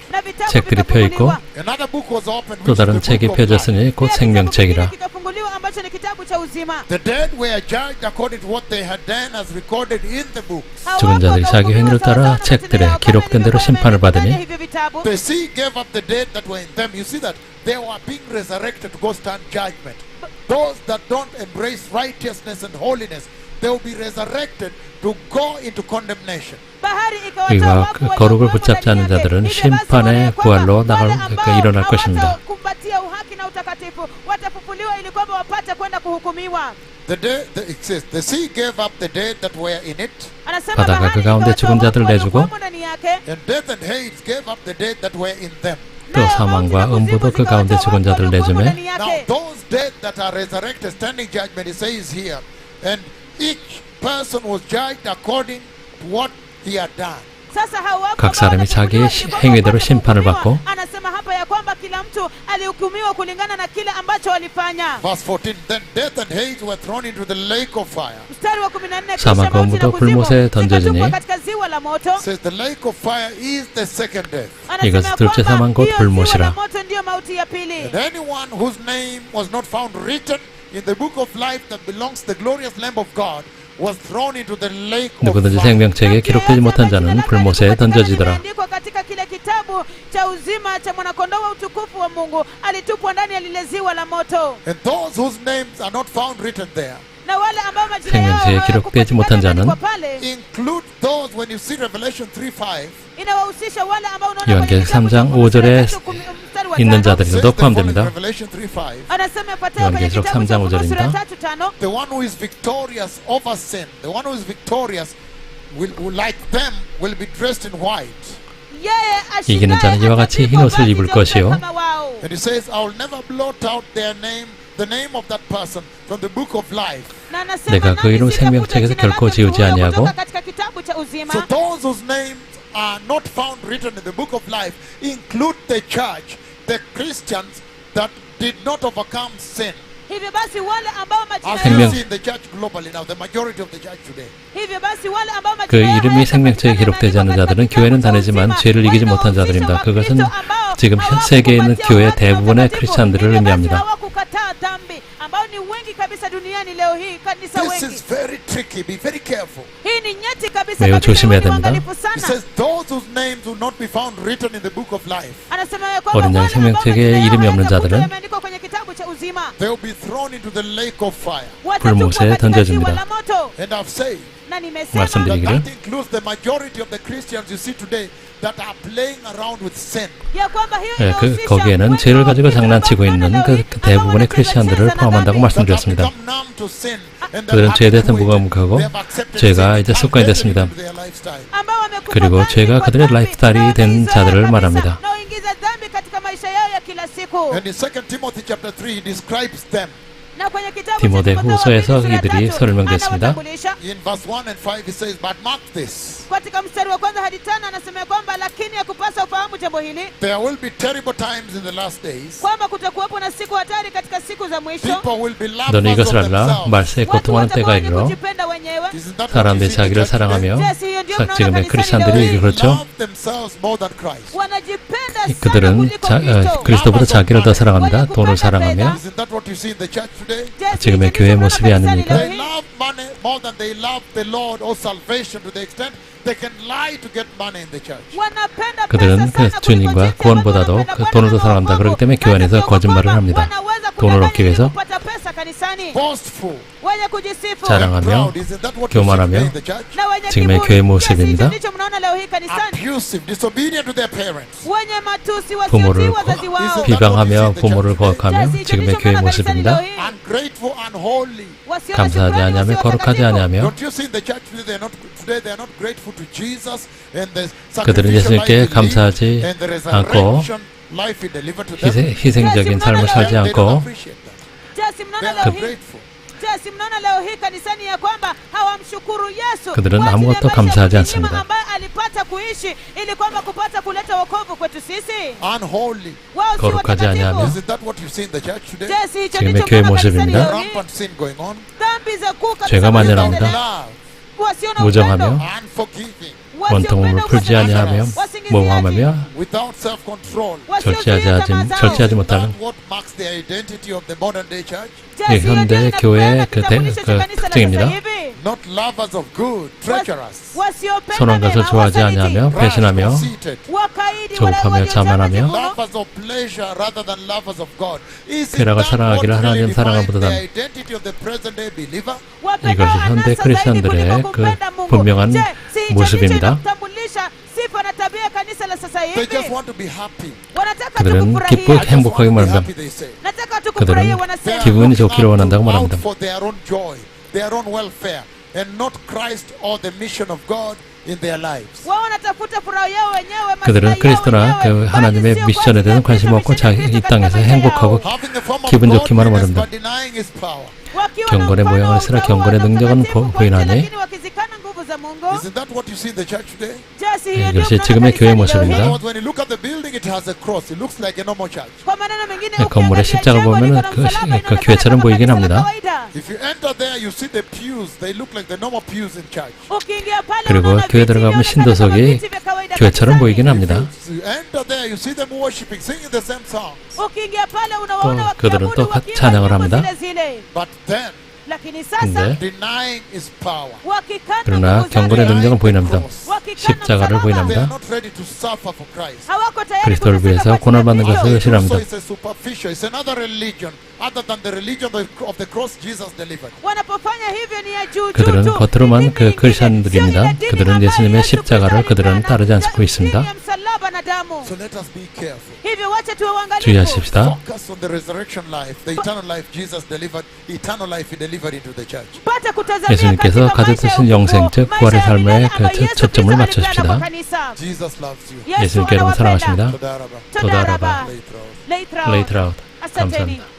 책들이 펴 있고 Another book was opened, 또 which is 다른 the 책이 book of life. 펴졌으니 곧 생명책이라. The dead were judged according to what they had done as recorded in the books. 죽은 자들이 자기 행위를 따라 책들에 기록된 대로 심판을 받으니 The sea gave up the dead that were in them. You see that they were being resurrected to go stand judgment. Those that don't embrace righteousness and holiness, they will be resurrected to go into condemnation. 의와 거룩을 붙잡지 않은 자들은 심판의 부활로 일어날 것입니다. watakumbatia uhaki na utakatifu watafufuliwa ili kwamba wapate kwenda kuhukumiwa. it says, the sea gave up the dead that were in it, anasema 바다가 그 bahari 가운데 죽은 ikawatoa 자들을 wafu 내주고 waliokuwamo ndani yake, and death and Hades gave up the dead that were in them. 또 사망과 음부도 그 가운데 죽은 자들을 내주매 Now those dead that are resurrected, standing judgment, it says here, and each person was judged according to what he had done. 각 사람이 자기의 행위대로 심판을 받고 anasema hapa ya kwamba kila mtu alihukumiwa kulingana na kile ambacho alifanya. Verse 14, then death and Hades were thrown into the lake of fire. Mstari wa 14, 사망과 음부도 불못에 던져지니 katika ziwa la moto. Says the lake of fire is the second death. 이것은 둘째 사망 곧 불못이라. 모to ndio mauti ya pili. And anyone whose name was not found written in the book of life that belongs to the glorious Lamb of God was thrown into the lake of 누구든지 fire. 생명책에 기록되지 못한 자는 불못에 던져지더라. katika kile kitabu cha uzima cha mwanakondoo wa utukufu wa Mungu alitupwa ndani ya lile ziwa la moto. And those whose names are not found written there na wale ambao majina yao 생명책에 기록되지 못한 자는 include those when you see Revelation 3:5 inawahusisha wale ambao unaona 요한계시록 3장 5절에 있는 자들도 포함됩니다. Revelation 3:5 anasema patao kwenye 요한계시록 kitabu 3장 cha 5절입니다. 3:5 the one who is victorious over sin, the one who is victorious will like them will be dressed in white. 이기는 자는 이와 같이 흰 옷을 입을 것이요. And it says, I will never blot out their name, the name of that person from the book of life. 내가 그 이름 생명책에서 결코 지우지 아니하고 So those whose names are not found written in the book of life include the church, the Christians that did not overcome sin. hivyo basi wale ambao majina As 생명- you see in the church globally now, the majority of the church today. hivyo basi wale ambao 그 majina 이름이 생명책에 기록되지 않은 자들은 교회는 다니지만 죄를 이기지 못한 자들입니다. 그것은 지금 현 세계에 있는 교회 대부분의 크리스찬들을 의미합니다. hawakukataa dhambi ambao ni wengi kabisa duniani leo hii kanisa This wengi. is very tricky. Be very careful. Hii ni nyeti kabisa 매우 kabisa, 조심해야 ni 됩니다. uangalifu It sana. says those whose names will not be found written in the book of life, Anasema ya kwamba 어린 양 wale ambao 생명책에 majina yao 이름이 없는 hayajakutwa 자들은 yameandikwa kwenye kitabu cha uzima they will be thrown into the lake of fire. watatupwa 불못에 katika 던져집니다. ziwa la moto. And I've said Na nimesema 말씀드리기를 that includes the majority of the Christians you see today that are playing around with sin. ya kwamba hiyo 그 inahusisha 거기에는 wengi 죄를 가지고 wanaopenda 장난치고 dhambi 있는 leo 그 hii, 대부분의 ambao wanacheza 크리스찬들을 cheza na 포함한다고 dhambi. 말씀드렸습니다. Become numb to sin and 그들은 죄에 대해서 무감각하고 죄가 이제 습관이 됐습니다. ambao wamekufa 그리고 dhambi 죄가 kwa 그들의 dhambi, 라이프스타일이 na 된 wameizoea 자들을 kabisa, 말합니다. na waingiza dhambi katika maisha yao ya kila siku. And in 2 Timothy chapter 3 he describes them. Na kwenye kitabu cha 디모데 Timotheo 후서에서 wa pili sura 이들이 ya 3 설명됐습니다. anawatambulisha. In verse 1 and 5 he says, but mark this, Katika mstari wa kwanza hadi 5 anasema kwamba lakini ya kupasa ufahamu jambo hili there will be terrible times in the last days. kwamba kutakuwepo na siku hatari katika siku za mwisho. People will be lovers 너는 of 이것을 알라. themselves. 말세에 Watu 고통하는 때가 watakuwa wenye 이르러 kujipenda wenyewe. Isn't that what you 사람들이 see in the 자기를 church today? 사랑하며 Yes, hiyo ndio mnaona 지금의 kanisani 크리스찬들이 leo hii. They 그렇죠. love themselves more than Christ. wanajipenda sana 그들은 kuliko Kristo. 그리스도보다 자기를 더 사랑합니다. 돈을 사랑하며 Isn't that what you see in the church today? Yes, 지금의 hiyo 교회 ndio 모습이 mnaona 아닙니까? kanisani They leo hii. love money more than they love the Lord or salvation to the extent they can lie to get money in the church. wanapenda 그들은 pesa 그 sana kuliko 주님과 jinsi 구원보다도 ambavyo 그 wanapenda 돈을 더 Bwana 사랑한다. na 그렇기 때문에 wokovu. 교회 안에서 Hata 거짓말을 kwamba 합니다. wanaweza 돈을 kudanganya 얻기 ili 위해서 kupata pesa kanisani. Boastful, wenye kujisifu 자랑하며 proud. Isn't that what you see 교만하며 today in the church? na wenye 지금의 kiburi. 교회 Yes, 모습입니다. hicho ndicho mnaona leo hii kanisani. Abusive, disobedient to their parents. wenye matusi 부모를 wasiotii wazazi wao. 비방하며 부모를 거역하며 지금의 교회 모습입니다. Ungrateful, unholy. Wasio na 감사하지 shukrani, 아니하며 wasio 거룩하지 watakatifu. 아니하며 Don't you see in the church today they are not grateful to Jesus and the 그들은 sacrificial life 예수님께 he lived 감사하지 and the 않고 resurrection life he delivered to them. 희생적인 삶을 살지 They don't 않고 appreciate that. Je, si They mnaona are leo hii ungrateful. Je, si mnaona leo hii kanisani ya kwamba hawamshukuru Yesu 그들은 kwa ajili ya 아무것도 maisha 감사하지 mzima 않습니다. ambaye alipata kuishi ili kwamba kupata kuleta wokovu kwetu sisi. Unholy. Wao si 거룩하지 아니하며 watakatifu. Isn't that what you see in the church today? Je, si hicho 지금의 ndicho 교회 mnaona kanisani 모습입니다. leo hii? Rampant sin going on. Dhambi za kuu kabisa 죄가 zinaendelea. 만연합니다. Love, Wasio na 무정하며 upendo, unforgiving, 원통을 풀지 아니하며 모함하며 without self-control. 절제하지 못하는 That what marks the identity of the modern day church? 현대 교회의 그 특징입니다. Not lovers of good, treacherous, 선한 것을 좋아하지 아니하며 rash, 배신하며 conceited, 조급하며 자만하며 lovers of pleasure rather than lovers of God. Isn't 쾌락을 that 사랑하기를 what really 하나님 사랑함보다 defines the identity of the present day believer? 이것이 현대 크리스천들의 그 분명한 모습입니다. They just want to be happy. 그들은 기쁘고 행복하기만 합니다. wanapofurahia 그들은 wanasema 기분이 좋기를 원한다고 out 말합니다. for their own joy, their own welfare, and not Christ or the mission of God in their lives. wao wanatafuta furaha yao wenyewe, 그들은 maslahi yao 그리스도나 wenyewe, 그 bali 하나님의 sio 미션에 kwa 대한 ajili ya 관심 없고 Kristo 이 katika 땅에서 maisha yao. 행복하고 Having a form of 기분 좋기만 godliness 원합니다. but denying His power. Wakiwa na 경건의 mfano 모양을 wa 쓰라 utaua 경건의 na 능력은 utakatifu 부인하니 kwake, lakini wakizikana nguvu za Mungu. Isn't that what you see in the church today? Basi hiyo ndio 이것이 mnaona 지금의 교회 kanisani leo 모습입니다. hii. In other words, when you look at the building, it has a cross. It looks like a normal church. Kwa maneno mengine, 건물의 ukiangalia 십자가 jengo 보면은 liko na 그 msalaba, 그 inaonekana 교회처럼 kama 보이긴 kanisa la 합니다. kawaida. If you enter there, you see the pews. They look like the normal pews in church. Ukiingia pale 그리고 unaona 교회 viti 들어가면 vinaonekana 신도석이 kama viti vya kawaida 교회처럼 kanisani. 보이긴 합니다. You enter there, you see them worshiping, singing the same song. Ukiingia pale unawaona 그들은 wakiabudu 또 wakiimba 찬양을 nyimbo 합니다. zile zile. But then, Lakini sasa 근데 denying His power. wakikana 그러나 nguvu zake, 경건의 능력은 부인합니다. wakikana 십자가를 msalaba, They are 부인합니다. not ready to suffer for Christ. hawako tayari 그리스도를 kuteseka 위해서 kwa ajili ya 고난받는 Kristo. 것을 싫어합니다. So it's a superficial. It's another religion other than the religion of the cross Jesus delivered. wanapofanya hivyo ni ya juu 그들은 juu tu. 겉으로만 Ni 그 dini 크리스천들입니다. nyingine, sio ile dini 그들은 ambayo 예수님의 Yesu 십자가를 Kristo 그들은 alipana, 따르지 않고 dini 있습니다. ya msalaba na damu. So let us be careful. Hivyo wacha tuwe waangalifu. 주의하십시다. Focus on the resurrection life, the eternal life Jesus delivered, eternal life He delivered into the church. Pata kutazamia 예수님께서 katika maisha ya 가져주신 영생, ufufuo, 즉 maisha 부활의 ya 삶에 milele 그 ambayo Yesu 초점을 Kristo 맞추십시다. alipeana kwa kanisa. Jesus loves you. Yesu 예수님께 여러분 anawapenda. 사랑하십니다. Todaraba. Todaraba. Later on. Leitrao. 레이트라웃. Asanteni. 감사합니다.